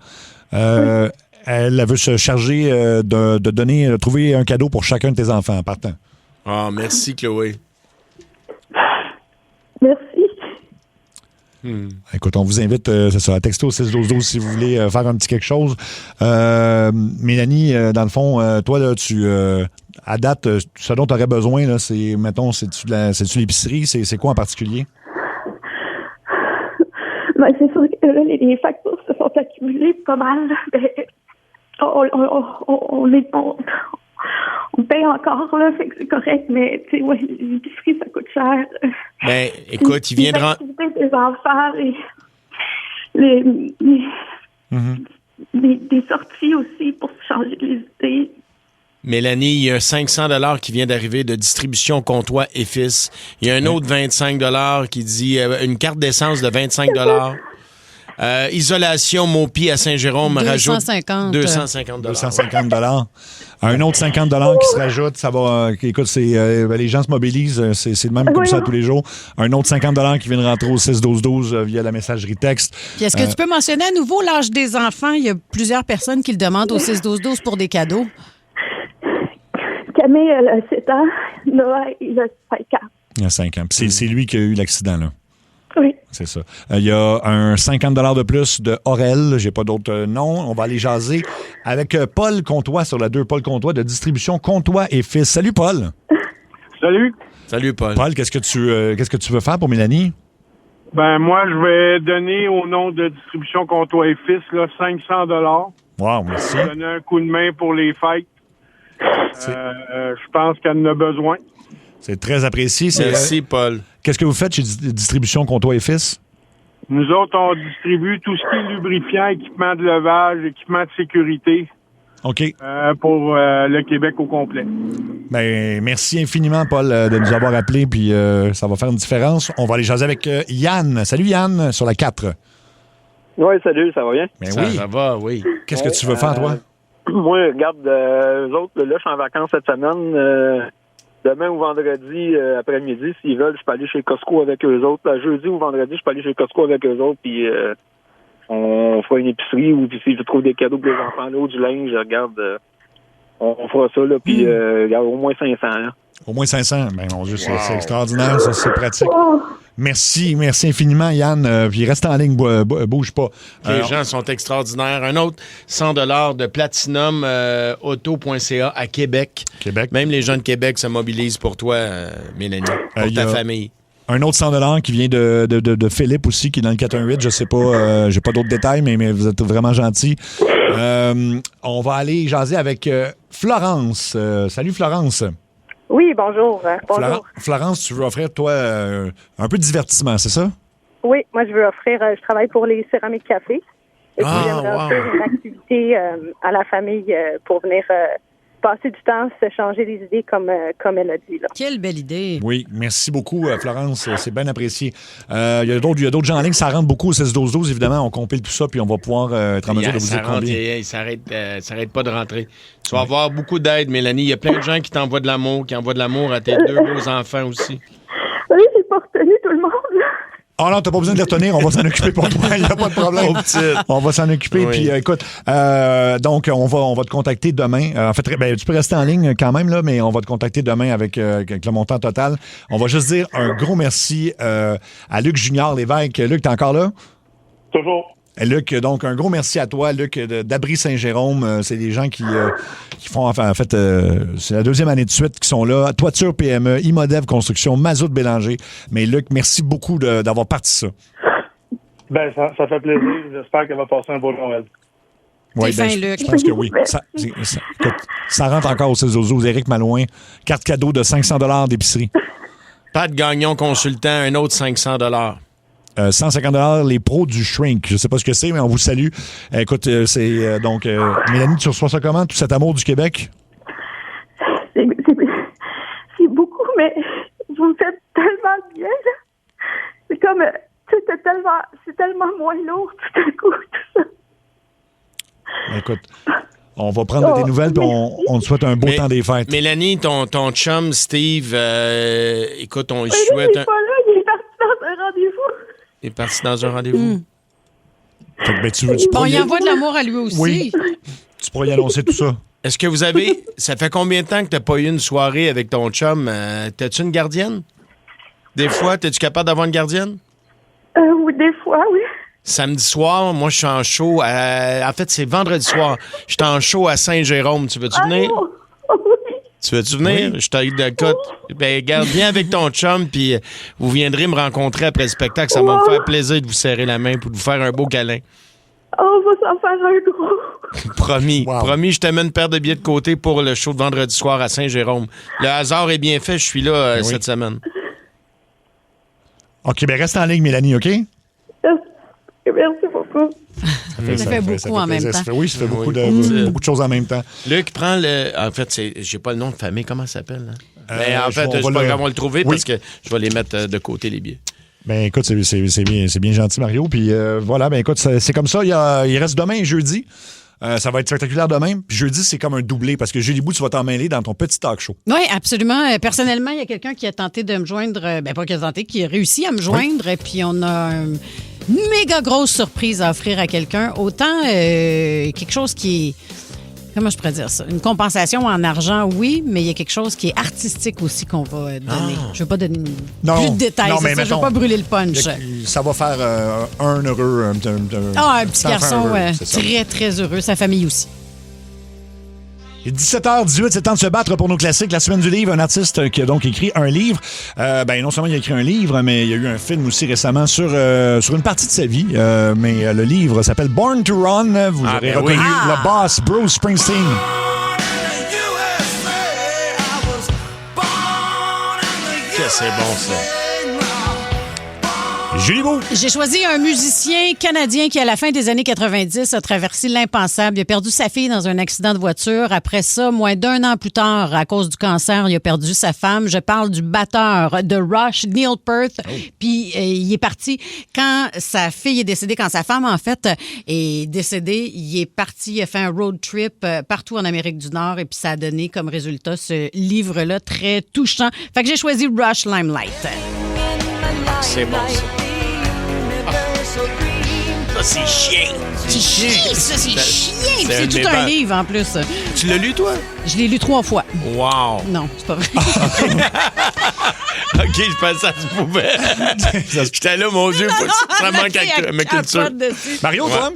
Elle veut se charger de trouver un cadeau pour chacun de tes enfants en partant. Ah, merci, Chloé. Merci. Écoute, on vous invite, c'est ça, à texto 61212 si vous voulez faire un petit quelque chose. Mélanie, dans le fond, toi, là, à date, ce dont tu aurais besoin, là, c'est, mettons, c'est-tu l'épicerie? C'est quoi en particulier? Ben, c'est sûr que là, les factures se sont accumulées pas mal. Mais on paye encore, là, fait que c'est correct, mais tu sais, ouais, l'épicerie, ça coûte cher. Ben, écoute, il vient de rentrer. Les enfants, des sorties aussi pour changer les idées. Mélanie, il y a 500 $ qui vient d'arriver de distribution Comtois et Fils. Il y a un autre 25 $ qui dit une carte d'essence de 25 $. Isolation Maupi à Saint-Jérôme rajoute 250 $. 250 $. Un autre 50 $ qui se rajoute, ça va. Écoute, les gens se mobilisent, c'est le même comme ça tous les jours. Un autre 50 $ qui vient de rentrer au 61212 via la messagerie texte. Puis est-ce que tu peux mentionner à nouveau l'âge des enfants? Il y a plusieurs personnes qui le demandent au 61212 pour des cadeaux. Camille, elle a 7 ans. Noah, il a 5 ans. Il y a 5 ans. Puis c'est lui qui a eu l'accident, là. Oui. C'est ça. Il y a un 50 $ de plus de Aurel. J'ai pas d'autres noms. On va aller jaser avec Paul Comtois sur la 2. Paul Comtois de distribution Comtois et Fils. Salut, Paul. Salut. Salut, Paul. Paul, qu'est-ce que tu veux faire pour Mélanie? Ben, moi, je vais donner au nom de distribution Comtois et Fils, là, 500 $. Wow, merci. Je vais donner un coup de main pour les fêtes. Je pense qu'elle en a besoin. C'est très apprécié. Merci, Paul. Qu'est-ce que vous faites chez Distribution Comtois et Fils? Nous autres, on distribue tout ce qui est lubrifiant, équipement de levage, équipement de sécurité. OK. Pour le Québec au complet. Ben, merci infiniment, Paul, de nous avoir appelés, puis ça va faire une différence. On va aller jaser avec Yann. Salut, Yann, sur la 4. Oui, salut, ça va bien? Ben oui. Ça va, oui. Qu'est-ce que tu veux faire, toi? Moi, regarde, eux autres, là, je suis en vacances cette semaine. Demain ou vendredi après-midi, s'ils veulent, je peux aller chez Costco avec eux autres. Jeudi ou vendredi, je peux aller chez Costco avec eux autres, puis on fera une épicerie, ou puis si je trouve des cadeaux pour les enfants, là, ou du linge, regarde, on fera ça, là, puis regarde, au moins 500, là. Au moins 500. Ben, mon Dieu, c'est extraordinaire, ça, c'est pratique. Merci infiniment, Yann. Puis reste en ligne, bouge pas. Les gens sont extraordinaires. Un autre 100 $ de Platinum Auto.ca à Québec. Même les gens de Québec se mobilisent pour toi, Mélanie, pour ta famille. Un autre 100 $ qui vient de Philippe aussi, qui est dans le 418. Je sais pas, j'ai pas d'autres détails, mais vous êtes vraiment gentil. On va aller jaser avec Florence. Salut, Florence. Oui, bonjour. Bonjour. Florence, tu veux offrir, toi, un peu de divertissement, c'est ça? Oui, moi, je veux offrir, je travaille pour les Céramiques Café. Et puis, j'aimerais offrir une activité à la famille pour venir passer du temps, se changer les idées comme elle a dit. Là. Quelle belle idée. Oui, merci beaucoup, Florence. C'est bien apprécié. Il y a d'autres gens en ligne. Ça rentre beaucoup au 16-12-12, évidemment. On compile tout ça, puis on va pouvoir être en mesure de vous dire combien. Ça n'arrête pas de rentrer. Tu vas avoir beaucoup d'aide, Mélanie. Il y a plein de gens qui t'envoient de l'amour, qui envoient de l'amour à tes 2 beaux enfants aussi. Oui, j'ai pas retenu tout le monde. Oh non, t'as pas besoin de les retenir, on va s'en occuper pour toi, il n'y a pas de problème. On va s'en occuper, puis écoute, donc on va te contacter demain. En fait, tu peux rester en ligne quand même, là, mais on va te contacter demain avec le montant total. On va juste dire un gros merci à Luc Junior Lévesque. Luc, t'es encore là? Toujours. Luc, donc un gros merci à toi, Luc, d'Abri-Saint-Jérôme. C'est des gens qui font, en fait, c'est la 2e année de suite qui sont là. Toiture PME, Imodev Construction, Mazout Bélanger. Mais Luc, merci beaucoup d'avoir parti ça. Ben, ça fait plaisir. J'espère qu'elle va passer un beau Noël. Oui, Luc. Je pense que oui. Ça rentre encore au 6-12-12. Éric Malouin, carte cadeau de 500 $ d'épicerie. Pat Gagnon, consultant, un autre 500 $. 150 $ les pros du shrink. Je sais pas ce que c'est, mais on vous salue. Écoute, c'est donc Mélanie, tu reçois ça comment, tout cet amour du Québec? C'est beaucoup, mais vous me faites tellement bien. Là. C'est comme, c'est tellement moins lourd tout à coup, tout ça. Écoute, on va prendre des nouvelles, puis on te souhaite un beau temps des fêtes. Mélanie, ton chum, Steve, écoute, on lui souhaite... Il est pas là, il est parti dans un rendez-vous. Il est parti dans un rendez-vous. Fait que, il envoie de l'amour à lui aussi. Oui. Tu pourrais y annoncer tout ça. Est-ce que vous avez... Ça fait combien de temps que tu n'as pas eu une soirée avec ton chum? T'as-tu une gardienne? Des fois, es-tu capable d'avoir une gardienne? Oui, des fois, oui. Samedi soir, moi, je suis en show. En fait, c'est vendredi soir. Je suis en show à Saint-Jérôme. Tu veux-tu venir? Tu veux-tu venir? Oui. Je t'aide de cote. Ben, garde bien avec ton chum, puis vous viendrez me rencontrer après le spectacle. Ça va me faire plaisir de vous serrer la main pour vous faire un beau câlin. On va s'en faire un gros. Promis. Promis, je te mets une paire de billets de côté pour le show de vendredi soir à Saint-Jérôme. Le hasard est bien fait. Je suis là cette semaine. OK, ben reste en ligne, Mélanie, OK? Merci beaucoup. Ça fait beaucoup en même temps. Ça fait beaucoup de choses en même temps. Luc, prends le... En fait, j'ai pas le nom de famille. Comment ça s'appelle? Hein? En fait, on je va pas grave, on va le trouver Oui. parce que je vais les mettre de côté, les billets. Ben écoute, c'est bien gentil, Mario. Puis voilà, ben écoute, c'est comme ça. Il reste demain et jeudi. Ça va être spectaculaire demain. Puis jeudi, c'est comme un doublé parce que Julie Bou, tu vas t'en mêler dans ton petit talk show. Oui, absolument. Personnellement, il y a quelqu'un qui a tenté de me joindre. Pas qui a tenté, qui a réussi à me joindre. Et puis, on a une méga grosse surprise à offrir à quelqu'un. Autant quelque chose qui est... Comment je pourrais dire ça? Une compensation en argent, oui, mais il y a quelque chose qui est artistique aussi qu'on va donner. Je ne veux pas donner plus de détails. Non, mais je ne veux pas brûler le punch. Ça va faire un heureux. Un petit garçon très, très heureux. Sa famille aussi. Il est 17h18, c'est temps de se battre pour nos classiques. La semaine du livre, un artiste qui a donc écrit un livre. Non seulement il a écrit un livre, mais il y a eu un film aussi récemment sur une partie de sa vie. Mais le livre s'appelle Born to Run. Vous aurez reconnu le boss Bruce Springsteen. Que c'est bon, ça. Julie Bou. J'ai choisi un musicien canadien qui, à la fin des années 90, a traversé l'impensable. Il a perdu sa fille dans un accident de voiture. Après ça, moins d'1 an plus tard, à cause du cancer, il a perdu sa femme. Je parle du batteur de Rush, Neil Peart. Puis il est parti quand sa fille est décédée, quand sa femme, en fait, est décédée. Il est parti, il a fait un road trip partout en Amérique du Nord et puis ça a donné comme résultat ce livre-là très touchant. Fait que j'ai choisi Rush Limelight. C'est bon, ça. Ça, c'est chien. C'est chien, ça, c'est chien. C'est tout un livre, en plus. Tu l'as lu, toi? Je l'ai lu 3 fois. Wow. Non, c'est pas vrai. OK, je pensais que ça se pouvait. J'étais là, mon Dieu, faut que ça manque à ma culture. Mario, toi?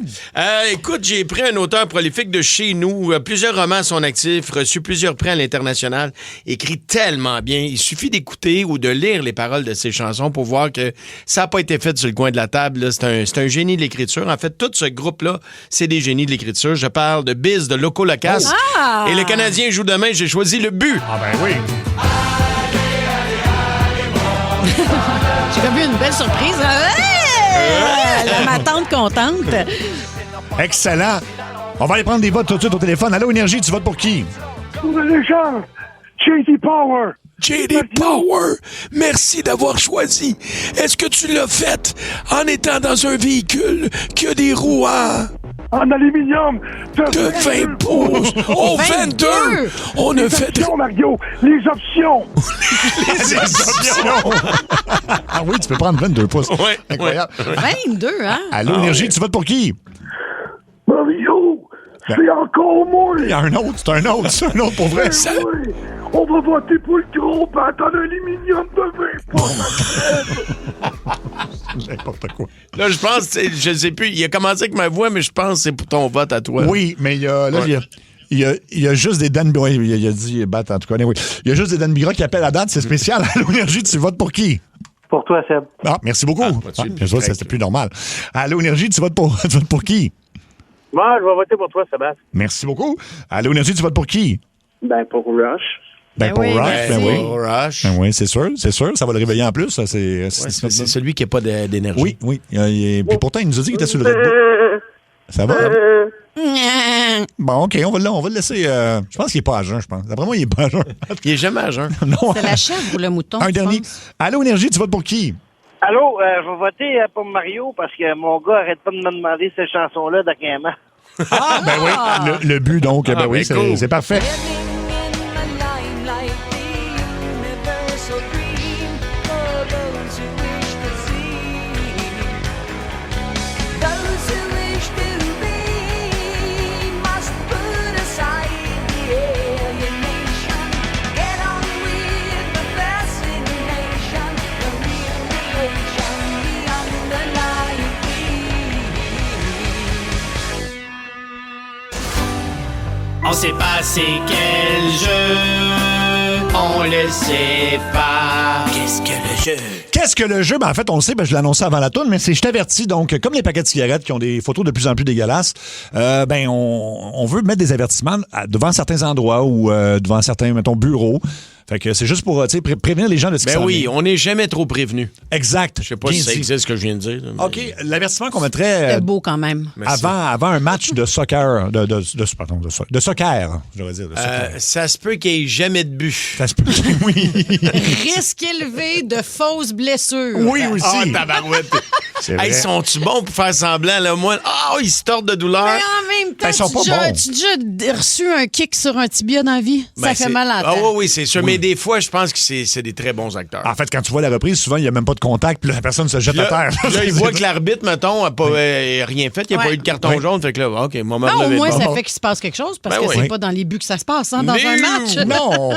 Écoute, j'ai pris un auteur prolifique de chez nous, plusieurs romans à son actif, reçu plusieurs prix à l'international, écrit tellement bien. Il suffit d'écouter ou de lire les paroles de ses chansons pour voir que ça n'a pas été fait sur le coin de la table. Là. C'est un génie de l'écriture. En fait, tout ce groupe-là, c'est des génies de l'écriture. Je parle de Biz, de Loco Locas. Et le Canadien joue demain. J'ai choisi le but. Ah ben oui. J'ai comme eu une belle surprise. Hey! Ma tante contente. Excellent. On va aller prendre des votes tout de suite au téléphone. Allô, Énergie, tu votes pour qui? Pour les gens, J.D. Power. J.D. Power, merci d'avoir choisi. Est-ce que tu l'as fait en étant dans un véhicule qui a des roues en aluminium de 20 pouces? Oh, 22! On a fait... Mario, les options! Les options! Ah oui, tu peux prendre 22 pouces. Ouais, incroyable. 22, hein? Allô, Énergie, tu votes pour qui? Mario, c'est encore moi! Il y a un autre, c'est un autre pour vrai. Oui, on va voter pour le gros bat en aluminium de 20 pouces! N'importe quoi. Là, je pense, je sais plus, il a commencé avec ma voix, mais je pense que c'est pour ton vote à toi. Oui, mais il y a juste des Dan Bigra. Il a dit battre en tout cas. Oui. Il y a juste des Dan Bigra qui appellent à date. C'est spécial. Allô, Énergie, tu votes pour qui? Pour toi, Seb. Ah, merci beaucoup. C'était plus normal. Allô, Énergie, tu votes pour qui? Moi, je vais voter pour toi, Sébastien. Merci beaucoup. Allô, Énergie, tu votes pour qui? Ben, pour Rush. Pour Rush. Ben oui, c'est sûr. Ça va le réveiller en plus. C'est celui qui n'a pas d'énergie. Oui. Puis pourtant, il nous a dit qu'il était sur le Red Bull. Ça va? Bon, OK, on va le laisser. Je pense qu'il n'est pas à jeun, je pense. D'après moi, il n'est pas à jeun. Il n'est jamais à jeun. Non. C'est la chèvre ou le mouton? Un dernier. Allô, Énergie, tu votes pour qui? Allô, je vais voter pour Mario parce que mon gars arrête pas de me demander ces chansons-là dernièrement. Ah, ben oui, le but, donc. Ben oui, cool. C'est parfait. On sait pas c'est quel jeu, on le sait pas. Qu'est-ce que le jeu? Qu'est-ce que le jeu? Ben, en fait, on le sait, je l'ai annoncé avant la tourne, mais c'est je t'avertis. Donc, comme les paquets de cigarettes qui ont des photos de plus en plus dégueulasses, on veut mettre des avertissements devant certains endroits ou devant certains, mettons, bureaux. Fait que c'est juste pour prévenir les gens de ce qui s'en oui, vient. on n'est jamais trop prévenu. Exact. Je sais pas si ça existe ce que je viens de dire. Là, mais... OK, l'avertissement qu'on mettrait C'est beau quand même. avant un match de soccer, de soccer, je devrais dire. De soccer. Ça se peut qu'il n'y ait jamais de but. Ça se peut, oui. Risque élevé de fausses blessures. Oui, aussi. Ah, tabarouette. C'est vrai. Hey, sont-tu bons pour faire semblant, là? Moi, ils se tordent de douleur. Mais en même temps, ils sont tu as déjà reçu un kick sur un tibia dans la vie? Ça fait mal à la tête. Oui, c'est sûr. Mais des fois, je pense que c'est des très bons acteurs. En fait, quand tu vois la reprise, souvent, il n'y a même pas de contact, puis la personne se jette à terre. Là, il voit que l'arbitre, mettons, n'a rien fait, il n'y a pas eu de carton jaune. Fait que là, OK, moment au moins, ça fait qu'il se passe quelque chose, parce que c'est pas dans les buts que ça se passe, dans un match. Non!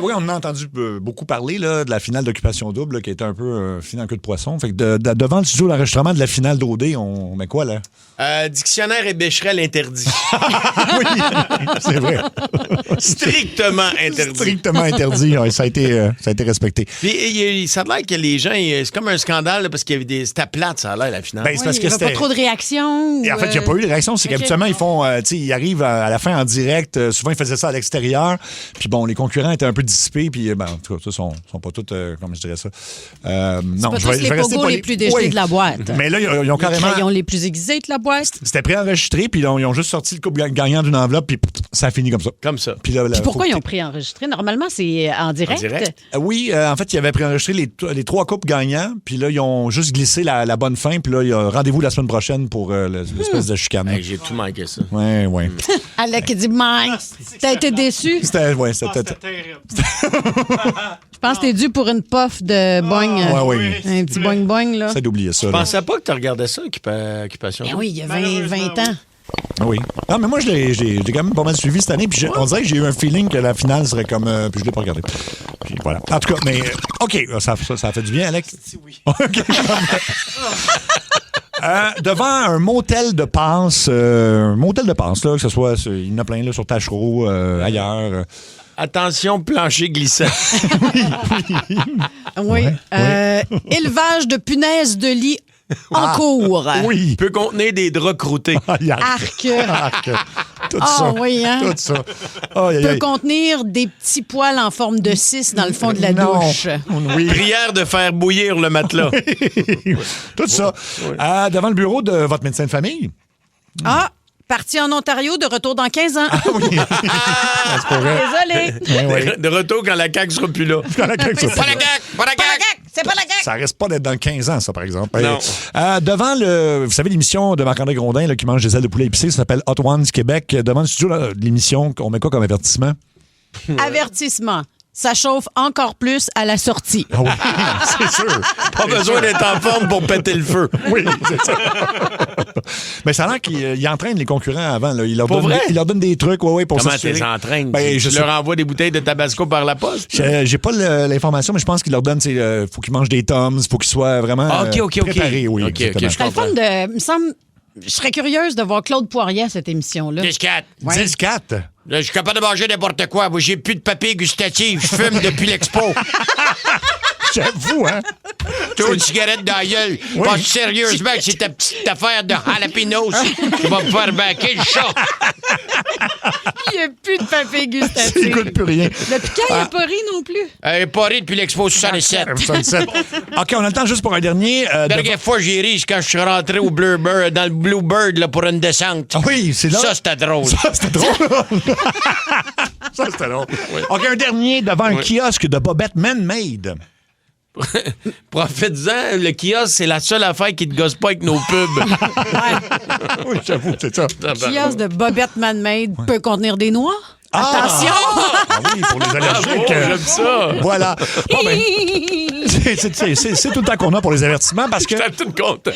Oui, on en a entendu beaucoup parler là, de la finale d'Occupation Double, là, qui était un peu finale en queue de poisson. Fait que devant le studio d'enregistrement de la finale d'OD, on met quoi, là? Dictionnaire et bécherel interdit. Oui, c'est vrai. Strictement interdit. Strictement interdit. Ouais, ça a été respecté. Puis, ça a l'air que les gens, c'est comme un scandale là, parce qu'il y avait c'était plate, ça a l'air, la finale. Ben, c'est parce que il n'y avait pas trop de réactions. Et en fait, il n'y a pas eu de réaction. C'est qu'habituellement, ils font, ils arrivent à la fin en direct. Souvent, ils faisaient ça à l'extérieur. Puis bon, les concurrents étaient un peu dissipés. Puis, en tout cas, sont pas tous, comment je dirais ça. Non, pas tous les pogos les plus déjetés de la boîte. Mais là, ils ont carrément. Les crayons les plus aiguisés de la boîte. C'était préenregistré, puis ils ont juste sorti le couple gagnant d'une enveloppe, puis ça a fini comme ça. Comme ça. Puis pourquoi ils ont préenregistré? Normalement, c'est en direct. Oui, en fait, ils avaient préenregistré les 3 couples gagnants, puis là, ils ont juste glissé la bonne fin, puis là, il y a rendez-vous la semaine prochaine pour l'espèce de chicane. Hey, j'ai tout manqué ça. Oui. Alec dit, Mike, t'as été déçu? C'était terrible. Je pense que t'es dû pour une puff de boing. Oui. Un petit boing-boing, là. C'est d'oublier ça. Je pensais pas que tu regardais ça, Occupation. Ben oui, il y a 20 ans. Oui. Non, mais moi, j'ai quand même pas mal suivi cette année, puis on dirait que j'ai eu un feeling que la finale serait comme... puis je l'ai pas regardé. Puis voilà. En tout cas, mais... OK, ça a fait du bien, Alex? Oui. OK. Devant un motel de passe, là, que ce soit, il y en a plein là, sur Tachereau, ailleurs. Attention, plancher glissant. Oui. Élevage de punaises de lit en cours. Oui. Peut contenir des draps croûtés. Arc. Tout ça. Oui, hein? Tout ça. Peut contenir des petits poils en forme de 6 dans le fond de la douche. Oui. Prière de faire bouillir le matelas. Tout ça. Devant le bureau de votre médecin de famille. Parti en Ontario, de retour dans 15 ans. Ah oui. C'est pas vrai. Désolé. De retour quand la CAQ sera plus là. Pas la CAQ. C'est pas la CAQ. Ça reste pas d'être dans 15 ans, ça, par exemple. Non. Devant vous savez, l'émission de Marc-André Grondin là, qui mange des ailes de poulet épicées, ça s'appelle Hot Ones Québec. Devant le studio de l'émission, on met quoi comme avertissement? Avertissement. Ça chauffe encore plus à la sortie. Ah oui, c'est sûr. Pas besoin d'être en forme pour péter le feu. Oui, c'est ça. Mais ça a l'air qu'il entraîne les concurrents avant. Là. Il leur donne des trucs. Pour Comment tu s'assurer. les entraînes? Je leur envoie des bouteilles de Tabasco par la poste? J'ai pas l'information, mais je pense qu'il leur donne, faut qu'ils mangent des Tums, faut qu'ils soient vraiment préparés. Oui, OK, je comprends. Le fun de... me semble... Je serais curieuse de voir Claude Poirier à cette émission-là. 10-4. 10-4. Là, je suis capable de manger n'importe quoi. Moi, j'ai plus de papier gustatif. Je fume depuis l'expo. J'avoue, hein? Trop de cigarettes dans la gueule. Oui. Pas sérieusement que c'est ta petite affaire de jalapenos qui va me faire baquer le chat. Il n'y a plus de papier gustatif. Il goûte plus rien. Le piquant, il n'a pas ri non plus. Pas ri depuis l'expo 67. OK, on a le temps juste pour un dernier. La dernière fois, j'ai ri, c'est quand je suis rentré au Bluebird, dans le Bluebird là, pour une descente. Ah oui, c'est là. Ça, c'était drôle. Ça, c'était drôle. Ça, c'était drôle. Oui. OK, un dernier devant un kiosque de bobettes man-made. Profites-en, le kiosque, c'est la seule affaire qui te gosse pas avec nos pubs. Oui, j'avoue, c'est ça. Le kiosque de bobettes man-made peut contenir des noix? Attention! Ah oui, pour les allergiques. J'aime ça. Voilà. Bon, ben, c'est tout le temps qu'on a pour les avertissements parce que... Je suis tout content.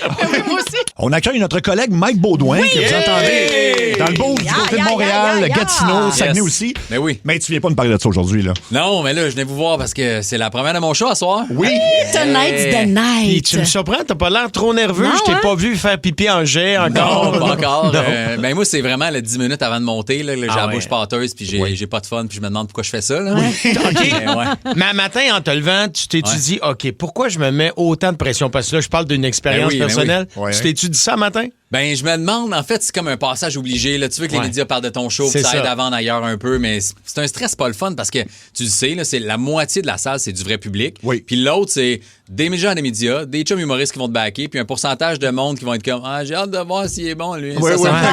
Moi aussi. On accueille notre collègue Mike Baudouin, que vous entendez dans le beau du côté de Montréal, Gatineau, Saguenay aussi. Mais oui. Mais tu viens pas nous parler de ça aujourd'hui, là. Non, mais là, je venais vous voir parce que c'est la première de mon show à soir. Oui. Tonight's the Puis night. tu me surprends, t'as pas l'air trop nerveux. Non, Je t'ai hein? pas vu faire pipi en jet encore. Non, pas encore. Non. Ben moi, c'est vraiment les 10 minutes avant de monter. Là, j'ai la ouais. bouche pâteuse, puis j'ai pas de fun, puis je me demande pourquoi je fais ça. Là. OK. Mais ouais. Mais un matin, en te levant, tu t'es dit, OK, pourquoi je me mets autant de pression? Parce que là, je parle d'une expérience Ben oui, personnelle. oui. Ouais. Tu t'es-tu dit ça un matin? Ben, je me demande, en fait, c'est comme un passage obligé. Là. Tu veux que les médias parlent de ton show, C'est puis ça aide ça. à vendre ailleurs un peu, mais c'est un stress pas le fun parce que tu le sais, là, c'est la moitié de la salle, c'est du vrai public. Oui. Puis l'autre, c'est des gens des médias, des chums humoristes qui vont te backer, puis un pourcentage de monde qui vont être comme ah, j'ai hâte de voir s'il est bon, lui. Oui, ça, oui. ça me fait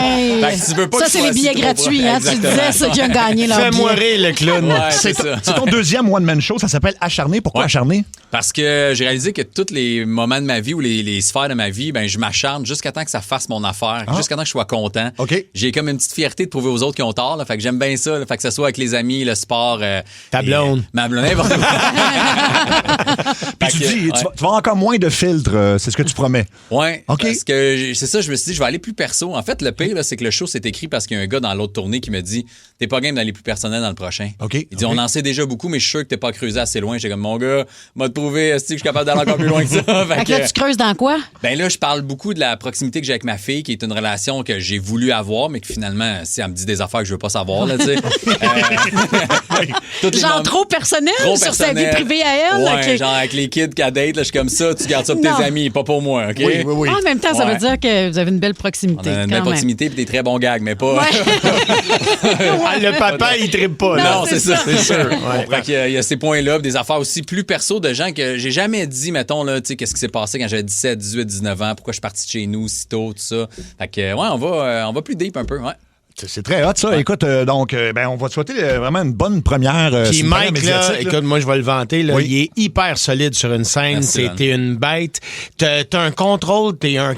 Hey. Fait que tu veux pas Ça, que c'est tu les sois billets assis trop gratuits, proche. hein? Tu Exactement. disais ceux qui ont gagné leur Fais-moi billet. rire, le clown. Ouais, C'est c'est ça. c'est ton deuxième one-man show, ça s'appelle Acharné. Pourquoi Ouais. Acharné? Parce que j'ai réalisé que tous les moments de ma vie ou les sphères de ma vie, ben je m'acharne jusqu'à temps que ça fasse mon affaire, jusqu'à temps que je sois content. OK. J'ai comme une petite fierté de prouver aux autres qui ont tort. Là, fait que j'aime bien ça. Là, fait que ce soit avec les amis, le sport. Ta blonde. Ma blonde, n'importe quoi. Puis tu dis, tu vas avoir encore moins de filtres, c'est ce que tu promets. Ouais. OK. Parce que c'est ça, je me suis dit, je vais aller plus perso. En fait, le pire, là, c'est que le show s'est écrit parce qu'il y a un gars dans l'autre tournée qui me dit, t'es pas game d'aller plus personnel dans le prochain. OK. Il dit, on en sait déjà beaucoup, mais je suis sûr que t'es pas creusé assez loin. J'ai comme, mon gars, m'a te prouvé, est-ce que je suis capable d'aller encore plus loin que ça? Fait que là, tu creuses dans quoi? Ben là, je parle beaucoup de la proximité que j'ai avec ma fille, qui est une relation que j'ai voulu avoir, mais que finalement, si elle me dit des affaires que je veux pas savoir, là, tu sais. Toutes les Genre moments- trop personnel Trop sur sa vie personnel. privée à elle? Ouais, OK. genre avec les kids qu'elle date, là, je suis comme ça, tu gardes ça pour Non. tes amis, pas pour moi, OK? Oui, oui, oui. En même temps, ça Ouais. veut dire que vous avez une belle On proximité. a une quand belle même. proximité et des très bons gags, mais pas... Ah, le papa, il tripe pas. là. Non, c'est ça. C'est sûr. Ouais. Fait qu'il y a ces points-là, des affaires aussi plus perso de gens que j'ai jamais dit, mettons, là, tu sais, qu'est-ce qui s'est passé quand j'avais 17, 18, 19 ans, pourquoi je suis parti de chez nous si tôt, tout ça. Fait que, ouais, on va plus deep un peu, ouais. C'est très hot, ça. Ouais. Écoute, donc, ben, on va te souhaiter vraiment une bonne première. Puis une première Mike, là, médiatique, écoute, moi, je vais le vanter. Là, Oui. Il est hyper solide sur une scène. Merci, T'es une bête. T'as un contrôle. T'es un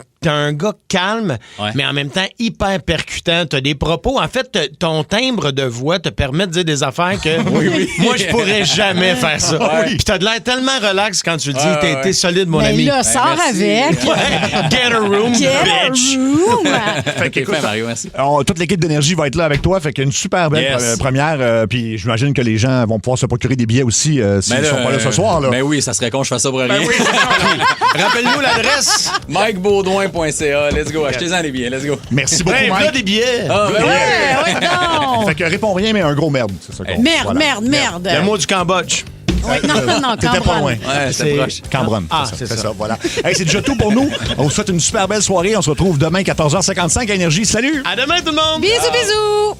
gars calme, Ouais. mais en même temps hyper percutant. T'as des propos. En fait, ton timbre de voix te permet de dire des affaires que moi, je pourrais jamais faire ça. Ouais. Puis t'as de l'air tellement relax quand tu le dis. Ouais, T'es solide, mon Mais ami. là, sors merci. avec. Get a room, Get a bitch. room. Fait que, T'es écoute, fin, Mario, merci. toute l'équipe d'énergie va être là avec toi. Fait qu'une super belle Yes. première. Puis j'imagine que les gens vont pouvoir se procurer des billets aussi s'ils Ben sont pas là ce soir. Là. Ben oui, ça serait con que je fasse ça pour rien. oui, c'est ça. Rappelle-nous l'adresse. MikeBaudouin.ca, let's go, achetez-en les billets, let's go. Merci beaucoup, Hey, Mike. là, des billets. Ah, ben Ouais, ouais, non. Fait que réponds rien, mais un gros merde. C'est ça qu'on- Merde, voilà. merde. Le mot du Cambodge. Oui, non, T'étais pas Cambronne. loin. Ouais, C'est- c'est proche. Cambronne. Ah, c'est c'est ça. ça. C'est ça, voilà. Hey, c'est déjà tout pour nous. On vous souhaite une super belle soirée. On se retrouve demain, 14h55 à Énergie. Salut! À demain, tout le monde. Bisous, bisous.